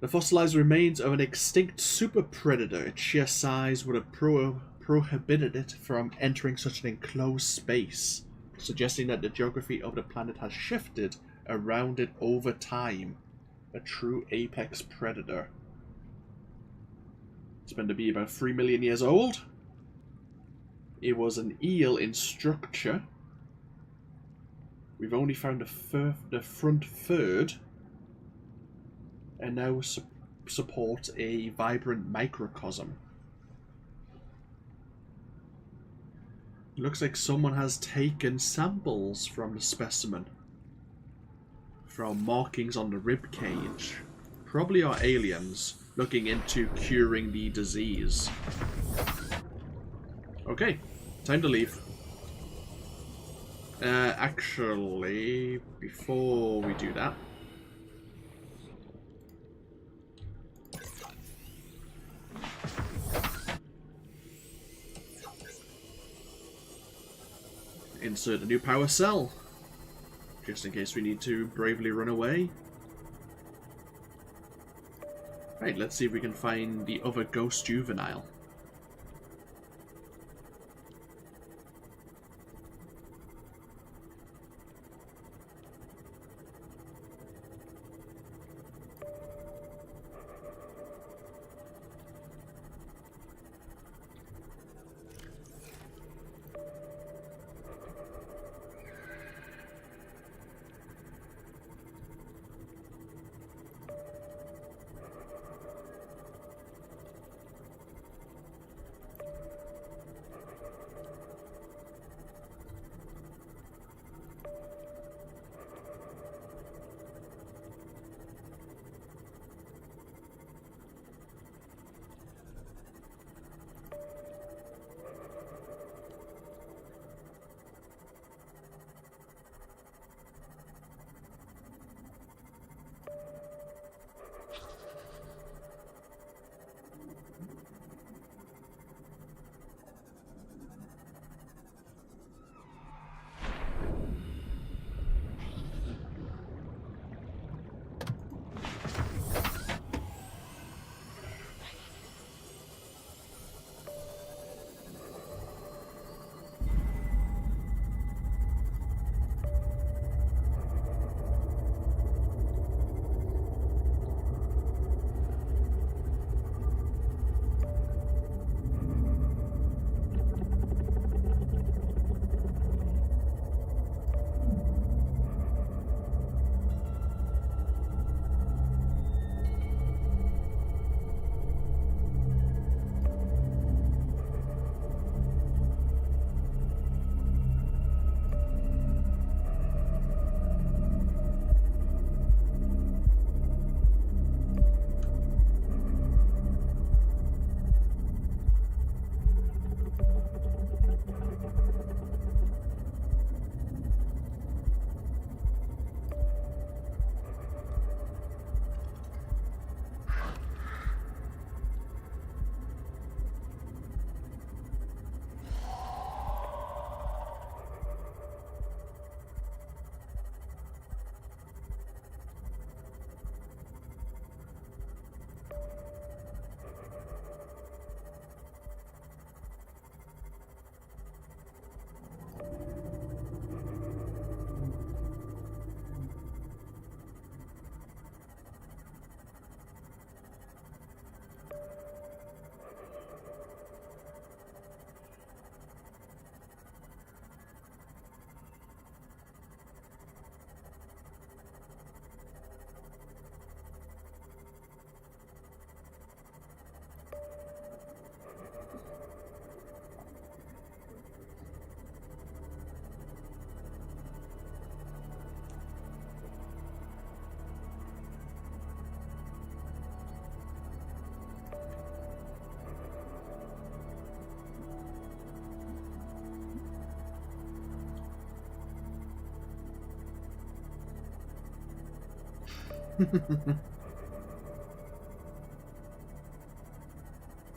The fossilized remains of an extinct super predator. Its sheer size would have prohibited it from entering such an enclosed space, suggesting that the geography of the planet has shifted around it over time. A true apex predator. It's meant to be about 3 million years old. It was an eel in structure. We've only found the front third. And now support a vibrant microcosm. Looks like someone has taken samples from the specimen. From markings on the rib cage. Probably our aliens looking into curing the disease. Okay, time to leave. Actually, before we do that, insert a new power cell, just in case we need to bravely run away. Right, let's see if we can find the other ghost juvenile.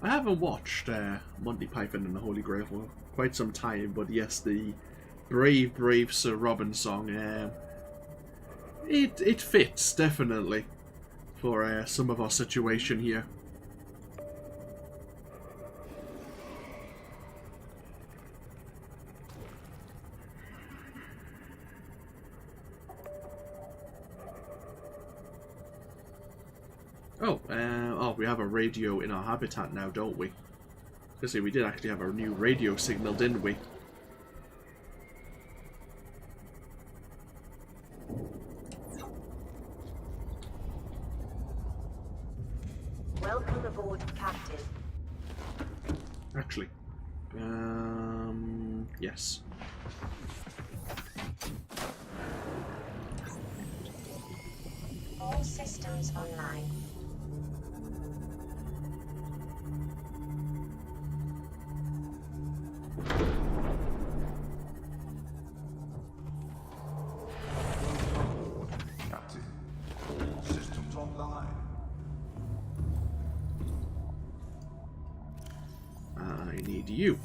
I haven't watched Monty Python and the Holy Grail for quite some time, but yes, the Brave, Brave Sir Robin song, it fits, definitely, for some of our situation here. Oh, we have a radio in our habitat now, don't we? Because we did actually have a new radio signal, didn't we? Welcome aboard, Captain. Actually, yes. All systems online. Captain, all systems online. I need you.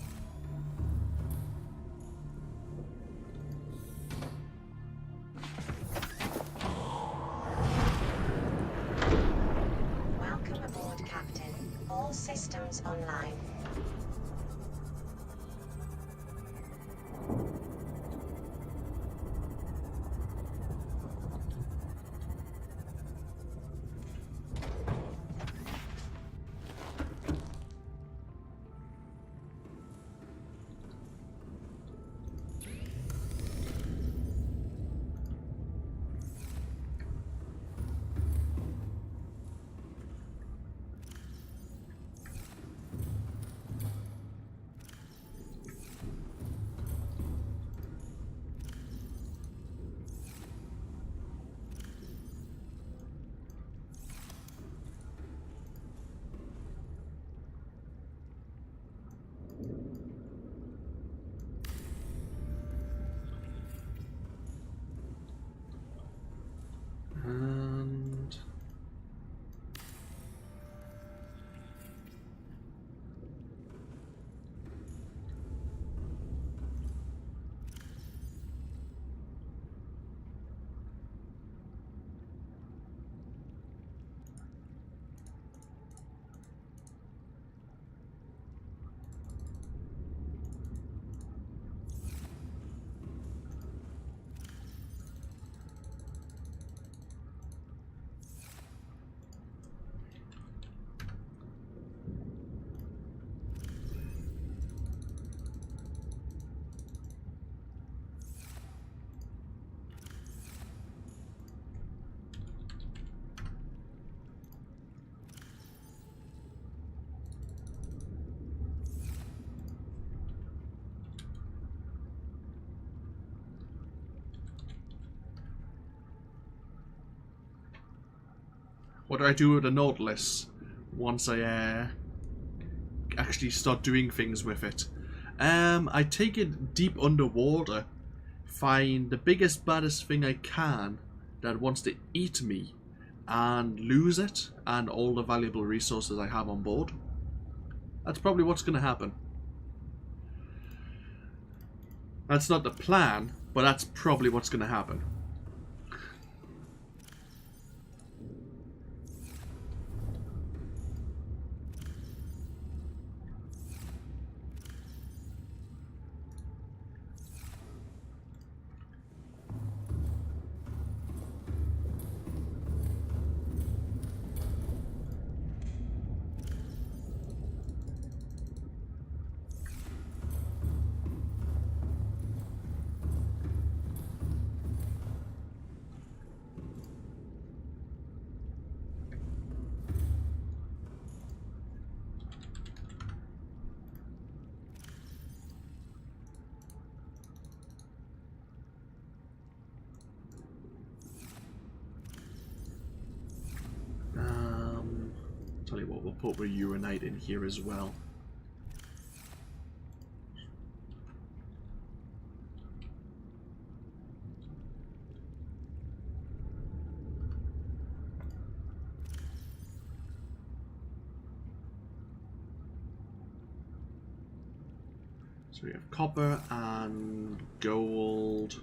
what do I do with the Nautilus once I actually start doing things with it? I take it deep underwater, find the biggest, baddest thing I can that wants to eat me, and lose it and all the valuable resources I have on board. That's probably what's going to happen. That's not the plan, but that's probably what's going to happen. Tell you what, we'll put a uranite in here as well. So we have copper and gold.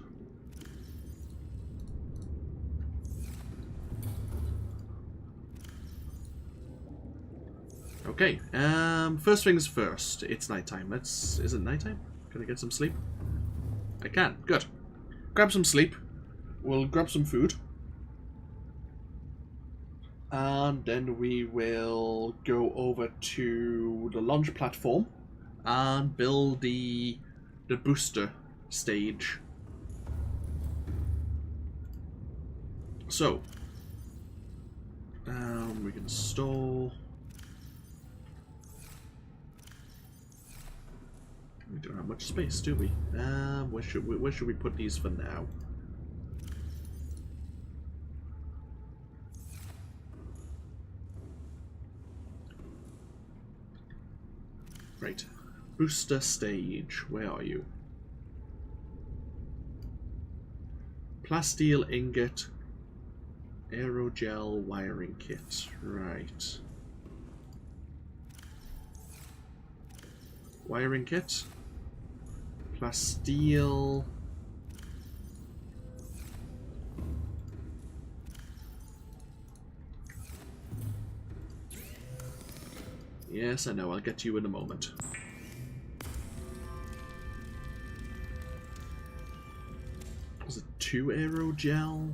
Okay, first things first. It's nighttime. Is it nighttime? Can I get some sleep? I can. Good. Grab some sleep. We'll grab some food. And then we will go over to the launch platform and build the booster stage. So, we can store. We don't have much space, do we? Where should we put these for now? Right. Booster stage. Where are you? Plasteel ingot. Aerogel wiring kit. Right. Wiring kit. Plasteel. Yes, I know. I'll get to you in a moment. Was it 2 aerogel?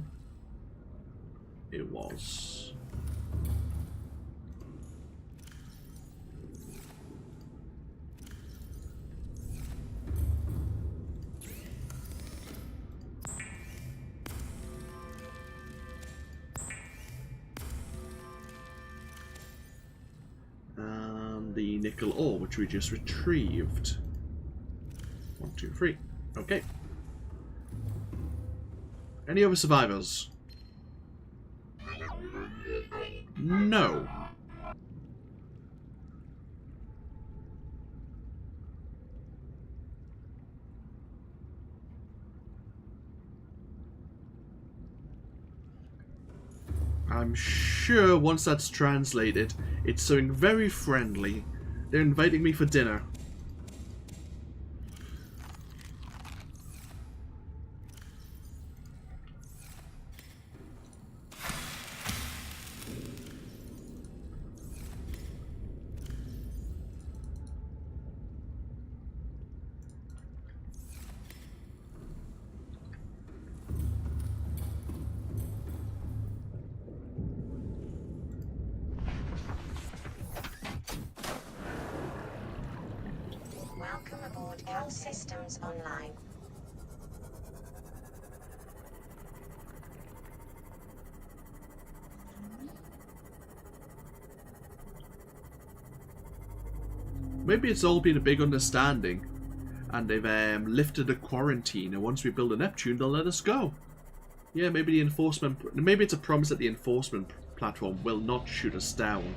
It was. The nickel ore, which we just retrieved. 1, 2, 3. Okay. Any other survivors? No. I'm sure once that's translated, it's something very friendly. They're inviting me for dinner. Welcome aboard Cal Systems Online. Maybe it's all been a big understanding, and they've lifted the quarantine, and once we build a Neptune, they'll let us go. Yeah, maybe the enforcement. Maybe it's a promise that the enforcement platform will not shoot us down.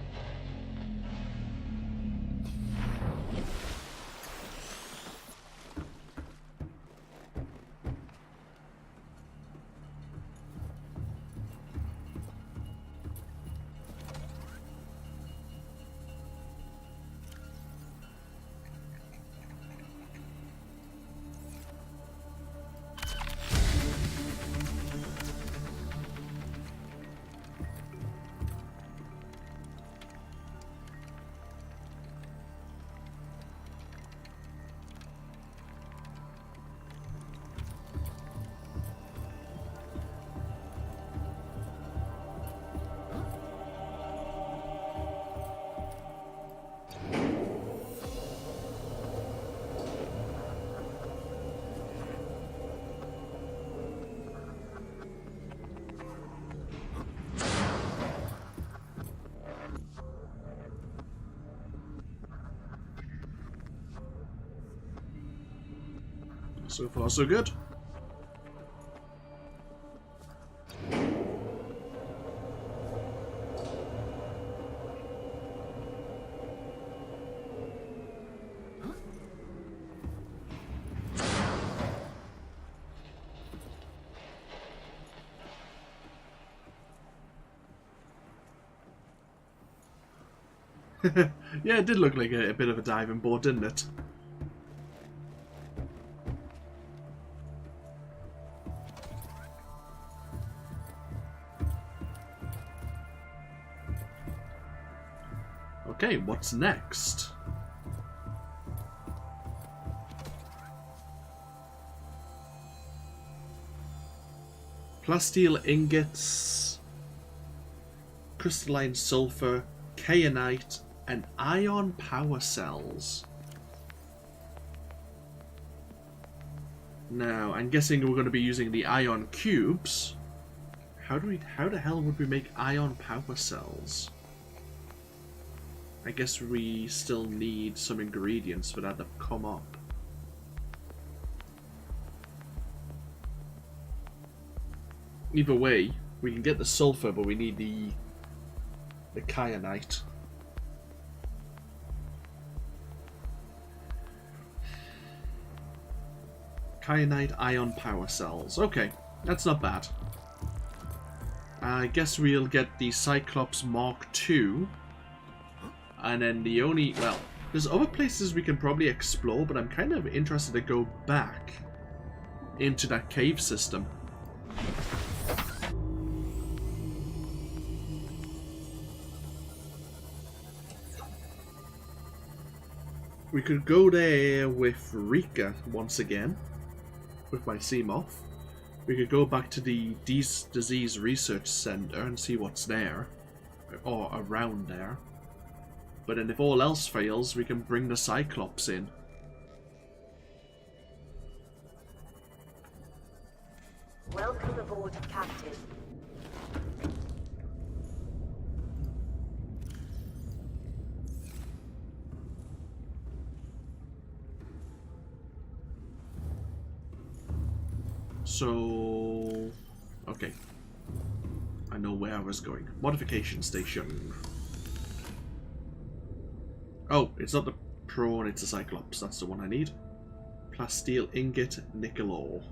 So far, so good. Yeah, it did look like a bit of a diving board, didn't it? Okay, what's next? Plasteel ingots, crystalline sulfur, kayanite, and ion power cells. Now, I'm guessing we're going to be using the ion cubes. How the hell would we make ion power cells? I guess we still need some ingredients for that to come up. Either way, we can get the sulfur, but we need the kyanite. Kyanite ion power cells. Okay, that's not bad. I guess we'll get the Cyclops Mark II. And then the only... well, there's other places we can probably explore, but I'm kind of interested to go back into that cave system. We could go there with Rika once again, with my Seamoth. We could go back to the Disease Research Center and see what's there, or around there. But then if all else fails, we can bring the Cyclops in. Welcome aboard, Captain. So... okay. I know where I was going. Modification station. Oh, it's not the prawn, it's the Cyclops. That's the one I need. Plasteel ingot, nickel ore.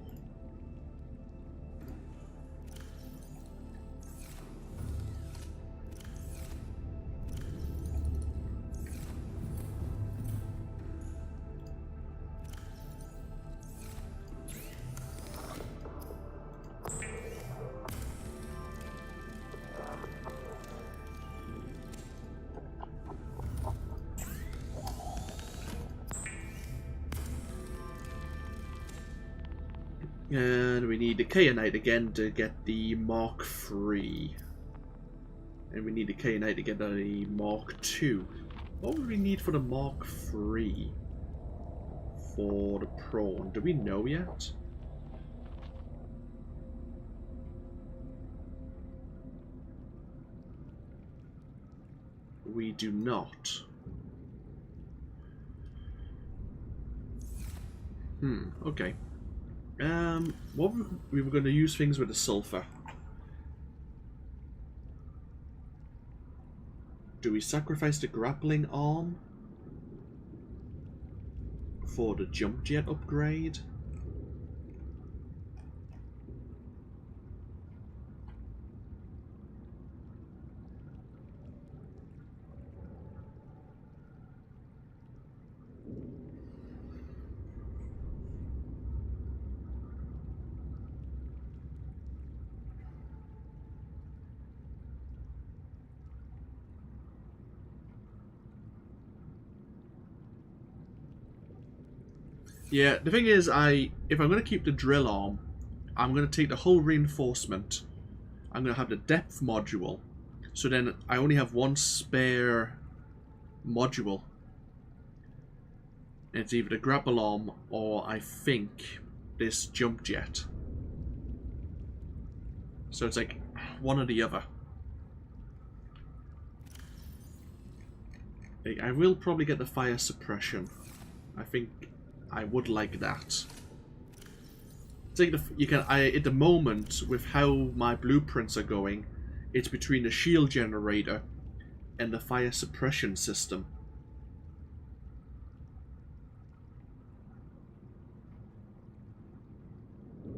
And we need the Kayanite again to get the Mark III. And we need the Kayanite to get the Mark II. What would we need for the Mark III? For the prawn? Do we know yet? We do not. Okay. What we were going to use things with the sulfur. Do we sacrifice the grappling arm for the jump jet upgrade? Yeah, the thing is, if I'm going to keep the drill arm, I'm going to take the whole reinforcement. I'm going to have the depth module. So then I only have one spare module. It's either the grapple arm or I think this jump jet. So it's like one or the other. I will probably get the fire suppression. I think I would like that. Take the at the moment with how my blueprints are going, it's between the shield generator and the fire suppression system.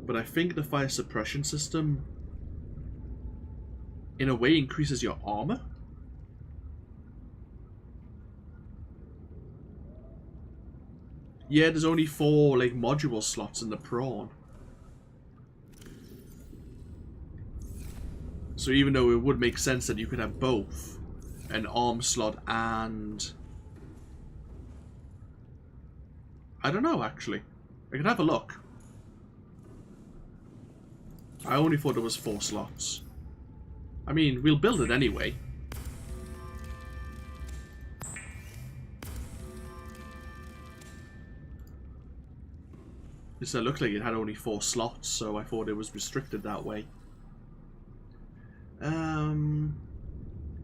But I think the fire suppression system in a way increases your armor. Yeah, there's only 4 like module slots in the prawn. So even though it would make sense that you could have both an arm slot and I don't know actually. I could have a look. I only thought there was 4 slots. I mean, we'll build it anyway. It looked like it had only 4 slots, so I thought it was restricted that way.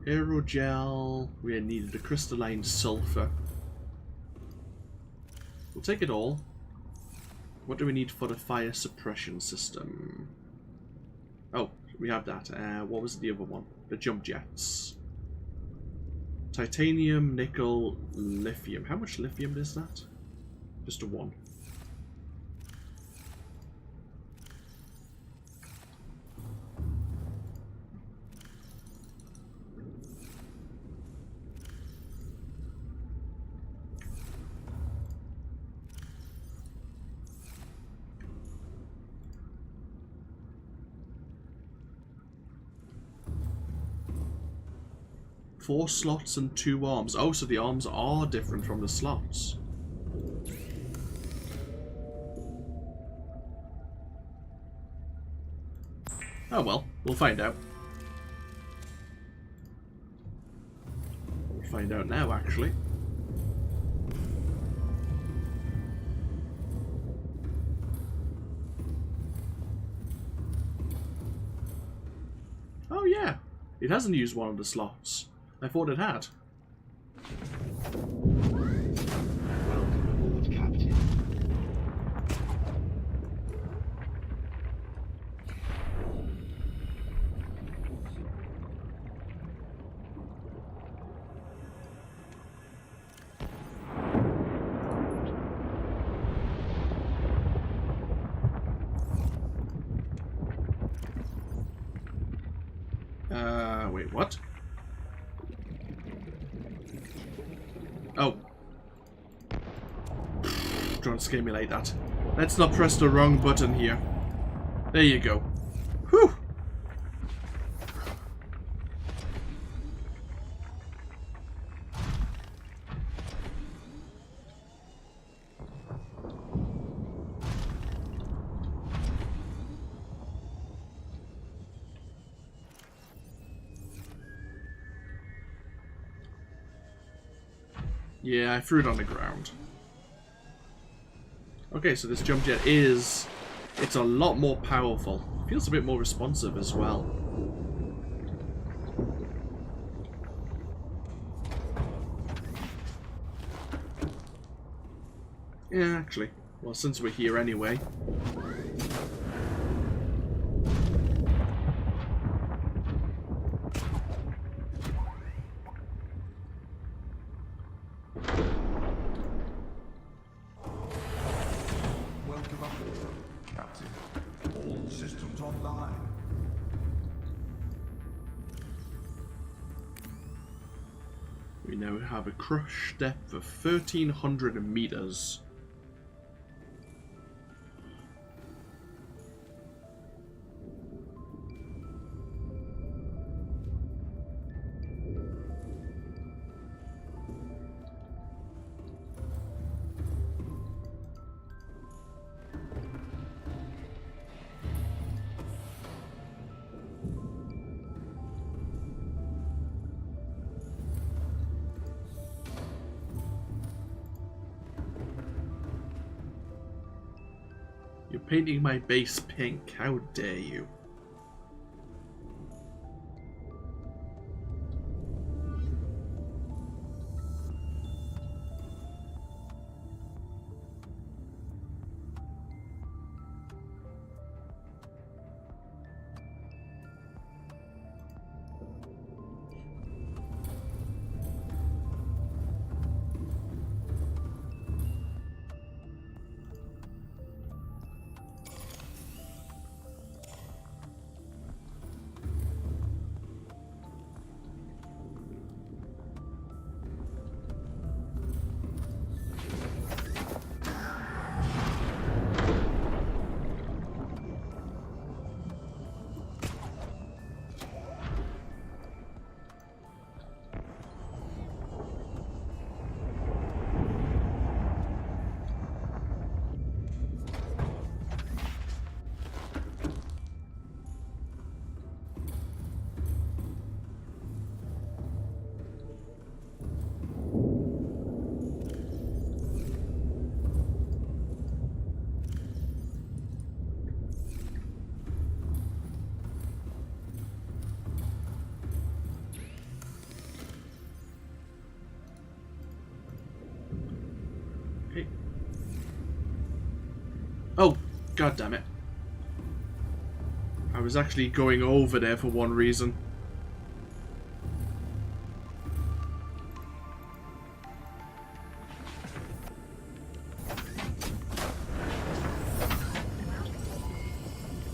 Aerogel. We needed the crystalline sulfur. We'll take it all. What do we need for the fire suppression system? Oh, we have that. What was the other one? The jump jets. Titanium, nickel, lithium. How much lithium is that? Just a 1. Four slots and 2 arms. Oh, so the arms are different from the slots. Oh well, we'll find out. We'll find out now, actually. Oh yeah, it hasn't used one of the slots. I thought it had. Welcome aboard, Captain. Wait, what? Oh. Don't scare me like that. Let's not press the wrong button here. There you go. Whew! Yeah, I threw it on the ground. Okay, so this jump jet it's a lot more powerful. Feels a bit more responsive as well. Yeah, actually. Well, since we're here anyway. systems online. We now have a crush depth of 1,300 meters. You're painting my base pink. How dare you? Oh, god damn it. I was actually going over there for one reason.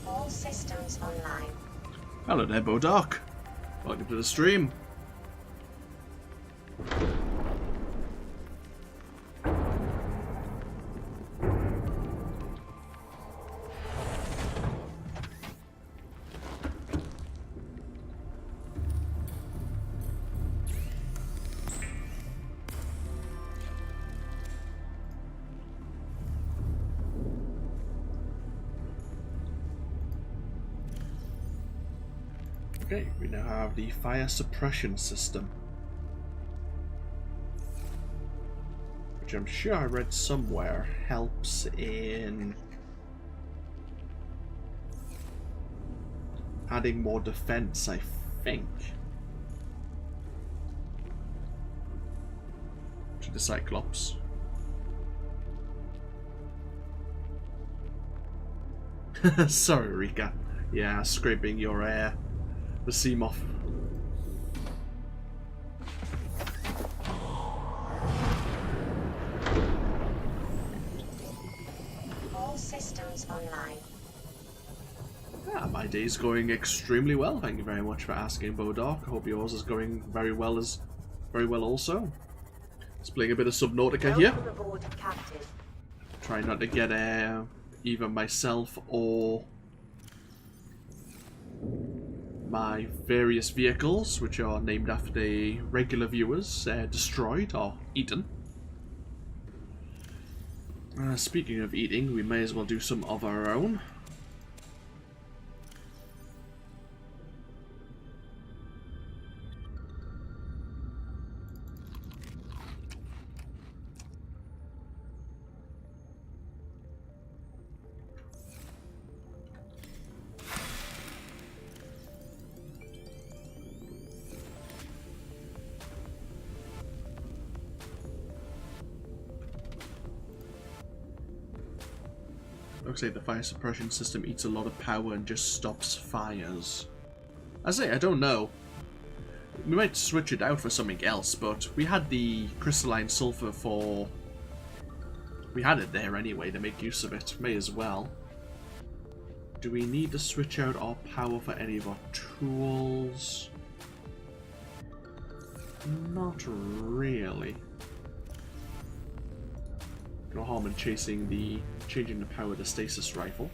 All systems online. Hello there, Bodark. Welcome to the stream. Okay, we now have the fire suppression system, which I'm sure I read somewhere helps in adding more defense, I think, to the Cyclops. Sorry, Rika. Yeah, scraping your the sea moth. All systems online. Yeah, my day's going extremely well. Thank you very much for asking, Bodark. I hope yours is going very well also. Just playing a bit of Subnautica here. Welcome aboard, Captain. Trying not to get either myself or my various vehicles, which are named after the regular viewers, destroyed or eaten. Speaking of eating, we may as well do some of our own. Looks like the fire suppression system eats a lot of power and just stops fires. I say, I don't know. We might switch it out for something else, but we had the crystalline sulfur for... We had it there anyway to make use of it. May as well. Do we need to switch out our power for any of our tools? Not really. No harm in changing the power of the stasis rifle.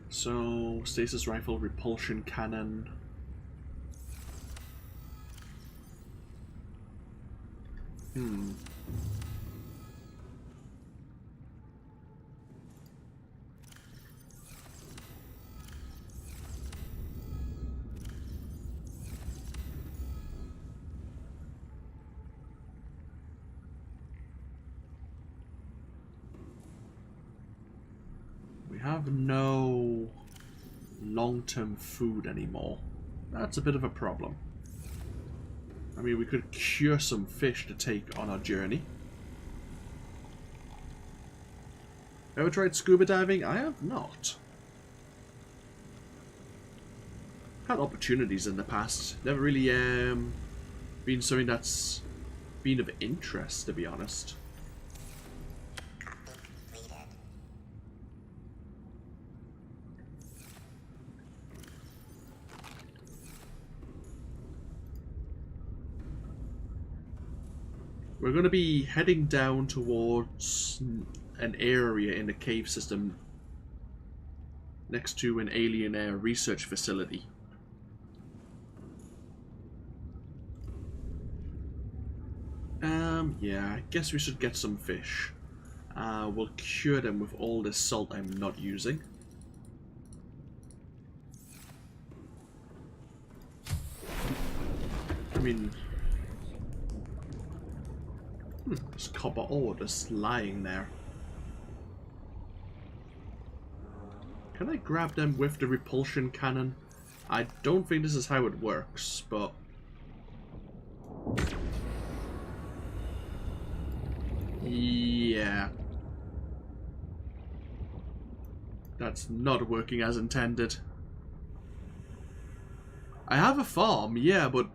So, stasis rifle, repulsion cannon. We have no long-term food anymore. That's a bit of a problem. I mean, we could cure some fish to take on our journey. Ever tried scuba diving? I have not. Had opportunities in the past. Never really been something that's been of interest, to be honest. We're going to be heading down towards an area in the cave system next to an alien research facility. Yeah, I guess we should get some fish. We'll cure them with all this salt I'm not using. I mean... there's copper ore just lying there. Can I grab them with the repulsion cannon? I don't think this is how it works, but... yeah. That's not working as intended. I have a farm, yeah, but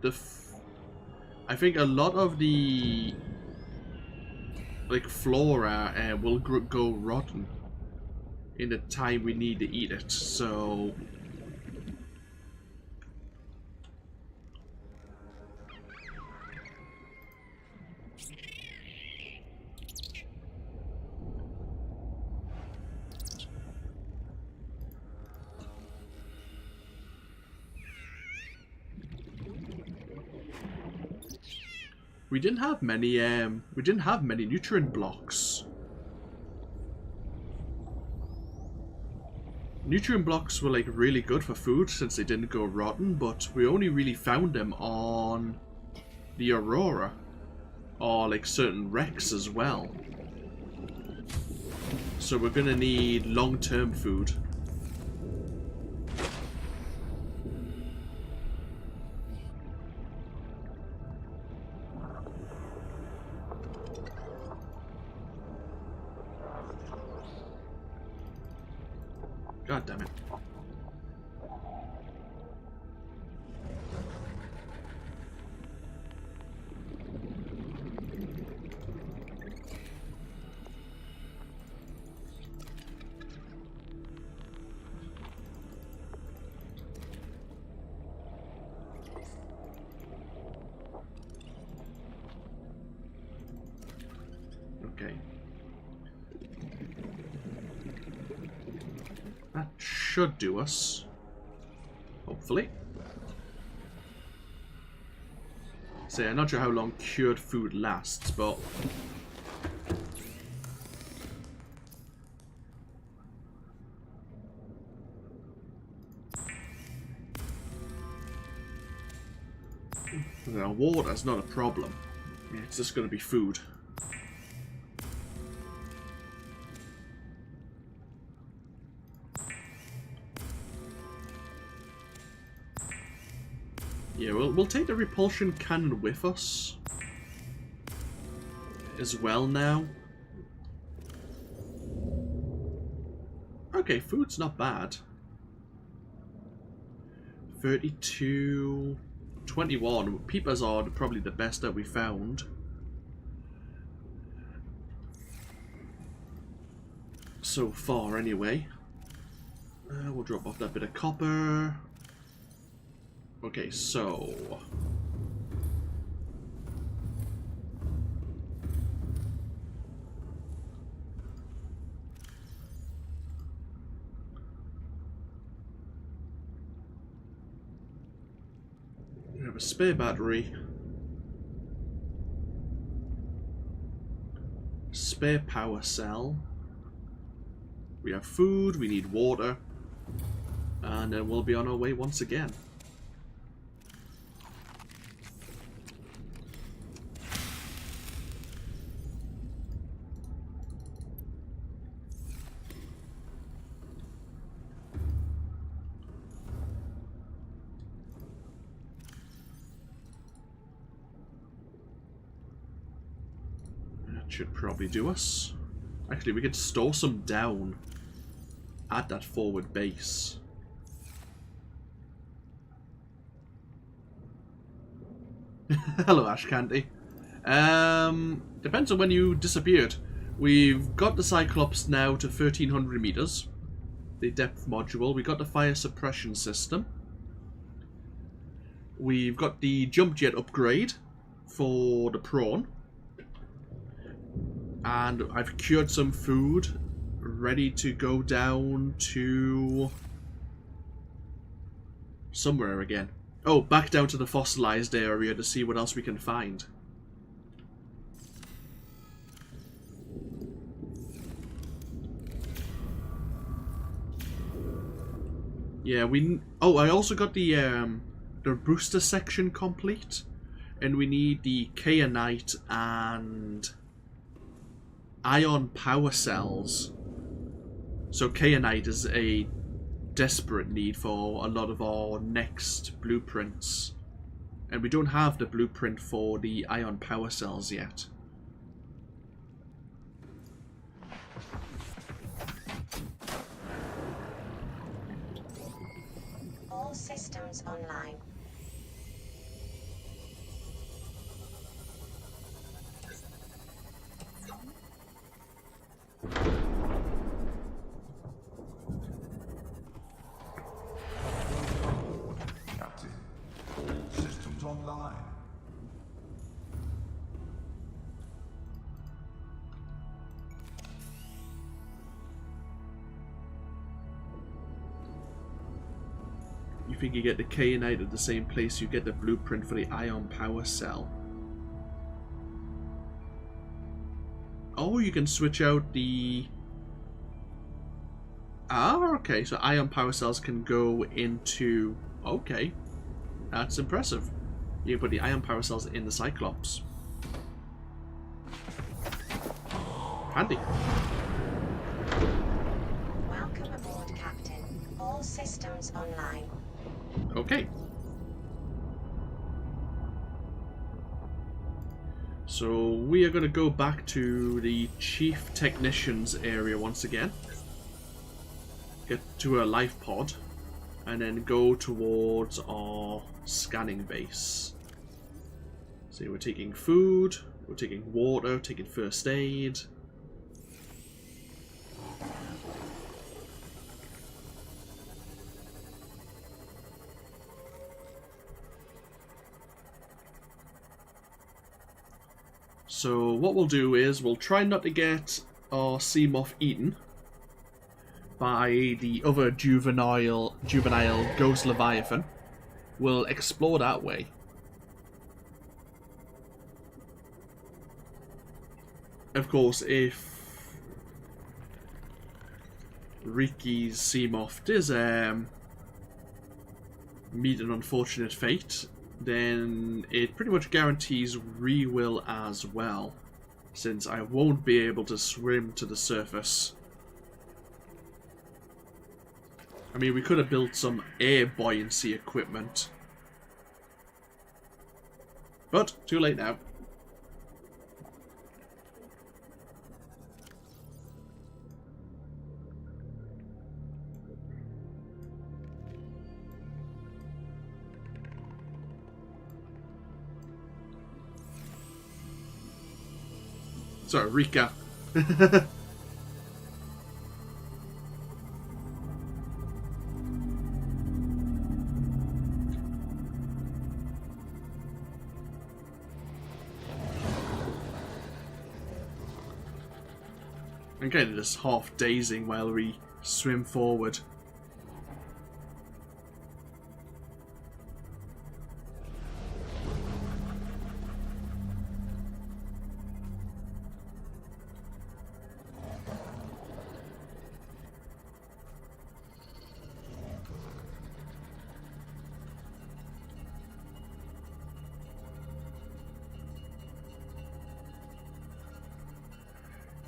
I think a lot of the... like flora will go rotten in the time we need to eat it, so we didn't have many nutrient blocks. Nutrient blocks were like really good for food since they didn't go rotten, but we only really found them on the Aurora, or like certain wrecks as well. So we're gonna need long-term food. God damn it. Okay. That should do us. Hopefully. So I'm not sure how long cured food lasts, but... now, water's not a problem. It's just going to be food. Yeah, we'll take the repulsion cannon with us as well now. Okay, food's not bad. 32, 21. Peepers are probably the best that we found. So far, anyway. We'll drop off that bit of copper. Okay, so... we have a spare battery. Spare power cell. We have food, we need water. And then we'll be on our way once again. That should probably do us. Actually, we could store some down at that forward base. Hello, Ash Candy. Depends on when you disappeared. We've got the Cyclops now to 1300 meters. The depth module. We got the fire suppression system. We've got the jump jet upgrade for the prawn. And I've cured some food. Ready to go down to... somewhere again. Oh, back down to the fossilized area to see what else we can find. Yeah, oh, I also got the booster section complete. And we need the kayanite and ion power cells. So kayanite is a desperate need for a lot of our next blueprints. And we don't have the blueprint for the ion power cells yet. All systems online. Captain, all systems online. You think you get the kayanite at the same place you get the blueprint for the ion power cell. Oh, you can switch out the... Ah, okay, so ion power cells can go into... Okay, that's impressive. You can put the ion power cells in the Cyclops. Handy. Welcome aboard, Captain. All systems online. Okay. So we are going to go back to the Chief Technician's area once again. Get to a life pod. And then go towards our scanning base. So we're taking food, we're taking water, taking first aid. So what we'll do is we'll try not to get our sea moth eaten by the other juvenile ghost Leviathan. We'll explore that way. Of course, if Riki's sea moth does meet an unfortunate fate, then it pretty much guarantees re-will as well, since I won't be able to swim to the surface. I mean, we could have built some air buoyancy equipment, but too late now. Sorry, Rika. I'm kind of just half dazing while we swim forward.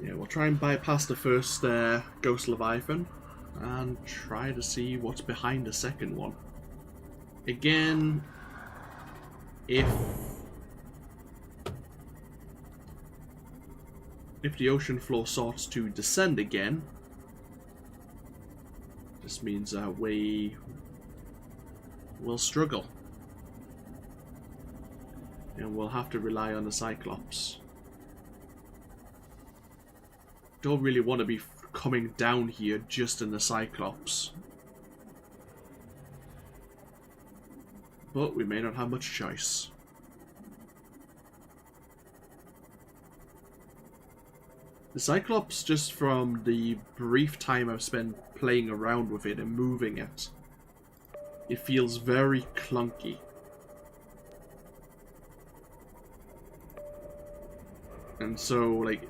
Yeah, we'll try and bypass the first Ghost Leviathan and try to see what's behind the second one. Again, if the ocean floor starts to descend again, this means that we will struggle. And we'll have to rely on the Cyclops. Don't really want to be coming down here just in the Cyclops. But we may not have much choice. The Cyclops, just from the brief time I've spent playing around with it and moving it, it feels very clunky. And so, like,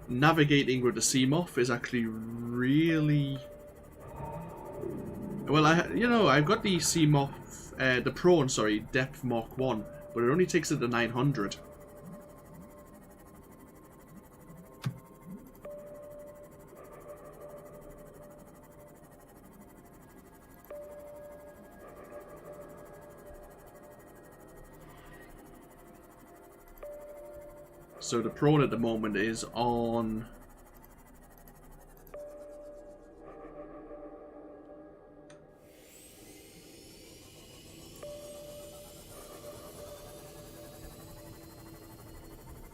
navigating with the Seamoth is actually really... Well, I've got the Seamoth, the Prawn, sorry, Depth Mark 1, but it only takes it to 900. So the Prawn at the moment is on...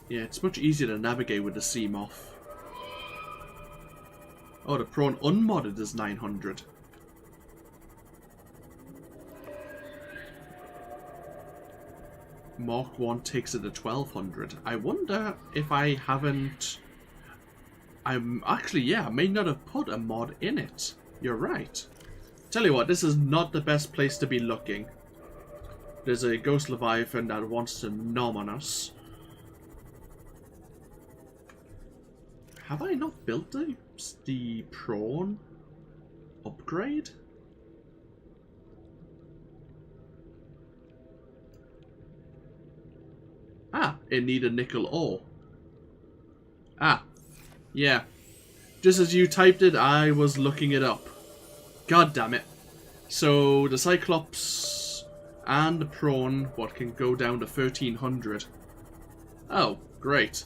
Yeah, it's much easier to navigate with the Seamoth. Oh, the Prawn unmodded is 900. Mark 1 takes it to 1200. I wonder if I haven't... yeah, I may not have put a mod in it. You're right. Tell you what, this is not the best place to be looking. There's a Ghost Leviathan that wants to nom on us. Have I not built the Prawn upgrade? Ah, it needed nickel ore. Ah, yeah. Just as you typed it, I was looking it up. God damn it. So, the Cyclops and the Prawn, what, can go down to 1300. Oh, great.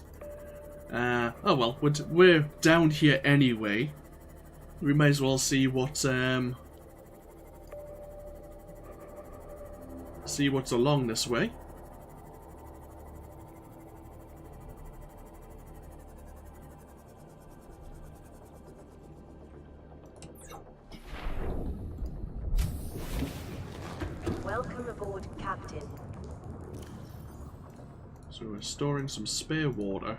Oh well, we're down here anyway. We might as well see what's along this way. Welcome aboard, Captain. So we're storing some spare water,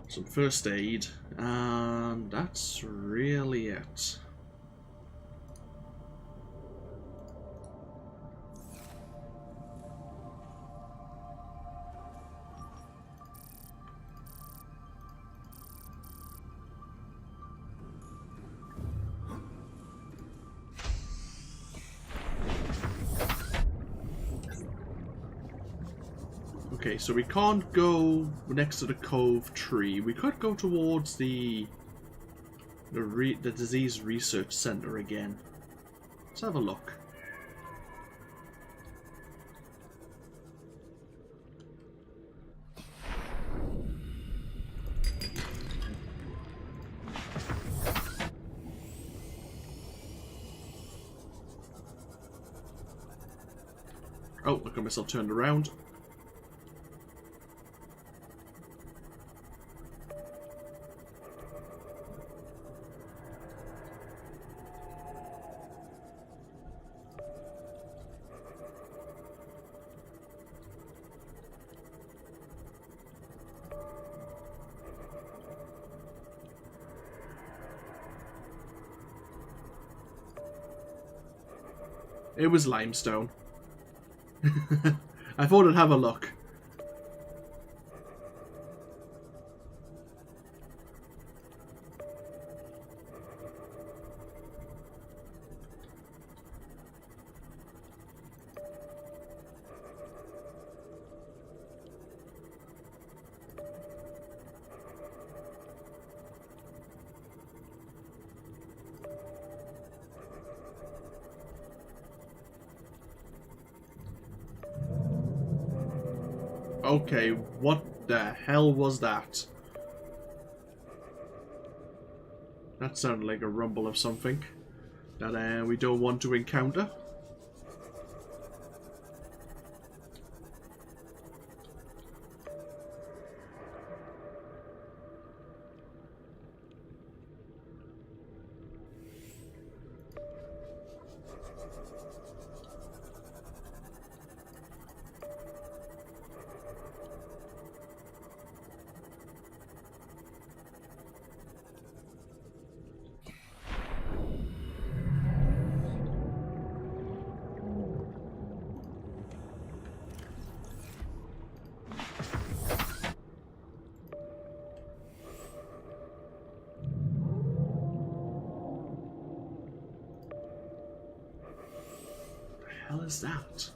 some first aid, and that's really it. Okay, so we can't go next to the cove tree. We could go towards the disease research center again. Let's have a look. Oh, look at myself turned around. It was limestone. I thought I'd have a look. Okay, what the hell was that? That sounded like a rumble of something that we don't want to encounter. What the hell is that?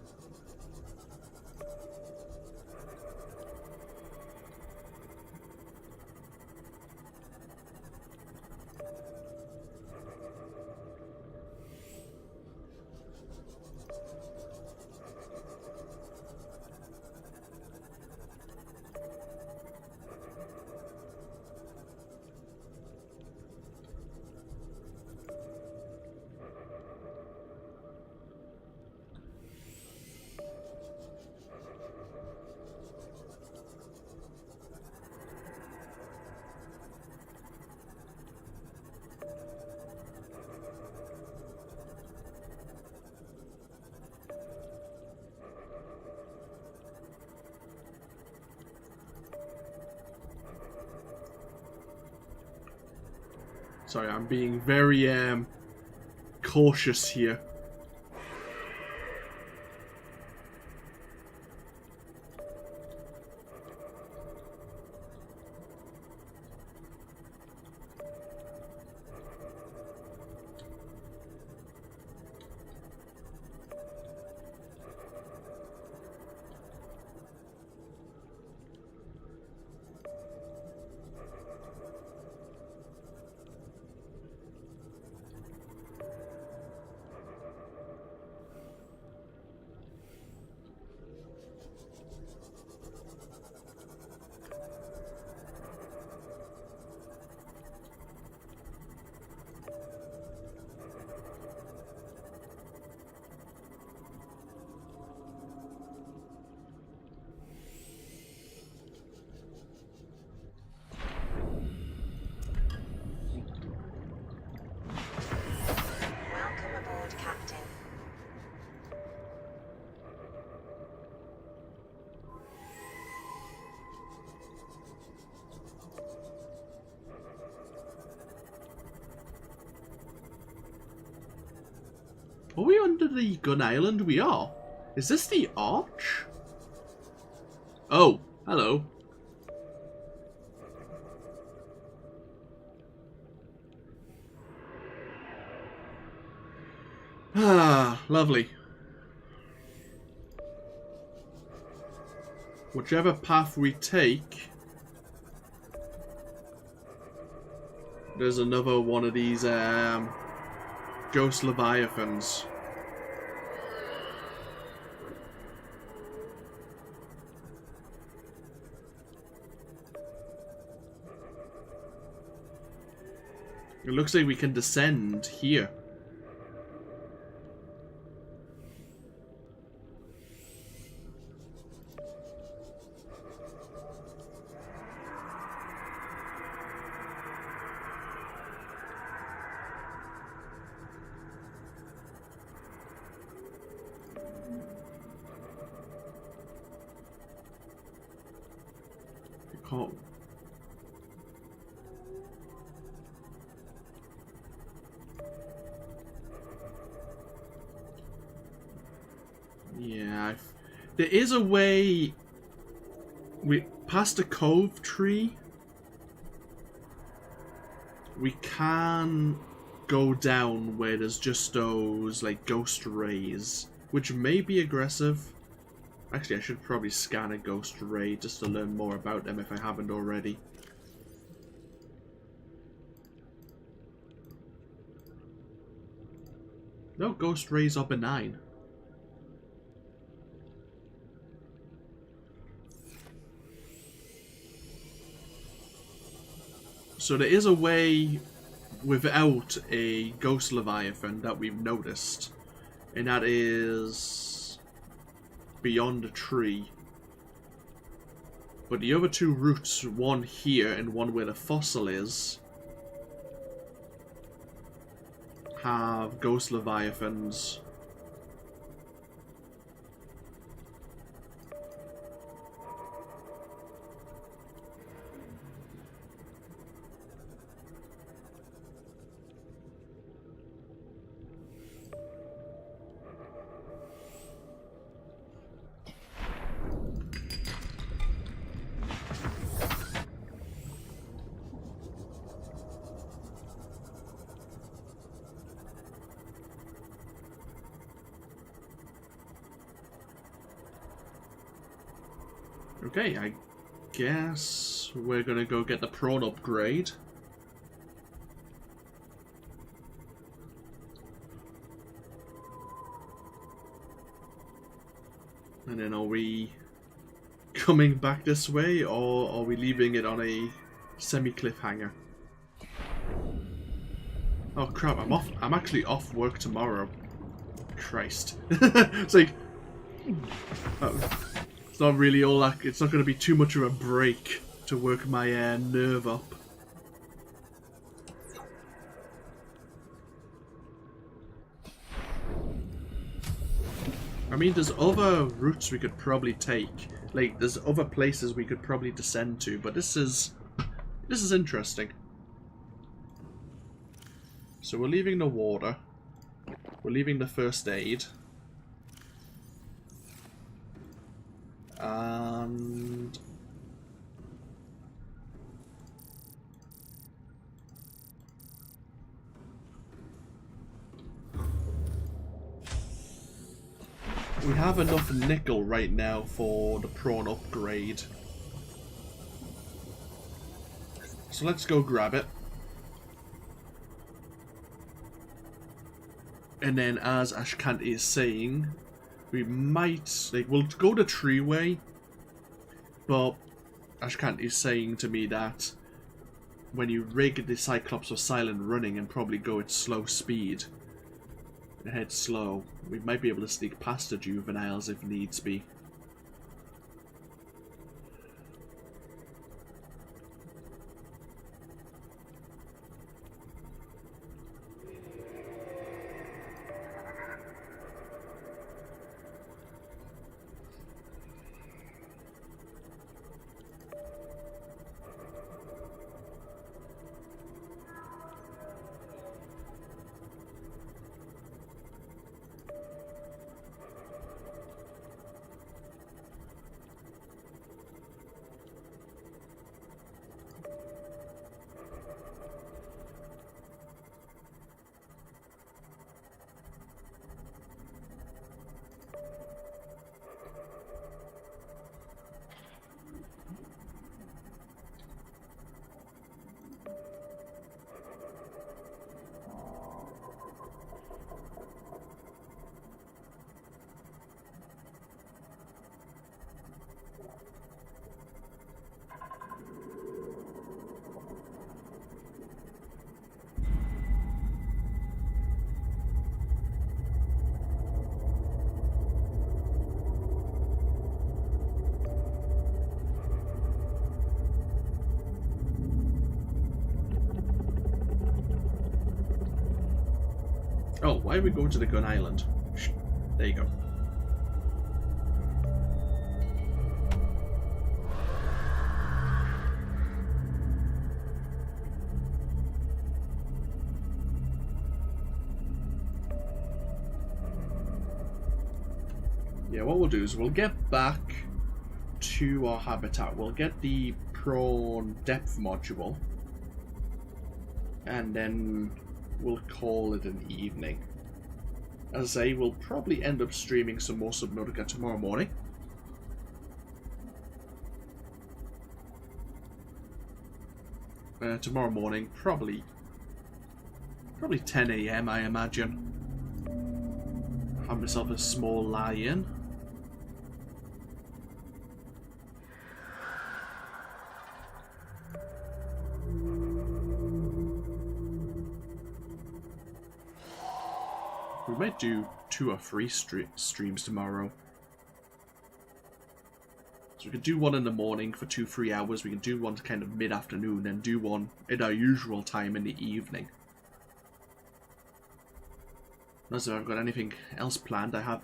Sorry, I'm being very cautious here. Welcome aboard, Captain. Are we under the gun island? We are. Is this the arch? Oh, hello. Ah, lovely. Whichever path we take, there's another one of these ghost Leviathans. It looks like we can descend here. Can't. There is a way... past a cove tree, we can go down where there's just those, like, ghost rays, which may be aggressive. Actually, I should probably scan a ghost ray just to learn more about them if I haven't already. No, ghost rays are benign. So there is a way without a ghost Leviathan that we've noticed, and that is beyond the tree. But the other two routes, one here and one where the fossil is, have ghost Leviathans. Okay, I guess we're gonna go get the prawn upgrade. And then are we coming back this way, or are we leaving it on a semi-cliffhanger? Oh crap, I'm actually off work tomorrow. Christ. It's like... it's not really all that... It's not going to be too much of a break to work my nerve up. I mean, there's other routes we could probably take. Like, there's other places we could probably descend to, but this is interesting. So we're leaving the water. We're leaving the first aid. And... we have enough nickel right now for the prawn upgrade. So let's go grab it. And then, as Ashkanti is saying, we might, like, we'll go the tree way, but Ashkanti is saying to me that when you rig the Cyclops or Silent running and probably go at slow speed, and head slow, we might be able to sneak past the juveniles if needs be. Oh, why are we going to the gun island? There you go. Yeah, what we'll do is we'll get back to our habitat. We'll get the prawn depth module, and then we'll call it an evening. As I say, we'll probably end up streaming some more Subnautica tomorrow morning. Tomorrow morning, probably 10 AM, I imagine. Have myself a small lie-in. We might do 2 or 3 streams tomorrow. So we could do one in the morning for 2-3 hours. We can do one kind of mid-afternoon, and do one at our usual time in the evening. Unless I've got anything else planned. I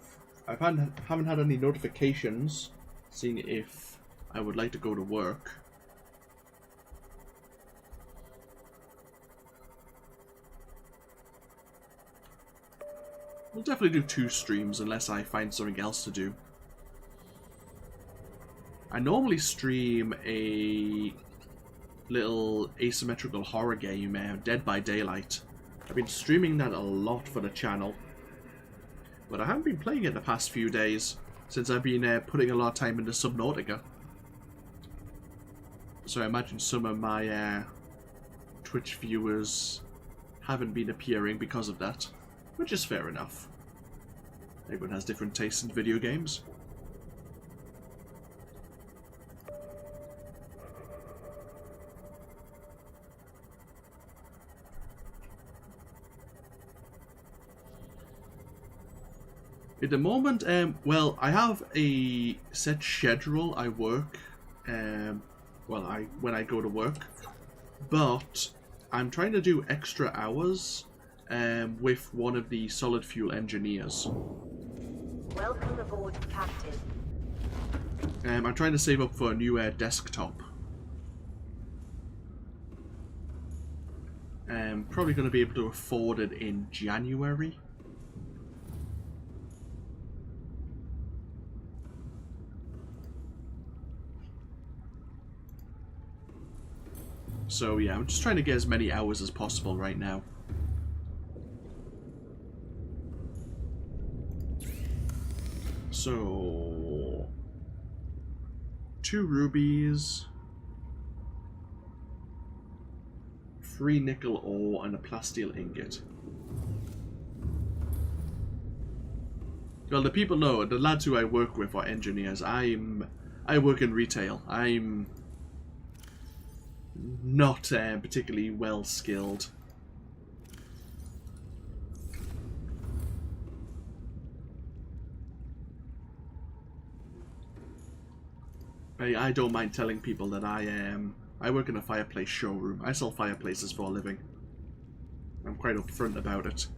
haven't had any notifications seeing if I would like to go to work. We'll definitely do 2 streams unless I find something else to do. I normally stream a little asymmetrical horror game, Dead by Daylight. I've been streaming that a lot for the channel, but I haven't been playing it the past few days since I've been putting a lot of time into Subnautica. So I imagine some of my Twitch viewers haven't been appearing because of that, which is fair enough. Everyone has different tastes in video games. At the moment, well, I have a set schedule I work, when I go to work, but I'm trying to do extra hours with one of the solid fuel engineers. Welcome aboard, Captain. I'm trying to save up for a new desktop. Probably going to be able to afford it in January. So yeah, I'm just trying to get as many hours as possible right now. So 2 rubies, 3 nickel ore, and a plasteel ingot. Well, the people know, the lads who I work with are engineers. I work in retail. I'm not particularly well skilled. I don't mind telling people that I work in a fireplace showroom. I sell fireplaces for a living. I'm quite upfront about it.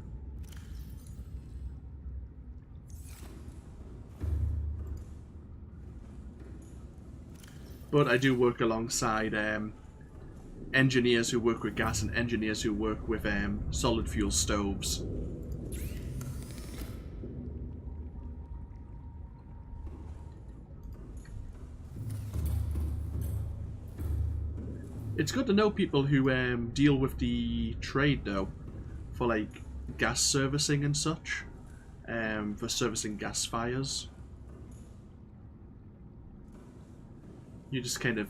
But I do work alongside engineers who work with gas and engineers who work with solid fuel stoves. It's good to know people who deal with the trade though, for like gas servicing and such, for servicing gas fires. You just kind of,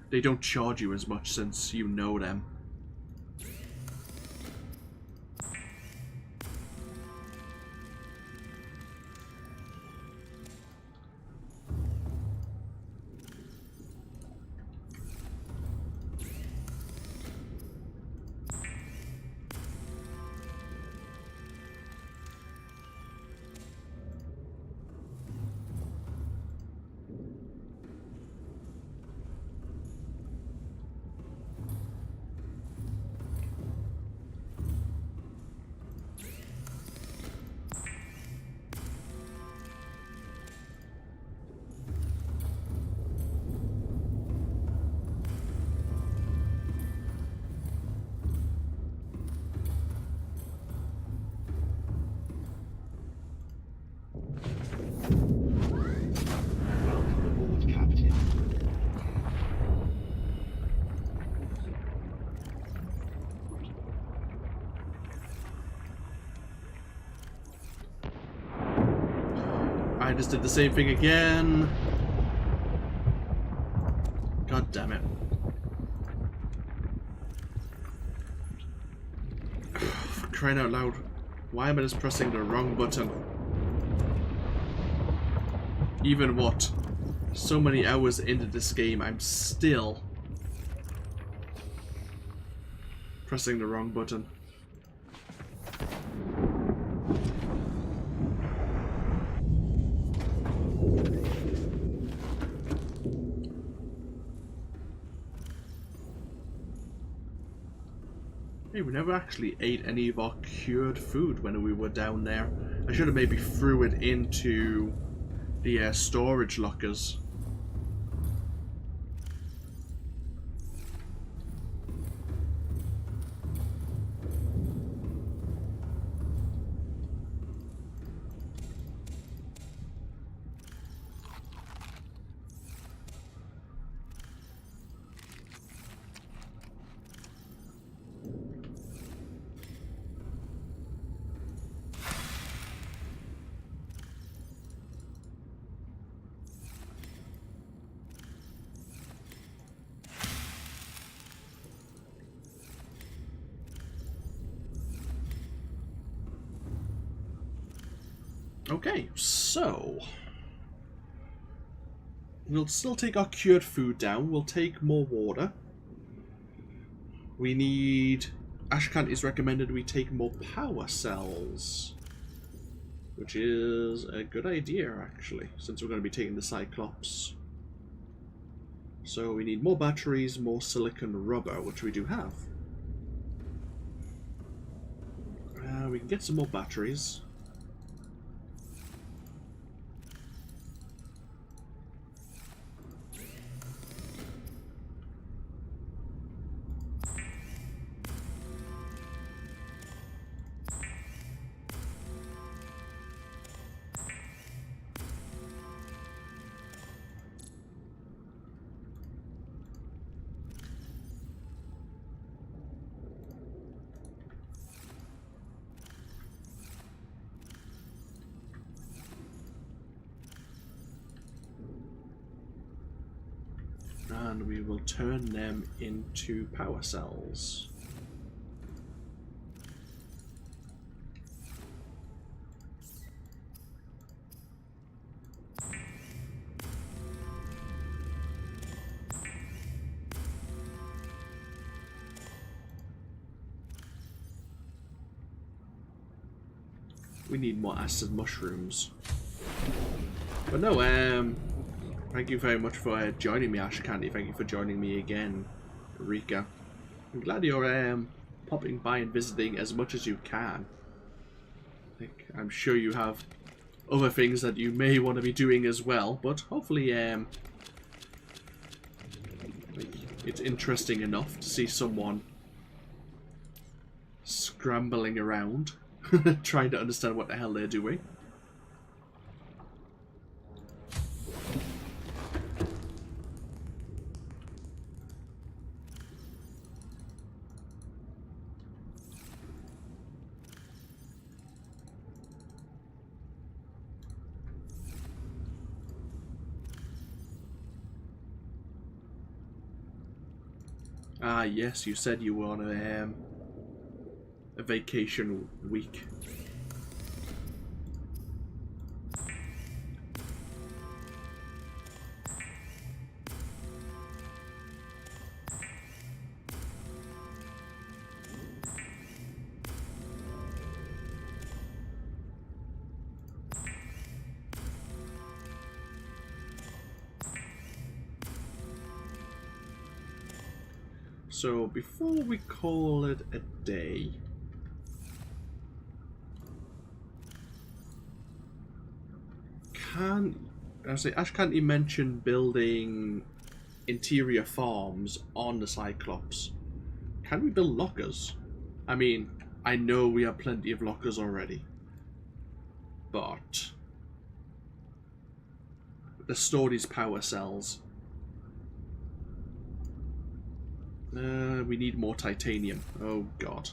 they don't charge you as much since you know them. just did the same thing again. God damn it. For crying out loud. Why am I just pressing the wrong button? Even what? So many hours into this game, I'm still pressing the wrong button. Hey, we never actually ate any of our cured food when we were down there. I should have maybe threw it into the storage lockers. Okay, so we'll still take our cured food down. We'll take more water. We need... Ashkant is recommended we take more power cells, which is a good idea, actually, since we're going to be taking the Cyclops. So we need more batteries, more silicon rubber, which we do have. We can get some more batteries. And we will turn them into power cells. We need more acid mushrooms. But no, thank you very much for joining me, Ash Candy. Thank you for joining me again, Rika. I'm glad you're popping by and visiting as much as you can. I'm sure you have other things that you may want to be doing as well, but hopefully it's interesting enough to see someone scrambling around, trying to understand what the hell they're doing. Ah, yes, you said you were on a vacation week. So before we call it a day, Ash, can't you mention building interior farms on the Cyclops? Can we build lockers? I mean, I know we have plenty of lockers already, but the store these power cells. We need more titanium. Oh god.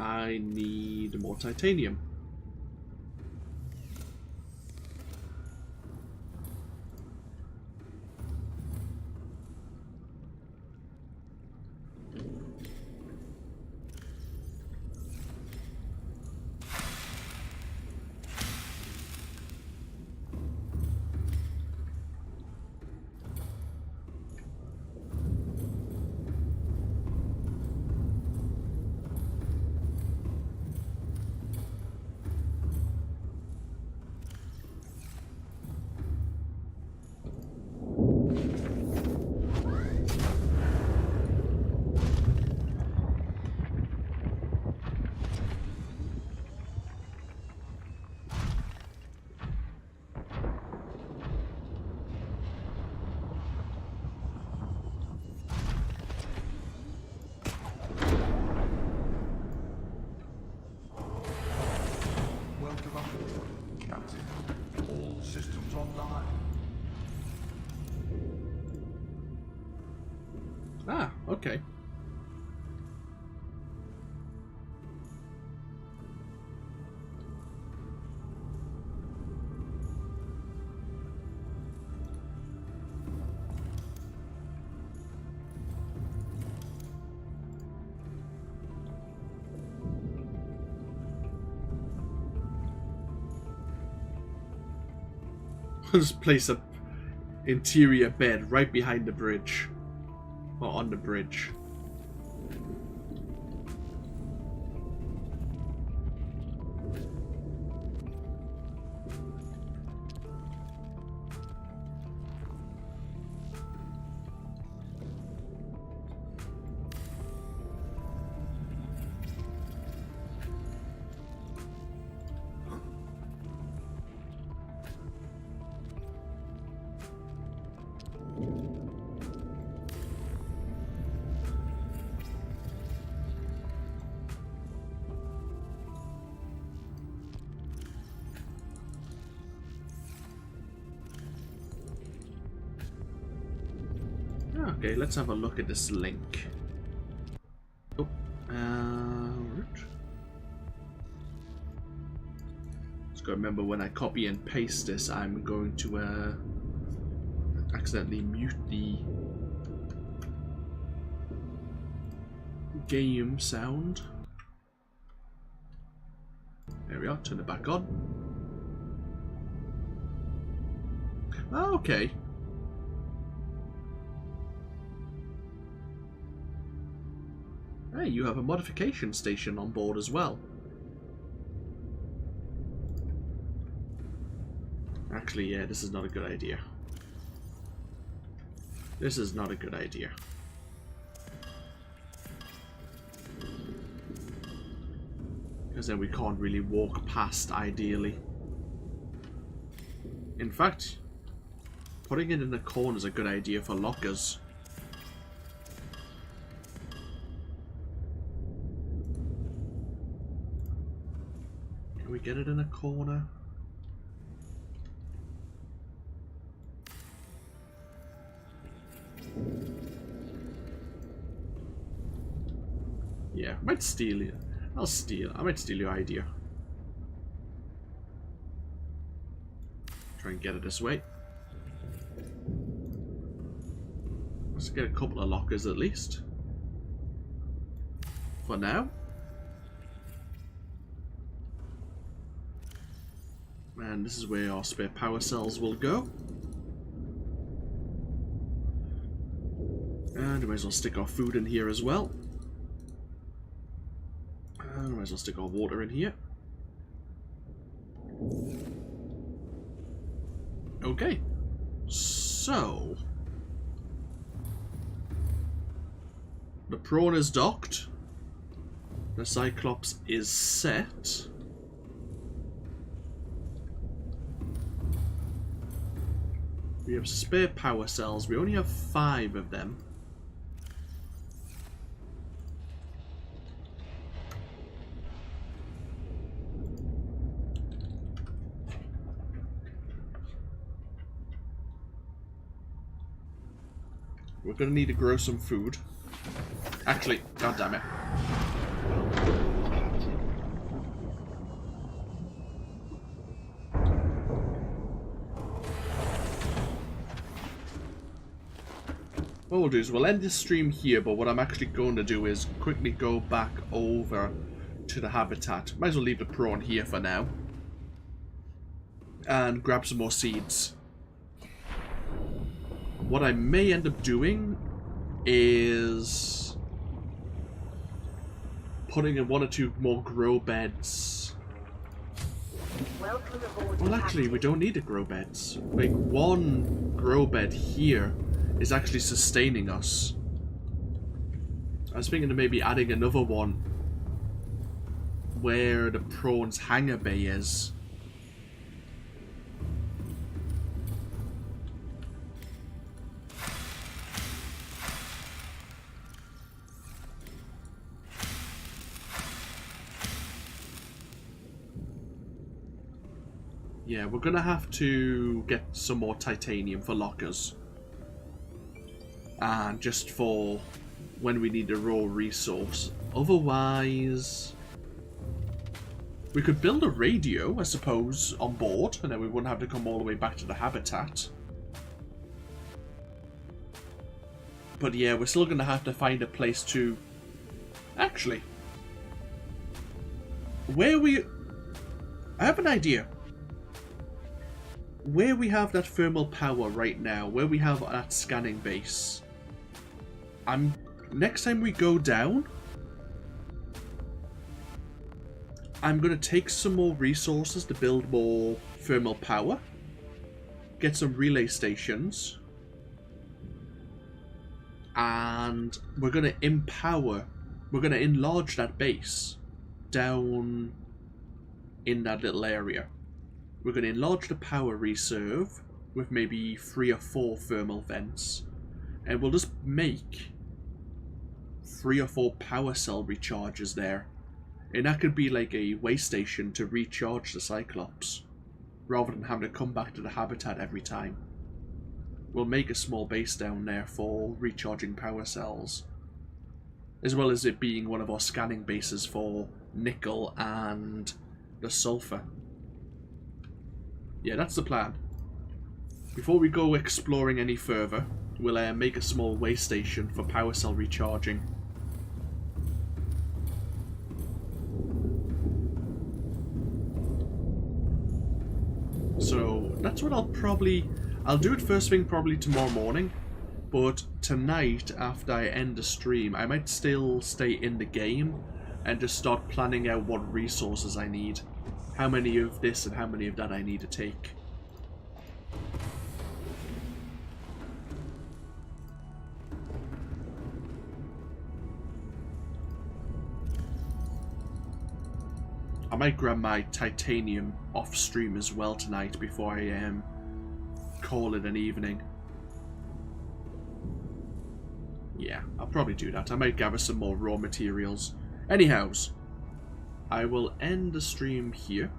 I need more titanium. Welcome aboard, Captain. All systems online. Ah, okay. Just place a interior bed right behind the bridge. Or on the bridge. Okay, let's have a look at this link. Oh, just gotta remember when I copy and paste this, I'm going to accidentally mute the game sound. There we are, turn it back on. Oh, okay. Hey, you have a modification station on board as well. Actually, yeah, this is not a good idea. This is not a good idea. Because then we can't really walk past, ideally. In fact, putting it in the corner is a good idea for lockers. Can we get it in a corner? Yeah, I might steal it. I might steal your idea. Try and get it this way. Let's get a couple of lockers at least. For now. And this is where our spare power cells will go. And we might as well stick our food in here as well. And we might as well stick our water in here. Okay. So the prawn is docked. The Cyclops is set. We have spare power cells. We only have 5 of them. We're going to need to grow some food. Actually, god damn it. Welcome, Captain. what we'll do is we'll end this stream here, but what I'm actually going to do is quickly go back over to the habitat. Might as well leave the prawn here for now. And grab some more seeds. What I may end up doing is putting in 1 or 2 more grow beds. Welcome aboard. Well, actually, we don't need the grow beds. Like, 1 grow bed here is actually sustaining us. I was thinking of maybe adding another one where the prawn's hangar bay is. Yeah, we're gonna have to get some more titanium for lockers. And just for when we need a raw resource. Otherwise, we could build a radio, I suppose, on board, and then we wouldn't have to come all the way back to the habitat. But yeah, we're still gonna have to find a place to... Actually, I have an idea. Where we have that thermal power right now, where we have that scanning base, next time we go down, I'm going to take some more resources to build more thermal power, get some relay stations, and we're going to enlarge that base down in that little area. We're going to enlarge the power reserve with maybe 3 or 4 thermal vents. And we'll just make 3 or 4 power cell recharges there. And that could be like a way station to recharge the Cyclops, rather than having to come back to the habitat every time. We'll make a small base down there for recharging power cells, as well as it being one of our scanning bases for nickel and the sulfur. Yeah, that's the plan. Before we go exploring any further, we'll make a small way station for power cell recharging. So that's what I'll do it first thing probably tomorrow morning, but tonight after I end the stream I might still stay in the game and just start planning out what resources I need. How many of this and how many of that I need to take. I might grab my titanium off stream as well tonight before I call it an evening. Yeah, I'll probably do that. I might gather some more raw materials. Anyhows, I will end the stream here.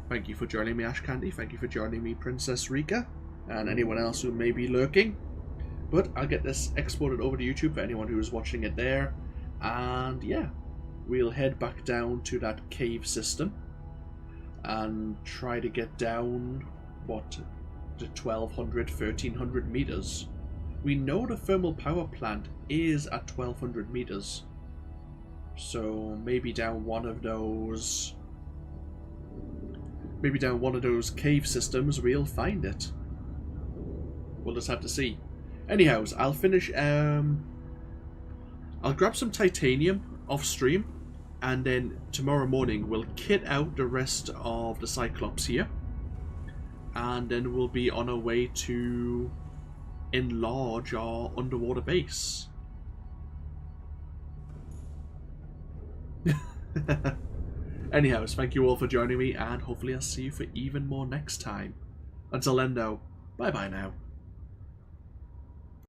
Thank you for joining me, Ash Candy. Thank you for joining me, Princess Rika. And anyone else who may be lurking. But I'll get this exported over to YouTube for anyone who is watching it there. And yeah, we'll head back down to that cave system. And try to get down, what, to 1,200, 1,300 meters. We know the thermal power plant is at 1,200 meters. So maybe down one of those cave systems we'll find it. We'll just have to see. Anyhows, I'll finish I'll grab some titanium off stream, and then tomorrow morning we'll kit out the rest of the Cyclops here, and then we'll be on our way to enlarge our underwater base. Anyhows, thank you all for joining me, and hopefully I'll see you for even more next time. Until then though, bye bye now.